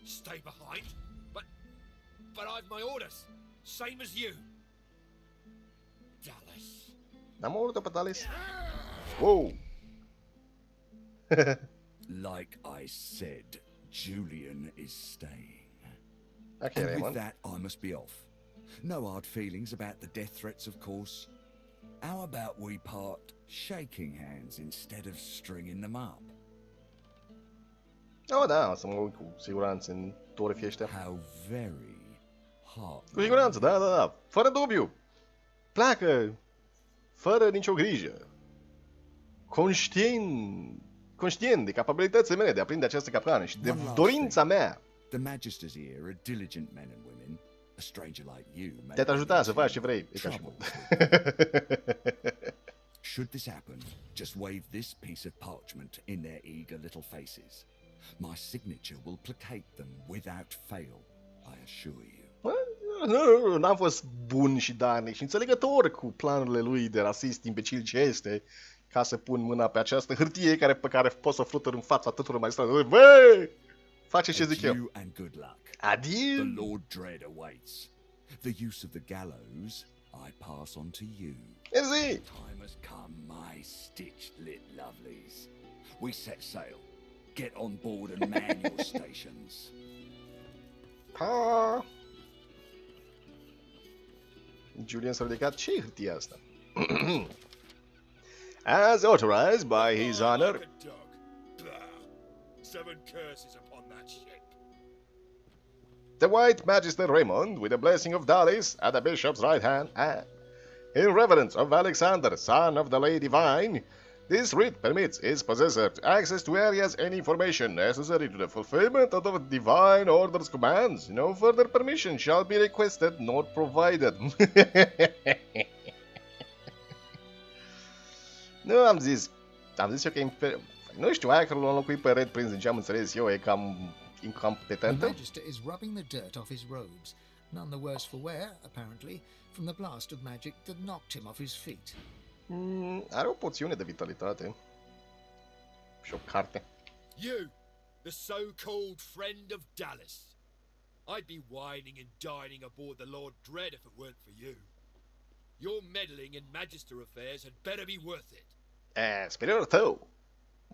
Stay behind? But I've my orders, same as you. Dallas. N-am omorât-o pe Dallas? Wow! Like I said, Julian is staying. Okay, and Raymond. with that, I must be off. No hard feelings about the death threats, of course. How about we part shaking hands instead of stringing them up? Oh, da, o să mă uit cu siguranță în torfii ăștia. How very heartwarming. Cu siguranță, da. Fără dubiu. Pleacă. Fără nicio grijă. Conștient de capabilitățile mele de a prinde această capcană și de dorința mea The Magisters here are diligent men and women. A stranger like you may de a te ajuta să faci ce vrei. E ca și Should this happen, just wave this piece of parchment in their eager little faces. My signature will placate them without fail, I assure you. Nu, n-am fost bun și darnic și înțelegător cu planurile lui de rasist imbecil ce este, ca să pun mâna pe această hârtie pe care pot să flutur în fața tuturor magistraților. Băi! Face ce zic eu. And good luck. Adieu. The Lord Dread awaits. The use of the gallows I pass on to you. Mersi. Time has come. stitch-lit lovelies. We set sail. Get on board and man your stations. Ha! Julian s-a ridicat. Ce hârtia asta? As authorized by His Honor. 7 curses upon that ship. The White Magister Raymond, with the blessing of Dallas at the bishop's right hand, in reverence of Alexander, son of the Lady Divine, this writ permits its possessor access to areas and information necessary to the fulfillment of the divine order's commands. No further permission shall be requested nor provided. Nu, am zis eu că nu știu, aia că l-am înlocuit pe Red Prince, din ce am înțeles eu, e cam incompetentă. The Magister is rubbing the dirt off his robes, none the worse for wear, apparently, from the blast of magic that knocked him off his feet. Are o poțiune de vitalitate. Și o carte. You, the so-called friend of Dallas. I'd be whining and dining aboard the Lord Dread if it weren't for you. Your meddling in Magister affairs had better be worth it. Superiorul tău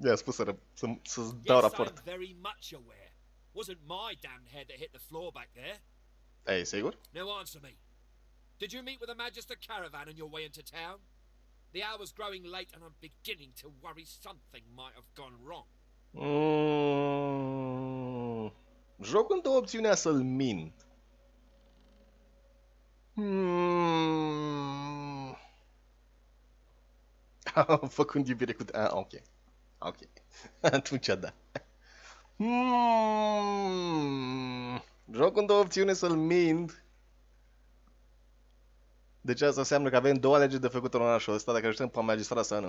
i-a spus să-ți dau raport. Yes, I'm very much aware. Wasn't my damned head that hit the floor back there. Ei, sigur? Now answer me. Did you meet with the Magister caravan on your way into town? The hour's growing late and I'm beginning to worry something might have gone wrong. Joc în două opțiunea să-l mint. Am făcut iubire cu... ok. Ok. Atunci da. Joc în două opțiuni să-l mint. Deci asta înseamnă că avem două alegeri de făcut în orașul ăsta, dacă ajutăm pe magistrat sau nu.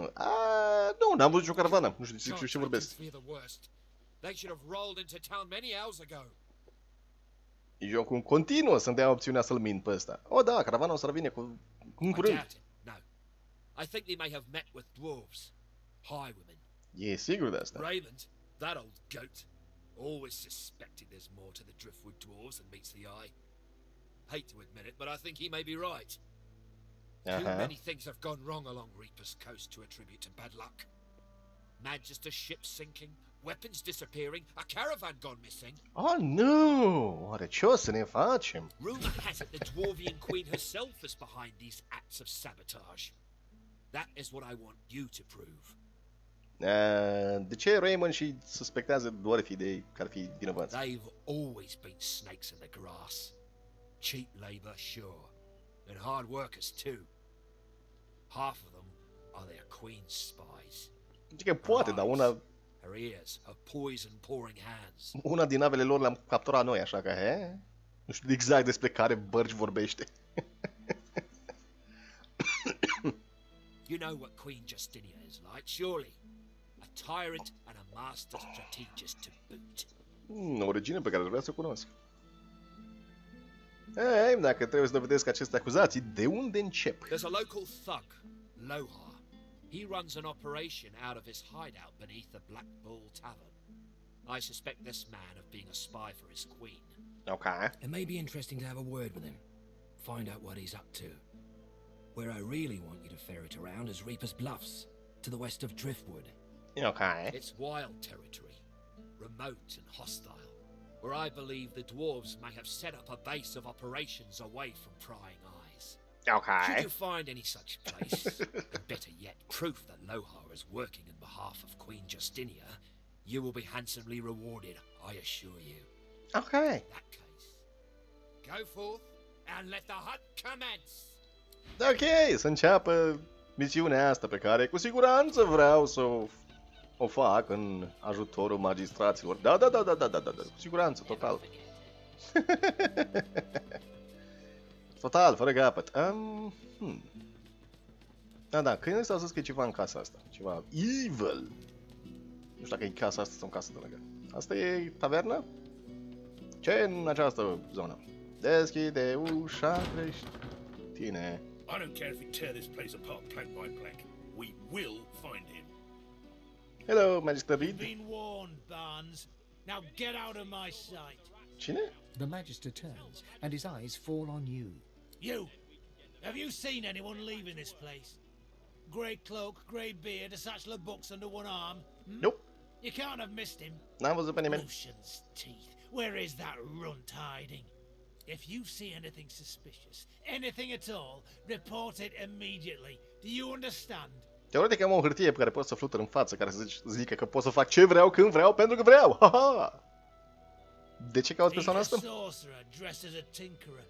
Nu, n-am văzut nicio caravană. Nu știu ce vorbesc. Jocul continuă să-mi dea opțiunea să-l mint pe ăsta. Da, caravana o să revine cu curând. I think they may have met with dwarves, highwaymen. E sigur de asta. Raymond, that old goat, always suspecting there's more to the driftwood dwarves than meets the eye. Hate to admit it, but I think he may be right. Too many things have gone wrong along Reaper's Coast to attribute to bad luck. Magister ships sinking, weapons disappearing, a caravan gone missing. Oh nu! Oare ce o să ne facem? Rumor has it the Dwarvian Queen herself is behind these acts of sabotage. That is what I want you to prove. De ce Raymond și suspectează doar fidei că ar fi vinovați? They've always been snakes in the grass. Cheap labor, sure, and hard workers too. Half of them are their queen's spies. Zice că poate, dar una... Her ears, her poison-pouring hands. Una din navele lor le-am capturat noi, așa că, nu știu exact despre care bărci vorbește. You know what Queen Justinia is like, surely? A tyrant and a master strategist to boot. O regină pe care vreau să o cunosc. Dacă trebuie să dovedesc aceste acuzații, de unde încep? There's a local thug, Lohar. He runs an operation out of his hideout beneath the Black Bull Tavern. I suspect this man of being a spy for his queen. Okay. It may be interesting to have a word with him. Find out what he's up to. Where I really want you to ferret around is Reaper's Bluffs, to the west of Driftwood. Okay. It's wild territory, remote and hostile, where I believe the dwarves may have set up a base of operations away from prying eyes. Okay. Should you find any such place, and better yet, proof that Lohar is working in behalf of Queen Justinia, you will be handsomely rewarded, I assure you. Okay. In that case, go forth and let the hunt commence. Ok, să înceapă misiunea asta pe care cu siguranță vreau să o fac în ajutorul magistraților. Da, cu siguranță, total. Total, fără capăt. Da, când ăsta a zis că e ceva în casa asta, ceva evil. Nu știu dacă e casa asta sau casa de lângă. Asta e taverna? Ce în această zonă? Deschide ușa creștine. I don't care if we tear this place apart plank by plank. We will find him. Hello, Magister Reed. Been warned, Barnes. Now get out of my sight. Cine? The Magister turns, and his eyes fall on you. You! Have you seen anyone leaving this place? Grey cloak, grey beard, a satchel of books under one arm. Nope. You can't have missed him. N-am văzut pe nimeni. Lucian's teeth. Where is that runt hiding? If you see anything suspicious, anything at all, report it immediately. Do you understand? Teoretic am o hârtie pe care pot să flutur în față, care să zică că pot să fac ce vreau, când vreau, pentru că vreau. Ha-ha! De ce caut persoana asta? He's a sorcerer dressed as a tinkerer.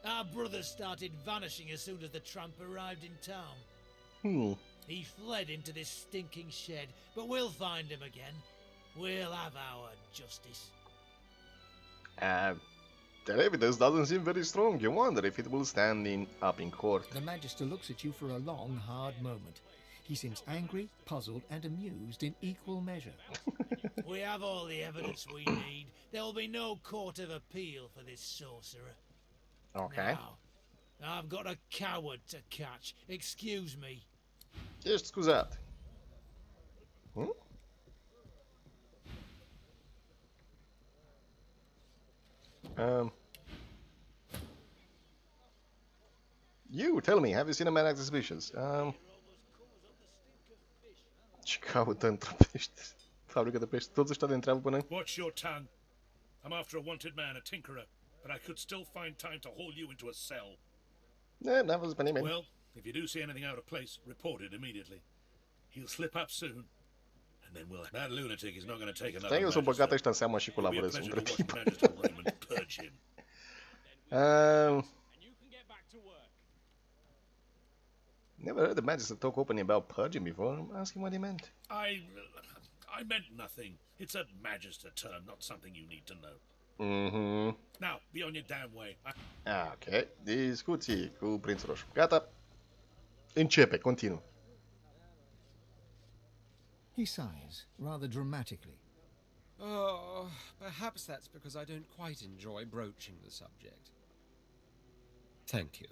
Our brothers started vanishing as soon as the tramp arrived in town. He fled into this stinking shed, but we'll find him again. We'll have our justice. The evidence doesn't seem very strong. You wonder if it will stand up in court. The Magister looks at you for a long, hard moment. He seems angry, puzzled, and amused in equal measure. We have all the evidence we need. There will be no court of appeal for this sorcerer. Okay. Now, I've got a coward to catch. Excuse me. Ești scuzat. You tell me, have you seen a man act suspicious? Ce caută într-o pește? Fabrică de pește. Toți ăștia de întreabă până... Watch your tongue. I'm after a wanted man, a tinkerer, but I could still find time to haul you into a cell. N-am văzut pe nimeni. Well, if you do see anything out of place, report it immediately. He'll slip up soon, and then we'll... That lunatic is not going to take another Stai, eu s-o băgat ăștia în seamă și colaborez între timp. Never heard the Magister talk openly about purging before. Ask him what he meant. I meant nothing. It's a Magister term, not something you need to know. Now, be on your damn way. Ok. Discuții cu Prințul Roșu. Gata. Începe, continuu. He sighs, rather dramatically. Oh, perhaps that's because I don't quite enjoy broaching the subject. Thank you.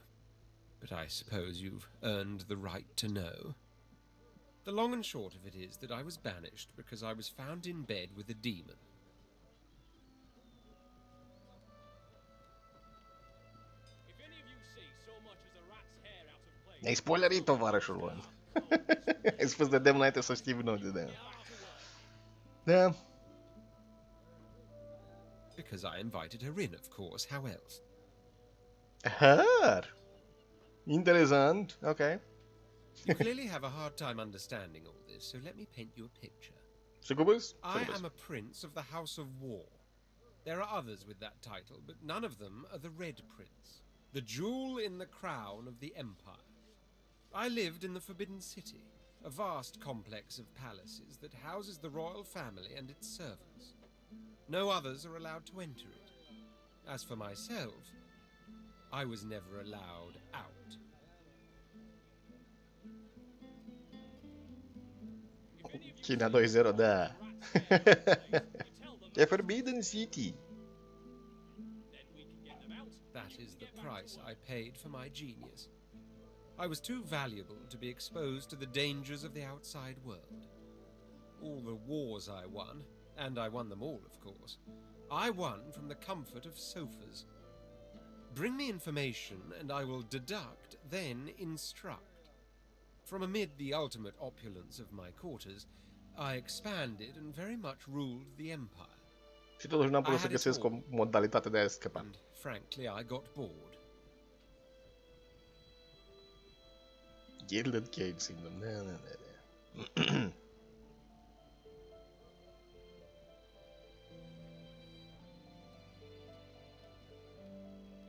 But I suppose you've earned the right to know. The long and short of it is that I was banished because I was found in bed with a demon. Ne-ai spoilerit, tovarășul lui. Ai spus de demn înainte să știi nu de demn. Da. Because I invited her in, of course. How else? Her. Interesant. Okay. You clearly have a hard time understanding all this, so let me paint you a picture. I am a prince of the House of War. There are others with that title, but none of them are the Red Prince, the jewel in the crown of the Empire. I lived in the Forbidden City, a vast complex of palaces that houses the royal family and its servants. No others are allowed to enter it. As for myself, I was never allowed out. China 2-0, da. The Forbidden City. That is the price I paid for my genius. I was too valuable to be exposed to the dangers of the outside world. All the wars I won, and I won them all, of course, I won from the comfort of sofas. Bring me information and I will deduct, then instruct. From amid the ultimate opulence of my quarters, I expanded and very much ruled the empire. Și totuși n-am putut să găsesc o modalitate de a scăpa. And frankly, I got bored. Gilded Cage Syndrome. Da.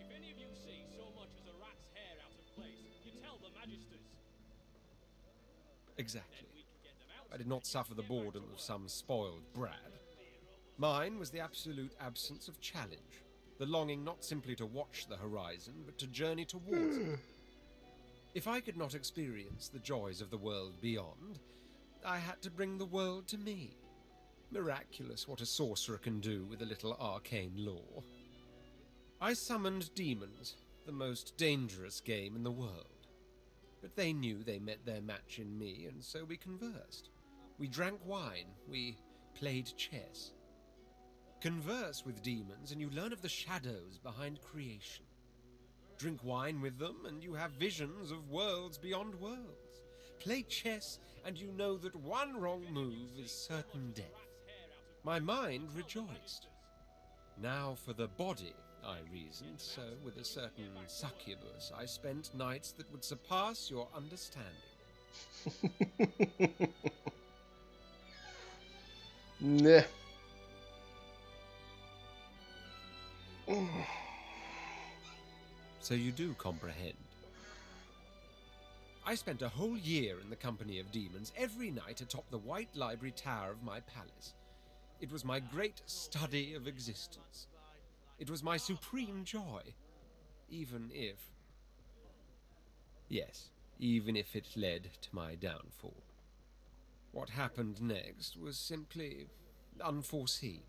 If any of you see so much as a rat's hair out of place, you tell the Magisters. Exactly. I did not suffer the boredom of some spoiled brat. Mine was the absolute absence of challenge, the longing not simply to watch the horizon, but to journey towards it. If I could not experience the joys of the world beyond, I had to bring the world to me. Miraculous what a sorcerer can do with a little arcane lore. I summoned demons, the most dangerous game in the world. But they knew they met their match in me, and so we conversed. We drank wine, we played chess. Converse with demons and you learn of the shadows behind creation. Drink wine with them and you have visions of worlds beyond worlds. play chess, and you know that one wrong move is certain death. My mind rejoiced. Now for the body, I reasoned, so with a certain succubus I spent nights that would surpass your understanding. Ne. So you do comprehend. I spent a whole year in the company of demons, every night atop the white library tower of my palace. It was my great study of existence. It was my supreme joy, even if... Yes, even if it led to my downfall. What happened next was simply unforeseen.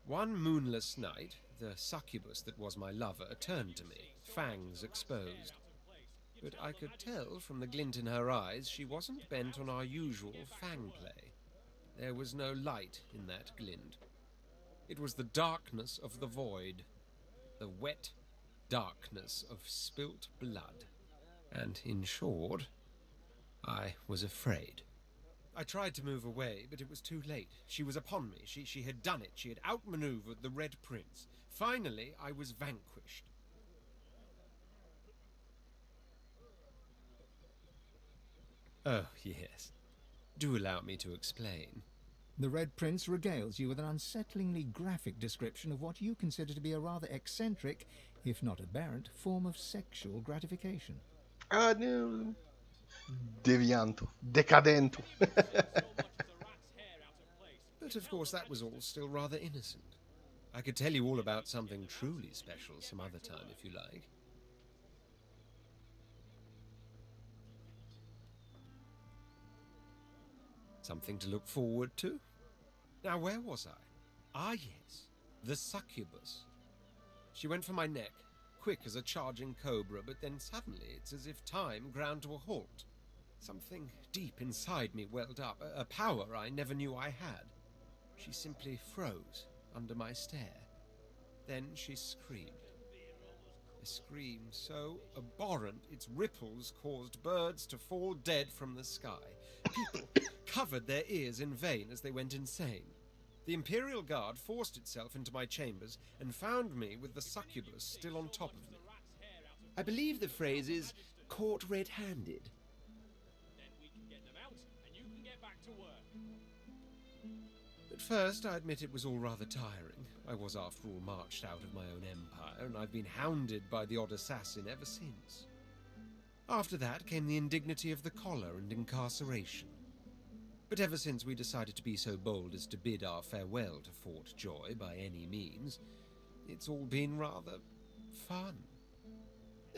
One moonless night, the succubus that was my lover turned to me, fangs exposed. But I could tell from the glint in her eyes she wasn't bent on our usual fang play. There was no light in that glint. It was the darkness of the void, the wet darkness of spilt blood. And in short, I was afraid. I tried to move away, but it was too late. She was upon me. She had done it. She had outmaneuvered the Red Prince. Finally, I was vanquished. Oh, yes. Do allow me to explain. The Red Prince regales you with an unsettlingly graphic description of what you consider to be a rather eccentric, if not aberrant, form of sexual gratification. Ah, no. Devianto. Decadento. But of course that was all still rather innocent. I could tell you all about something truly special some other time if you like. Something to look forward to? Now where was I? Ah yes, the succubus. She went for my neck, quick as a charging cobra, but then suddenly it's as if time ground to a halt. Something deep inside me welled up, a power I never knew I had. She simply froze under my stare. Then she screamed. A scream so abhorrent its ripples caused birds to fall dead from the sky. People covered their ears in vain as they went insane. The Imperial Guard forced itself into my chambers and found me with the succubus still on top of me. I believe the phrase is caught red-handed. At first, I admit it was all rather tiring. I was, after all, marched out of my own empire, and I've been hounded by the odd assassin ever since. After that came the indignity of the collar and incarceration. But ever since we decided to be so bold as to bid our farewell to Fort Joy by any means, it's all been rather fun.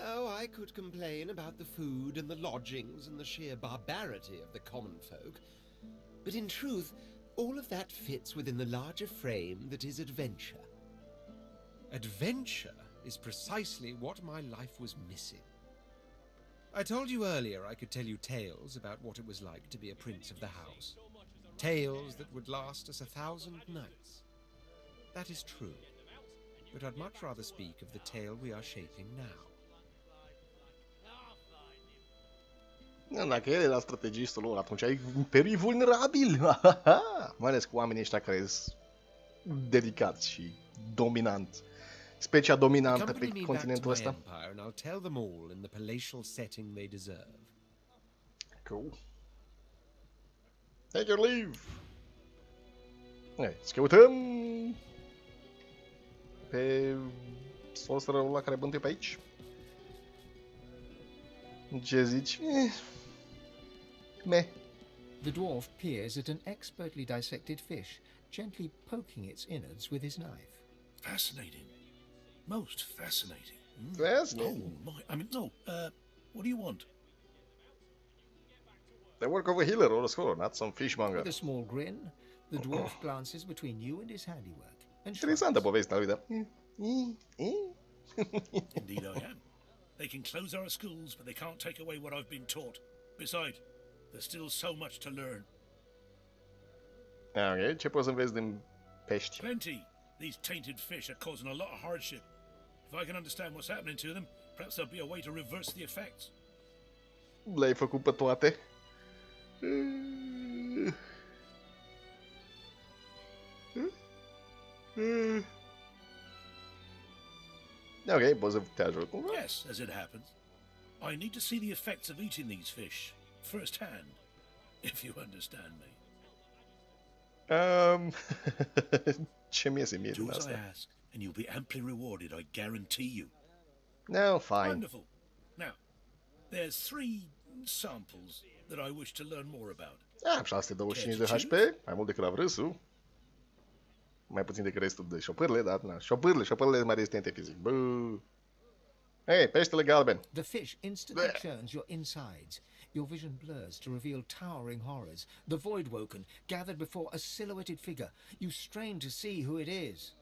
Oh, I could complain about the food and the lodgings and the sheer barbarity of the common folk, but in truth, all of that fits within the larger frame that is adventure. Adventure is precisely what my life was missing. I told you earlier I could tell you tales about what it was like to be a prince of the house. Tales that would last us 1,000 nights. That is true, but I'd much rather speak of the tale we are shaping now. Dacă el era strategistul lor, atunci ai imperiul invulnerabil. Mai ales cu oamenii ăștia care sunt dedicați și dominanți. Specia dominantă pe continentul ăsta. And I'll tell them all in the palatial setting they deserve. Cool. Take your leave. Hai, să căutăm pe sorcererul ăla care bântuie pe aici. Ce zici? Meh. The dwarf peers at an expertly dissected fish, gently poking its innards with his knife. Fascinating. Most fascinating. Fascinating. Oh, my. I mean, no. What do you want? The work of a healer or a scholar, not some fishmonger. With a small grin, the dwarf glances between you and his handiwork. Interesantă povestea lui, da. Indeed I am. They can close our schools, but they can't take away what I've been taught. Besides, there's still so much to learn. Ok, ce poți să înveți din pești? Plenty. These tainted fish are causing a lot of hardship. If I can understand what's happening to them, perhaps there'll be a way to reverse the effects. Le-ai făcut pe toate? Ok, poți să te ajut cumva? Yes, as it happens. I need to see the effects of eating these fish firsthand, if you understand me. Ce mi-e mie din Do as I asta? ask, and you'll be amply rewarded, I guarantee you. No, fine. Wonderful. Now, there's 3 samples that I wish to learn more about. 625 de HP, mai mult decât la vrâsul. Mai puțin decât restul de șopârle, dar na, șopârle mai rezistente fizic. Bă. Hey, peștele galben. The fish instantly churns your insides. Your vision blurs to reveal towering horrors. The Voidwoken, gathered before a silhouetted figure. You strain to see who it is.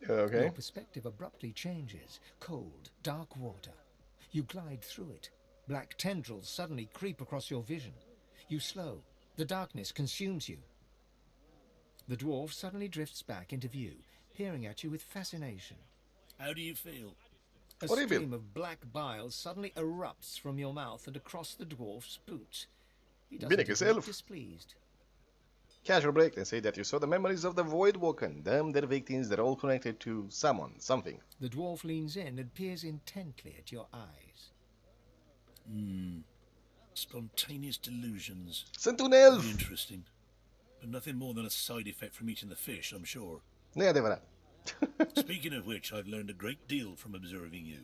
Okay. Your perspective abruptly changes. Cold, dark water. You glide through it. Black tendrils suddenly creep across your vision. You slow. The darkness consumes you. The dwarf suddenly drifts back into view, peering at you with fascination. How do you feel? A stream of black bile suddenly erupts from your mouth and across the dwarf's boots. He doesn't look displeased. Casual break and say that you saw the memories of the Voidwoken, them, their victims, they're all connected to someone, something. The dwarf leans in and peers intently at your eyes. Spontaneous delusions. Sunt un elf! Very interesting. But nothing more than a side effect from eating the fish, I'm sure. Nu e adevărat. Speaking of which, I've learned a great deal from observing you.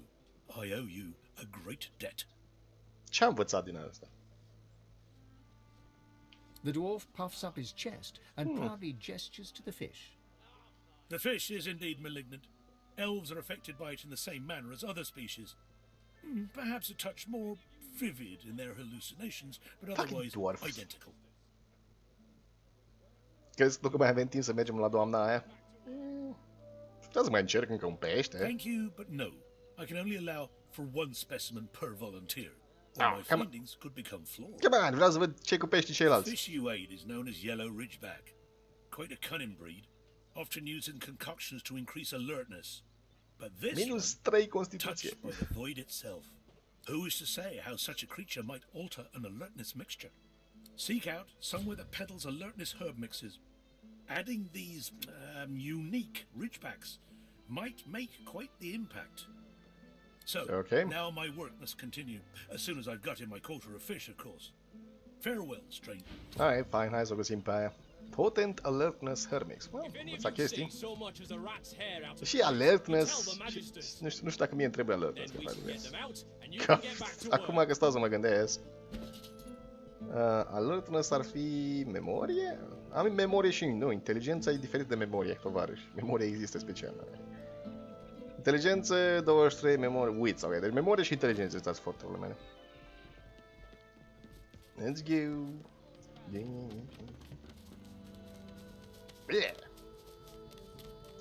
I owe you a great debt. Ce-am învățat din asta? The dwarf puffs up his chest and proudly gestures to the fish. The fish is indeed malignant. Elves are affected by it in the same manner as other species. Perhaps a touch more vivid in their hallucinations, but otherwise identical. Crezi tu că mai avem timp să mergem la doamna aia? Puteți să mai încerc încă un pește? Thank you, but no. I can only allow for 1 specimen per volunteer. Or my findings could become flawed. Come on, vreau să văd ce cu peștii ceilalți. The fish you ate is known as yellow ridgeback. Quite a cunning breed, often used in concoctions to increase alertness. But this one, touched by the void itself. Who is to say how such a creature might alter an alertness mixture? Seek out somewhere that peddles alertness herb mixes. Adding these unique ridgebacks might make quite the impact. So, now my work must continue, as soon as I've got in my quota of fish, of course. Farewell, stranger. Alright, fine, hai să o găsim pe aia. Potent alertness hermix. Învăța chestii. Și alertness. Nu știu dacă mie îmi trebuie alertness. Acum că stau să mă gândesc. Alertness ar fi memorie? Am memorie și nu, inteligența e diferit de memorie, tovarăși. Memoria există special. Inteligență, 23, memorie, wits, ok. Deci memorie și inteligență sunt forturile mele. Let's go. Yeah.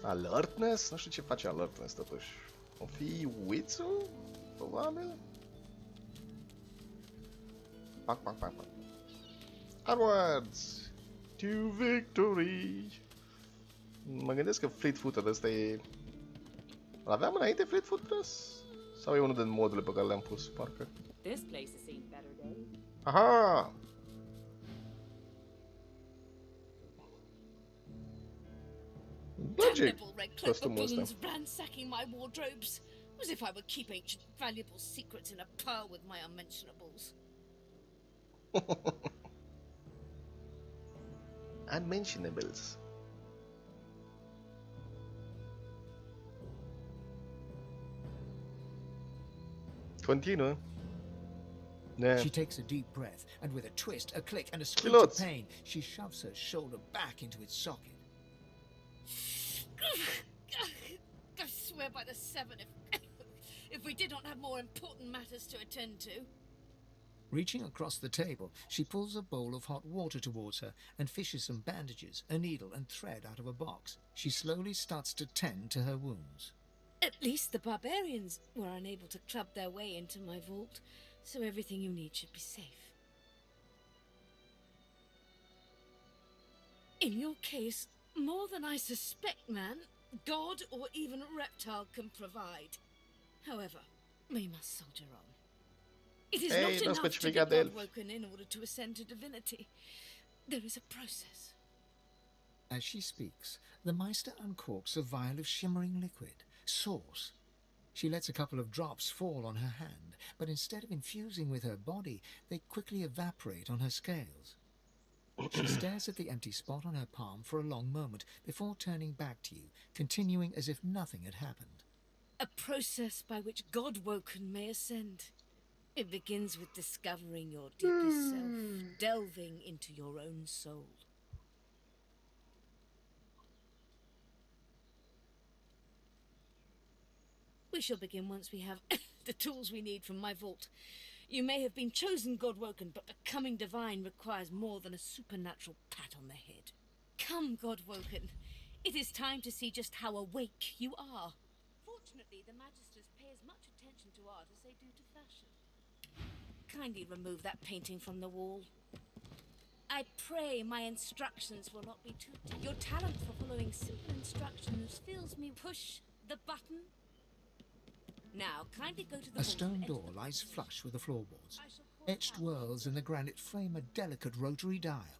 Alertness? Nu știu ce face alertness totuși. O fi wits-ul? Probabil? Pac. Onwards to victory. Mă gândesc că Fleet-footed ăsta e... L-aveam înainte Fleet-footed? Sau e unul din modurile pe care le-am pus, parcă? This place has seen better days. Aha! Damnable red-clad baboons ransacking my wardrobes, as if I would keep ancient valuable secrets in a pile with my unmentionables. Unmentionables. Continue. She takes a deep breath, and with a twist, a click, and a screech of pain, she shoves her shoulder back into its socket. I swear by the 7 if we did not have more important matters to attend to. Reaching across the table, she pulls a bowl of hot water towards her and fishes some bandages, a needle, and thread out of a box. She slowly starts to tend to her wounds. At least the barbarians were unable to club their way into my vault, so everything you need should be safe. In your case, more than I suspect, man, god or even reptile can provide. However, we must soldier on. It is not enough to be God-woken in order to ascend to divinity. There is a process. As she speaks, the Meister uncorks a vial of shimmering liquid, sauce. She lets a couple of drops fall on her hand, but instead of infusing with her body, they quickly evaporate on her scales. She stares at the empty spot on her palm for a long moment before turning back to you, continuing as if nothing had happened. A process by which God-woken may ascend. It begins with discovering your deepest self, delving into your own soul. We shall begin once we have the tools we need from my vault. You may have been chosen God-woken, but becoming divine requires more than a supernatural pat on the head. Come, God-woken. It is time to see just how awake you are. Fortunately, the Magisters pay as much attention to art as they do to fashion. Kindly remove that painting from the wall. I pray my instructions will not be too... Your talent for following simple instructions fills me. Push the button. Now, kindly go to the... A stone door lies flush with the floorboards. Etched whorls in the granite frame a delicate rotary dial.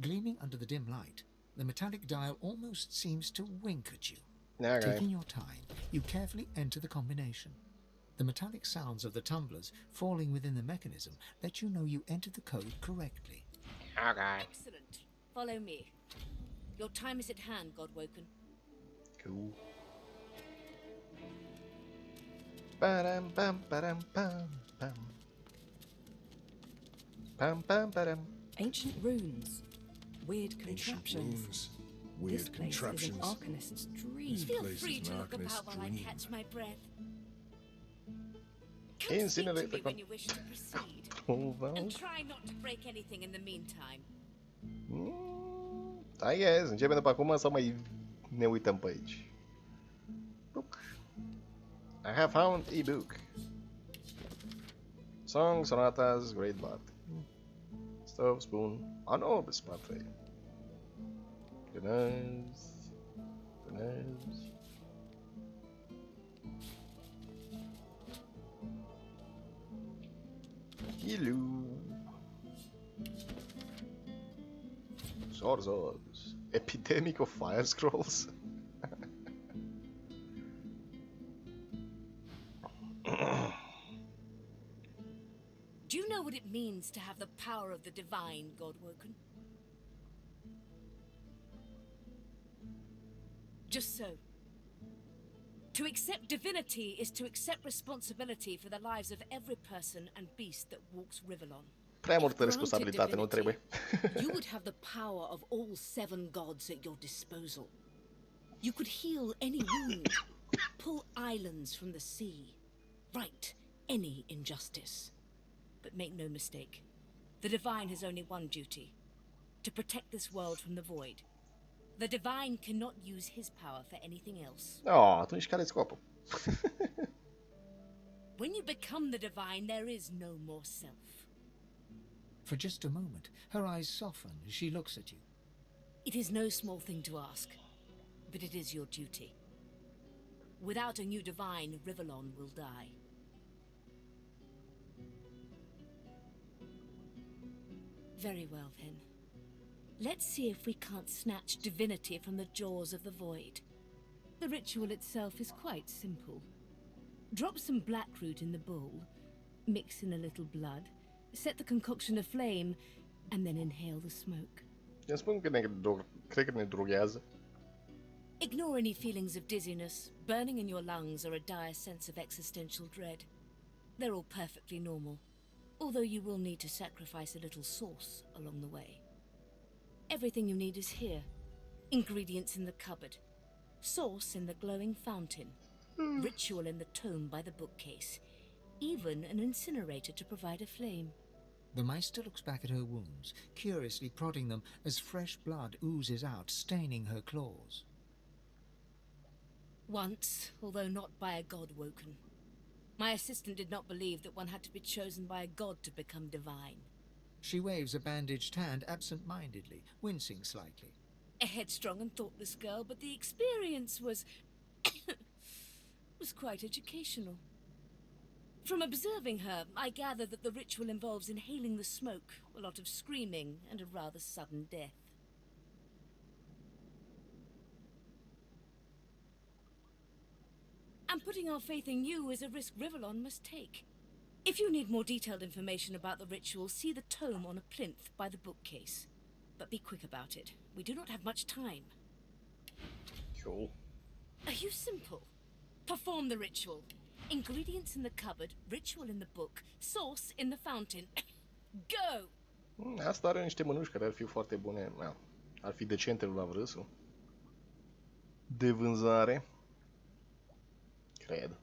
Gleaming under the dim light, the metallic dial almost seems to wink at you. Okay. Taking your time, you carefully enter the combination. The metallic sounds of the tumblers falling within the mechanism let you know you entered the code correctly. Okay. Excellent. Follow me. Your time is at hand, God-woken. Cool. Ba-dum, bum, ba-dum, bum, bum. Bum, bum, ba-dum. Ancient runes. Weird contraptions. Weird this place contraptions. Is an arcanist's dream. Feel free to look about while I catch my breath. Incinerate the when you wish to proceed. And try not to break anything in the meantime. I guess. Începem după acum sau mai ne uităm pe aici? Book. I have found a book. Song, sonatas, great bard. Stove, spoon, unorbs pathway. Goodness. Goodness. Hello. Zorzos. Epidemic of fire scrolls. Do you know what it means to have the power of the divine, God-woken? Just so. To accept divinity is to accept responsibility for the lives of every person and beast that walks Rivellon. Prea multă responsabilitate, nu trebuie. You would have the power of all 7 gods at your disposal. You could heal any wound, pull islands from the sea, right any injustice. But make no mistake, the divine has only one duty: to protect this world from the void. The divine cannot use his power for anything else. Oh, atunci care-i scopul? When you become the divine, there is no more self. For just a moment, her eyes soften as she looks at you. It is no small thing to ask, but it is your duty. Without a new divine, Rivellon will die. Very well, then. Let's see if we can't snatch divinity from the jaws of the void. The ritual itself is quite simple. Drop some blackroot in the bowl, mix in a little blood, set the concoction aflame, and then inhale the smoke. Eu spun că cred că ne droghează. Ignore any feelings of dizziness, burning in your lungs, or a dire sense of existential dread. They're all perfectly normal, although you will need to sacrifice a little sauce along the way. Everything you need is here. Ingredients in the cupboard. Sauce in the glowing fountain. Ritual in the tome by the bookcase. Even an incinerator to provide a flame. The Meister looks back at her wounds, curiously prodding them as fresh blood oozes out, staining her claws. Once, although not by a god woken. My assistant did not believe that one had to be chosen by a god to become divine. She waves a bandaged hand absent-mindedly, wincing slightly. A headstrong and thoughtless girl, but the experience was... was quite educational. From observing her, I gather that the ritual involves inhaling the smoke, a lot of screaming, and a rather sudden death. And putting our faith in you is a risk Rivellon must take. If you need more detailed information about the ritual, see the tome on a plinth by the bookcase. But be quick about it. We do not have much time. Cool. Are you simple? Perform the ritual. Ingredients in the cupboard, ritual in the book, sauce in the fountain. Go! Asta are niște mânuși care ar fi foarte bune. Ar fi decente la vrăsul. De vânzare. Cred.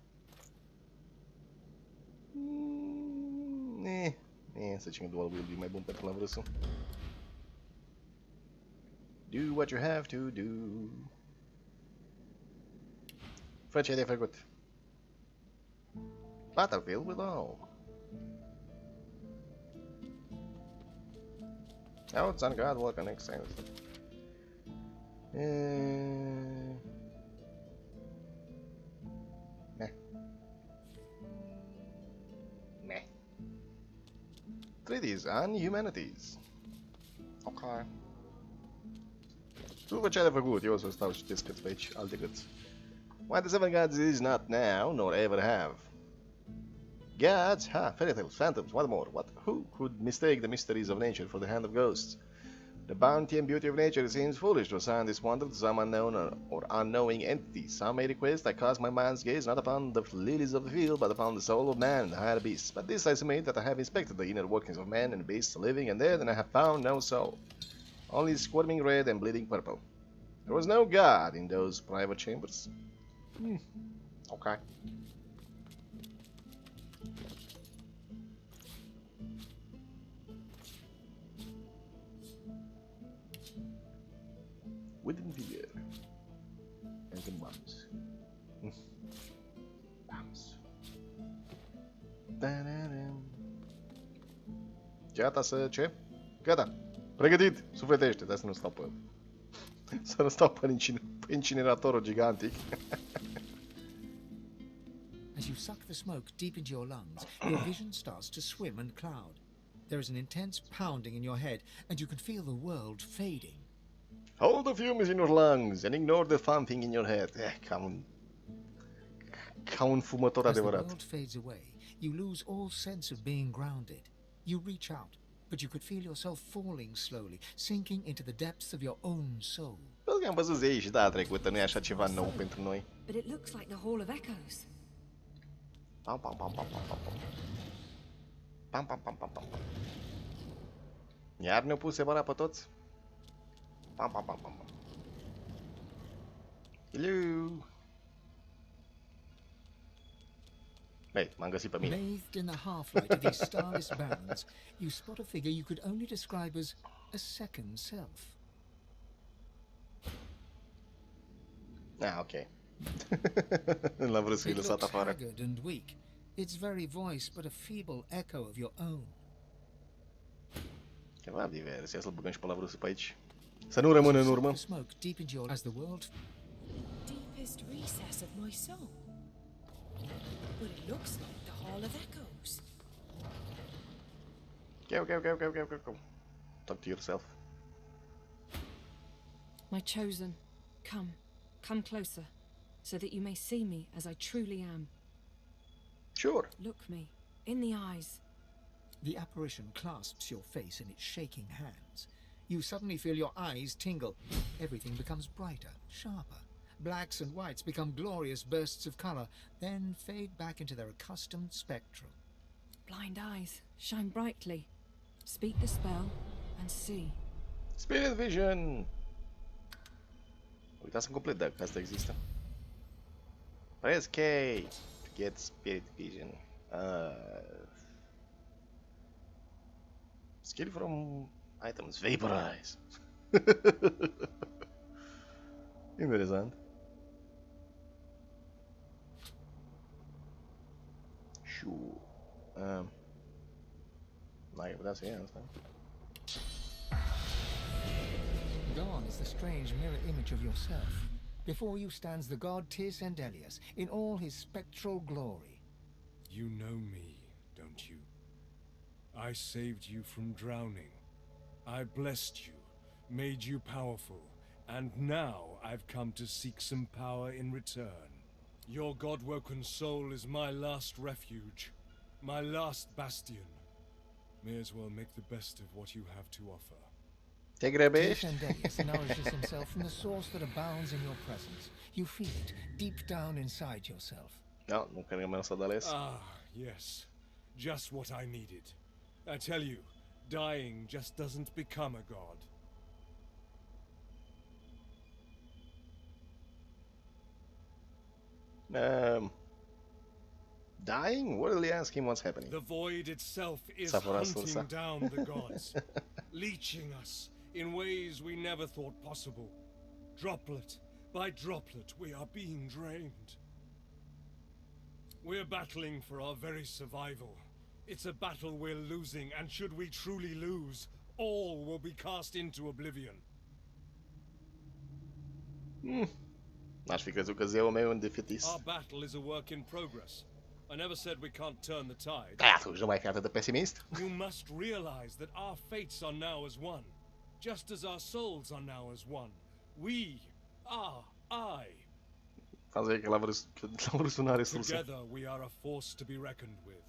Să zicem că dual wield e mai bun pentru la vrăsul. Do what you have to do. Fă ce ai de făcut. Battlefield with all. Outs on God, what can next time? Meh. Treaties and humanities. Ok. Tu fă ce ai de făcut, eu o să stau și citesc câți pe aici, alte câți. Why the seven gods is not now, nor ever have. Gods? Ha, fairy tales, phantoms, what more? Who could mistake the mysteries of nature for the hand of ghosts? The bounty and beauty of nature seems foolish to assign this wonder to some unknown or unknowing entity. Some may request I cast my mind's gaze not upon the lilies of the field, but upon the soul of man and the higher beasts. But this I submit that I have inspected the inner workings of man and beasts, living and dead, and I have found no soul. Only squirming red and bleeding purple. There was no god in those private chambers. Okay. Within the air. And the bums. Bums. Gata să ce? Gata. Pregătit. Sufletește. Dar să nu stau pe el. Să nu stau pe incineratorul gigantic. As you suck the smoke deep into your lungs, your vision starts to swim and cloud. There is an intense pounding in your head, and you can feel the world fading. Hold the fumes in your lungs and ignore the thumping in your head. Ca un fumător adevărat. As the world fades away, you lose all sense of being grounded. You reach out, but you could feel yourself falling slowly, sinking into the depths of your own soul. Pentru că am văzut zei și data trecută, nu e așa ceva nou pentru noi. But it looks like the Hall of Echoes. Pam pam pam pam pam pam pam. Pam pam pam pam pam. Iar ne-au pus separat pe toți? Pam pam pam pam pam. Hello. Hey, m-am găsit pe mine. Bathed in the half-light of these starless barrens, you spot a figure you could only describe as a second self. Ok. L-am vrut să-i lăsat afară. Haggard and weak, its very voice but a feeble echo of your own. Ceva divers, ia să-l băgăm și pe la vrut pe aici. Să nu rămână în urmă. Smoke deep into your as the world. Deepest recess of my soul. But it looks like the Hall of Echoes. Go. Talk to yourself. My chosen, come closer, so that you may see me as I truly am. Sure. Look me in the eyes. The apparition clasps your face in its shaking hands. You suddenly feel your eyes tingle. Everything becomes brighter, sharper. Blacks and whites become glorious bursts of color, then fade back into their accustomed spectrum. Blind eyes, shine brightly. Speak the spell and see. Spirit vision! Uitasem complet dacă asta există. Press K to get spirit vision. Skill from items. Vaporize. Interesant. Sure. N-ai putea să iei asta. Gone is the strange mirror image of yourself. Before you stands the god Tis Endelius in all his spectral glory. You know me, don't you? I saved you from drowning. I blessed you, made you powerful, and now I've come to seek some power in return. Your God-woken soul is my last refuge, my last bastion. May as well make the best of what you have to offer. Te grăbești? Deus nourishes himself from the source that abounds in your presence. You feel it deep down inside yourself. No, nu cred că mi-am să ales. Ah, yes. Just what I needed. I tell you, dying just doesn't become a god. Dying? What will he ask him what's happening? The void itself is hunting down the gods, leeching us in ways we never thought possible. Droplet by droplet, we are being drained. We're battling for our very survival. It's a battle we're losing, and should we truly lose, all will be cast into oblivion. N-aș fi crezut că zeul meu e un defetist. Our battle is a work in progress. I never said we can't turn the tide. Atunci nu mai fi atât de pesimist. You must realize that our fates are now as one, just as our souls are now as one. We are I. Together we are a force to be reckoned with.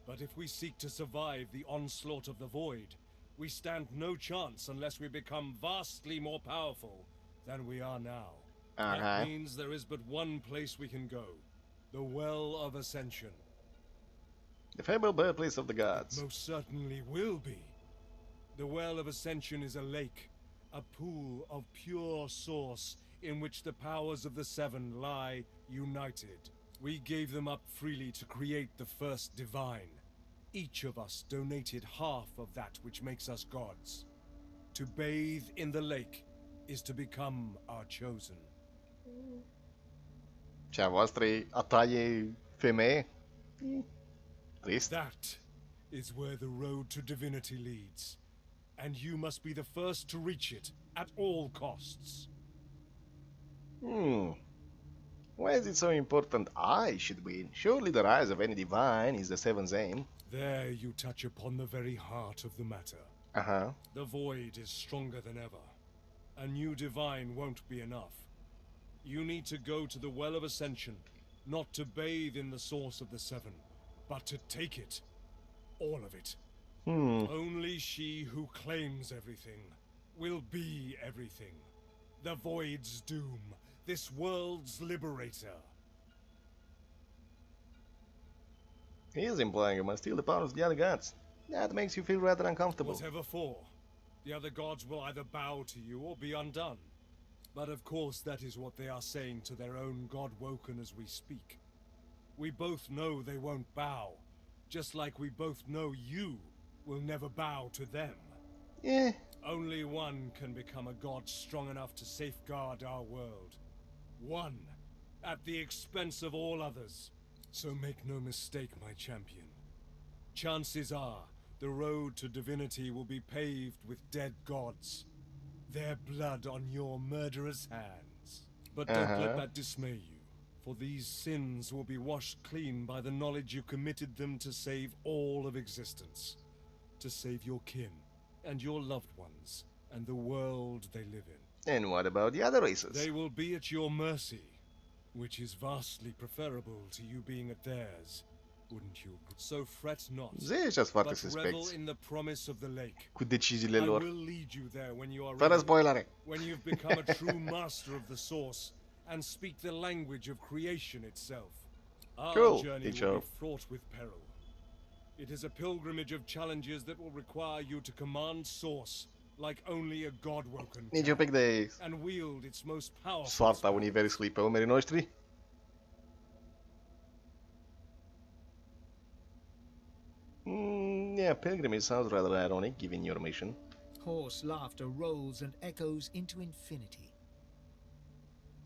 But if we seek to survive the onslaught of the void, we stand no chance unless we become vastly more powerful than we are now. That means there is but one place we can go. The Well of Ascension. The fabled birthplace of the gods. It most certainly will be. The Well of Ascension is a lake, a pool of pure source in which the powers of the seven lie united. We gave them up freely to create the first divine. Each of us donated half of that which makes us gods. To bathe in the lake is to become our chosen. Cea voastră e a taie femeie? Trist. That is where the road to divinity leads. And you must be the first to reach it at all costs. Why is it so important I should win? Surely the rise of any divine is the seven's aim. There you touch upon the very heart of the matter. The void is stronger than ever. A new divine won't be enough. You need to go to the Well of Ascension, not to bathe in the source of the seven, but to take it. All of it. Only she who claims everything will be everything. The void's doom, this world's liberator. He is implying you must steal the powers of the other gods. That makes you feel rather uncomfortable. Whatever for. The other gods will either bow to you or be undone. But of course that is what they are saying to their own God-woken as we speak. We both know they won't bow, just like we both know you will never bow to them. Only one can become a god strong enough to safeguard our world. One, at the expense of all others. So make no mistake, my champion. Chances are, the road to divinity will be paved with dead gods. Their blood on your murderous hands. But don't let that dismay you, for these sins will be washed clean by the knowledge you committed them to save all of existence. To save your kin, and your loved ones, and the world they live in. And what about the other races? They will be at your mercy, which is vastly preferable to you being at theirs, wouldn't you? So fret not, but revel in the promise of the lake. Cu deciziile lor. I will lead you there when you are Fără spoilere. When you've become a true master of the source and speak the language of creation itself. Our journey will be fraught with peril. It is a pilgrimage of challenges that will require you to command source like only a god-woken Nici un pic de and wield its most powerful soarta universului pe umerii noștri. Yeah, pilgrimage sounds rather ironic given your mission. Hoarse laughter rolls and echoes into infinity.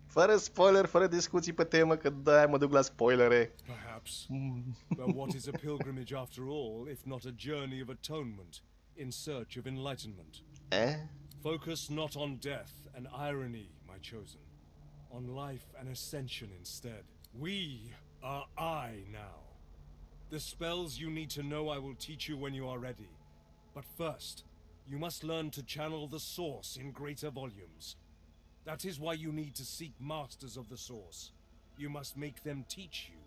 Fără spoiler, fără discuții pe temă, că de-aia mă duc la spoilere. Perhaps. But what is a pilgrimage after all, if not a journey of atonement, in search of enlightenment? Focus not on death and irony, my chosen. On life and ascension instead. We are I now. The spells you need to know I will teach you when you are ready. But first, you must learn to channel the source in greater volumes. That is why you need to seek masters of the source. You must make them teach you,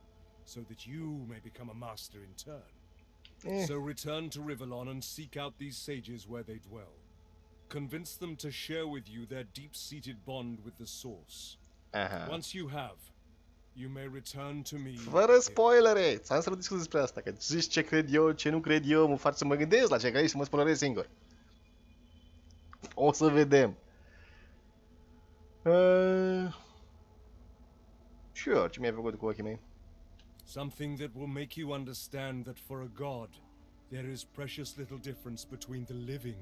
so that you may become a master in turn. So return to Rivellon and seek out these sages where they dwell. Convince them to share with you their deep-seated bond with the source. Once you have, you may return to me. Fără spoilere! Ți-am să discut despre asta, că zici ce cred eu, ce nu cred eu, mă fac să mă gândesc la ce că aici să mă spoilerez singur. O să vedem. Sure, ce mi-ai făcut cu ochii mei? Something that will make you understand that for a god, there is precious little difference between the living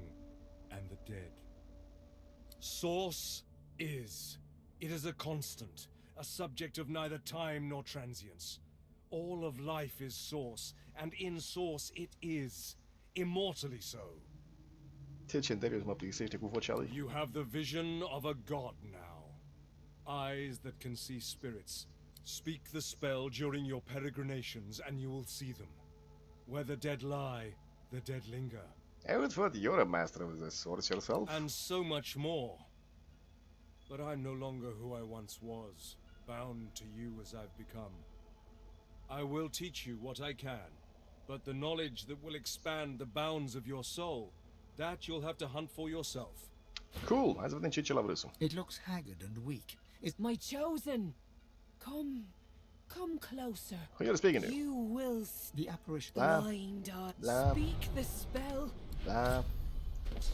and the dead. Source is. It is a constant, a subject of neither time nor transience. All of life is source, and in source it is, immortally so. Ce interior mă plictisește cu vocea lui. You have the vision of a god now. Eyes that can see spirits. Speak the spell during your peregrinations and you will see them. Where the dead lie, the dead linger. I would thought you're a master of the source yourself. And so much more. But I'm no longer who I once was, bound to you as I've become. I will teach you what I can, but the knowledge that will expand the bounds of your soul, that you'll have to hunt for yourself. Cool, hai să vedem ce la vrăsul. It looks haggard and weak. It's my chosen. Come closer. Who are you speaking to? You will the apparition. Blind eye. Speak the spell.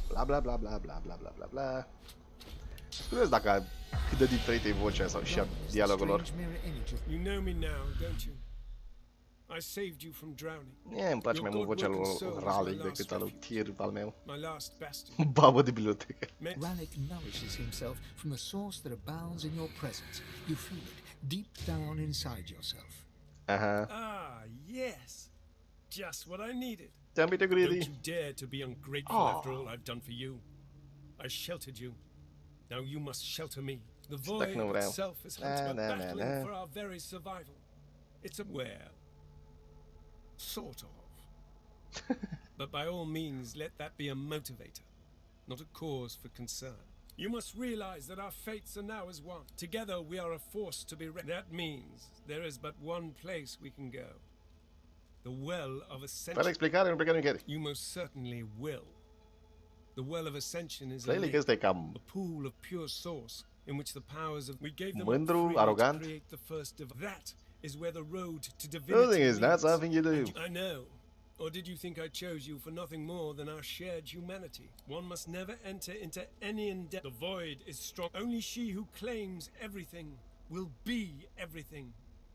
Bla bla bla bla bla bla bla bla bla. Scuze dacă cât de diferită e vocea sau și dialogul lor. You know me now, don't you? I saved you from drowning. Îmi place mai mult vocea lui Raleigh decât a lui Tyr al meu. My last bastion. Babă de bibliotecă. Raleigh nourishes himself from a source that abounds in your presence. You feel it deep down inside yourself. Ah, yes. Just what I needed. Don't be too greedy. Don't you dare to be ungrateful after all I've done for you. I sheltered you. Now you must shelter me. The void itself is hunting battling for our very survival. It's a sort of. But by all means, let that be a motivator, not a cause for concern. You must realize that our fates are now as one. Together we are a force to be reckoned. That means there is but one place we can go. The Well of Ascension. Fără explicare, nu plecăm nicăieri. You most certainly will. The Well of Ascension is a pool of pure source in which the powers of we gave them mândru, arogant. to create the first that is where the road to divinity The thing is not something you do. I know. Or did you think I chose you for nothing more than our shared humanity? One must never enter into any endeavor. The void is strong. Only she who claims everything will be everything.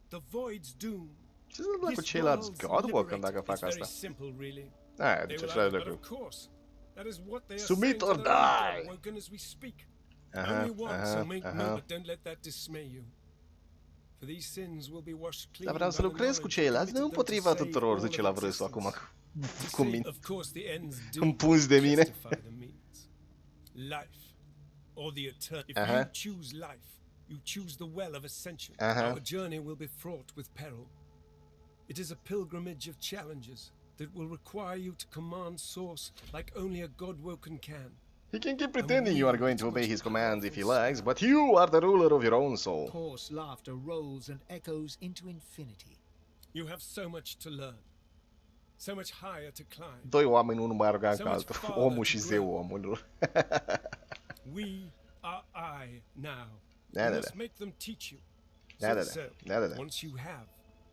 The void's doom. Ce se întâmplă cu ceilalți Godwalker dacă fac asta? Simple, really. Aia, deci așa de lucru. That is what they are Submit or die. Woken as we speak. Only one, so make note, but don't let that dismay you. For these sins will be washed clean. Dar vreau să lucrez cu ceilalți, nu împotriva tuturor, zice la vrăsul acum cu mine. Îmi punzi de mine. Life or the eternal. If you choose life, you choose the Well of Ascension. Our journey will be fraught with peril. It is a pilgrimage of challenges that will require you to command Source like only a God-woken can. He can keep pretending you are going to obey his commands if he likes, but you are the ruler of your own soul. Hoarse laughter rolls and echoes into infinity. You have so much to learn, so much higher to climb. Doi oameni, unul mai arogant ca altul. Omul și zeul omului. We are I now. You must make them teach you. Once you have,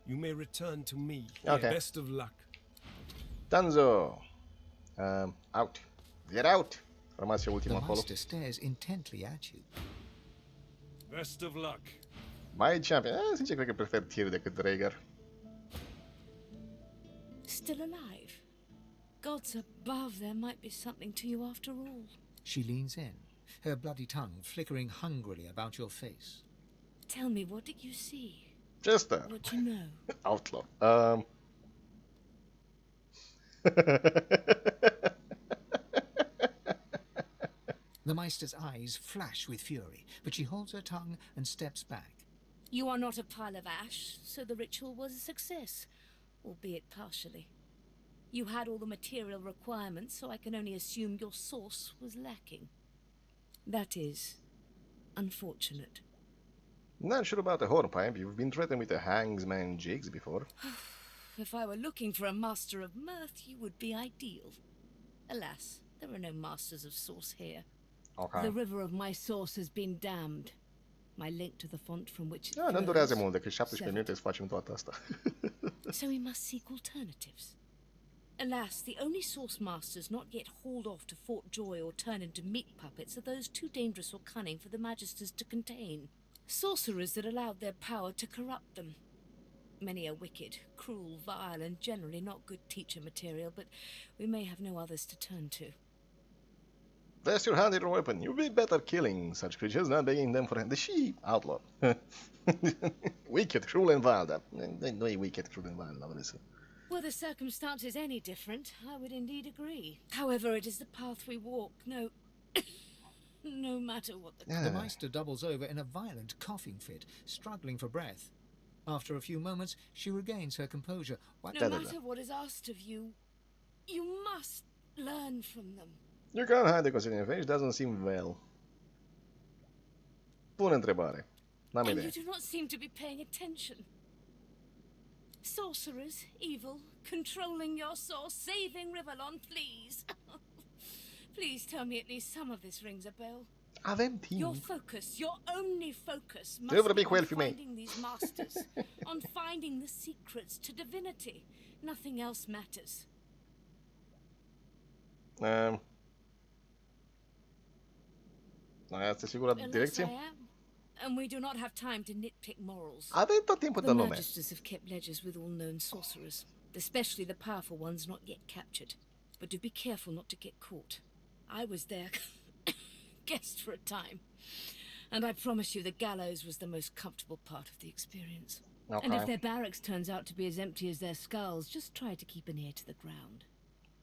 you may return to me. Okay. Best of luck. Danzo. Out. Get out. Rămas eu ultimul acolo. The master stares intently at you. Best of luck. Mai champion. Sincer, cred că prefer Tyr decât Rhaegar. Still alive? Gods above, there might be something to you after all. She leans in, her bloody tongue flickering hungrily about your face. Tell me, what did you see? Just what do you know? Outlaw. The Meister's eyes flash with fury, but she holds her tongue and steps back. You are not a pile of ash, so the ritual was a success. albeit partially. You had all the material requirements, so I can only assume your source was lacking. That is unfortunate. Not sure about the hornpipe. You've been threatened with the hangsman jigs before. If I were looking for a master of mirth, you would be ideal. Alas, there are no masters of source here. Okay. The river of my source has been dammed. My link to the font from which it Nu durează mult, decât 17 minute să facem toată asta. So we must seek alternatives. Alas, the only source masters not yet hauled off to Fort Joy or turned into meat puppets are those too dangerous or cunning for the magisters to contain. Sorcerers that allowed their power to corrupt them. Many are wicked, cruel, vile, and generally not good teacher material, but we may have no others to turn to. Vest your hand in your weapon. You'd be better killing such creatures, not begging them for hand. Deși outlaw. Wicked, cruel, and vile, dar nu e wicked, cruel, and vile, la vreme. Were the circumstances any different, I would indeed agree. However, it is the path we walk, no matter what The Meister doubles over in a violent coughing fit, struggling for breath. After a few moments, she regains her composure. No matter what is asked of you, you must learn from them. You can't hide the considering face, doesn't seem well. Pun întrebare. N-am And idee. you do not seem to be paying attention. Sorcerers, evil, controlling your source, saving Rivellon, please. Please tell me at least some of this rings a bell. Avem timp. Your focus, your only focus, Trebuie must vorbi be cu on elfii mei. finding these masters, on finding the secrets to divinity. Nothing else matters. Asta e sigură Unless I direcție? am. And we do not have time to nitpick morals. Avem tot timpul de The lume. magisters have kept ledgers with all known sorcerers, especially the powerful ones not yet captured. But do be careful not to get caught. I was their guest for a time, and I promise you the gallows was the most comfortable part of the experience. Okay. And if their barracks turns out to be as empty as their skulls, just try to keep an ear to the ground.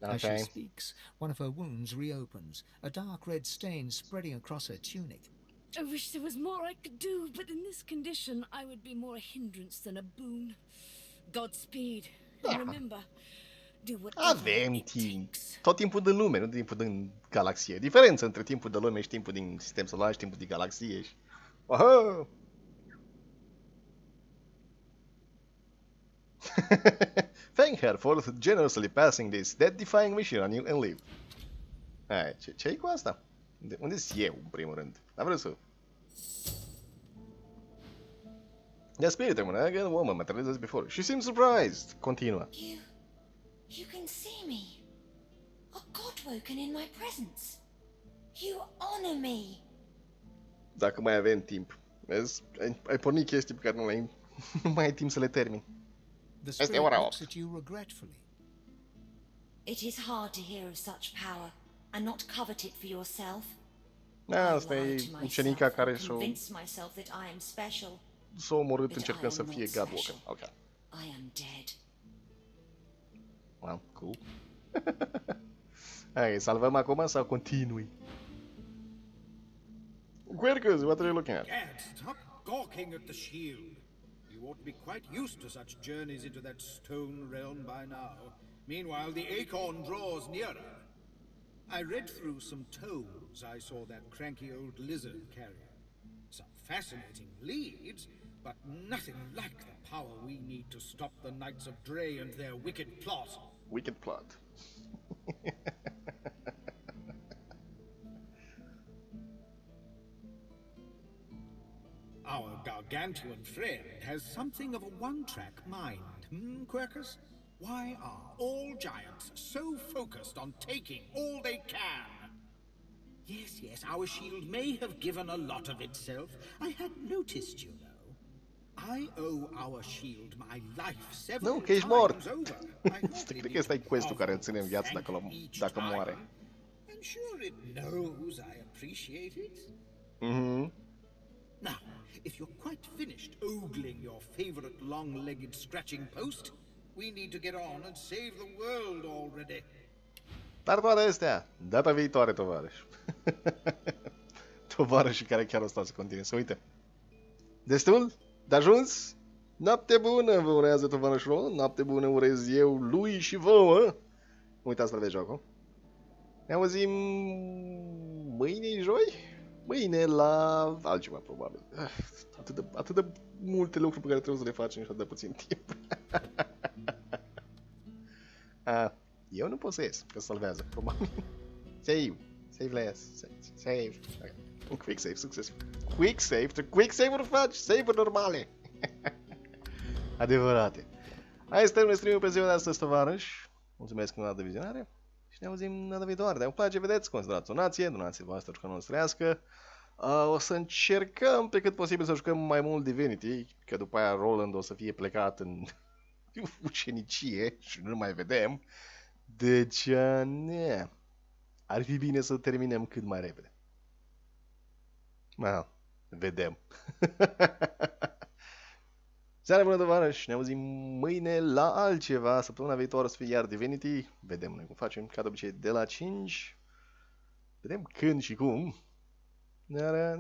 As she speaks, one of her wounds reopens, a dark red stain spreading across her tunic. I wish there was more I could do, but in this condition I would be more a hindrance than a boon. Godspeed. And remember, do whatever Avem timp. Tot timpul din lume, nu timpul din galaxie. Diferență între timpul de lume și timpul din sistem solar și timpul din galaxie. Și... Oho! Thank her for generously passing this death-defying mission on you and leave. Hai, ce-i cu asta? Unde-s eu, în primul rând? N-am vrut să... The spirit of an arrogant woman materializes before. She seems surprised. Continuă. You can see me. A god woken in my presence. You honor me. Dacă mai avem timp. Vezi? Ai pornit chestii pe care nu mai ai timp să le termini. The spirit looks at you regretfully. It is hard to hear of such power and not covet it for yourself. Asta e ucenica care Convince myself that I am special. s-a omorât încercând să fie Godwalker. Ok. I am dead. Well, cool. Hai, salvăm acum sau continui? Quercus, what are you looking at? Gad, stop gawking at the shield. You ought to be quite used to such journeys into that stone realm by now. Meanwhile, the acorn draws nearer. I read through some tomes I saw that cranky old lizard carry. Some fascinating leads, but nothing like the power we need to stop the Knights of Dre and their wicked plot. Wicked plot. Our gargantuan friend has something of a one-track mind, Quercus? Why are all giants so focused on taking all they can? Yes, our shield may have given a lot of itself. I had noticed, you know. I owe our shield my life several times over. Cred că ăsta e quest-ul care îl ține în viață dacă moare. I'm sure it knows I appreciate it. Now, if you're quite finished ogling your favorite long-legged scratching post, we need to get on and save the world already. Dar toate astea, data viitoare, tovarăș. Tovarășii care chiar o stau să continue. Să uite. Destul? De ajuns? Noapte bună vă urează tovarășilor, noapte bună urez eu lui și vouă. Nu uitați să vedeți jocul. Ne auzim mâine, joi? Mâine la altceva, probabil. Atât de multe lucruri pe care trebuie să le facem și atât de puțin timp. Eu nu pot să ies, că salvează, probabil. Save. Save less. Save. Okay. Un quick save, succes. Quick save? Ce quick save-uri faci? Save-uri normale. Adevărate. Hai să terminăm stream-ul pe ziua de astăzi, tovarăși. Mulțumesc încă o dată de vizionare. Și ne auzim data viitoare. Dacă vă place, vedeți, considerați donație, donația voastră ca nu trăiască. O să încercăm pe cât posibil să jucăm mai mult Divinity, că după aia Roland o să fie plecat în ucenicie și nu mai vedem. Deci, ar fi bine să terminăm cât mai repede. Vedem. Seara bună, tovarăși, ne auzim mâine la altceva. Săptămâna viitoare o să fie iar Divinity. Vedem noi cum facem, ca de obicei, de la 5. Vedem când și cum. Dar,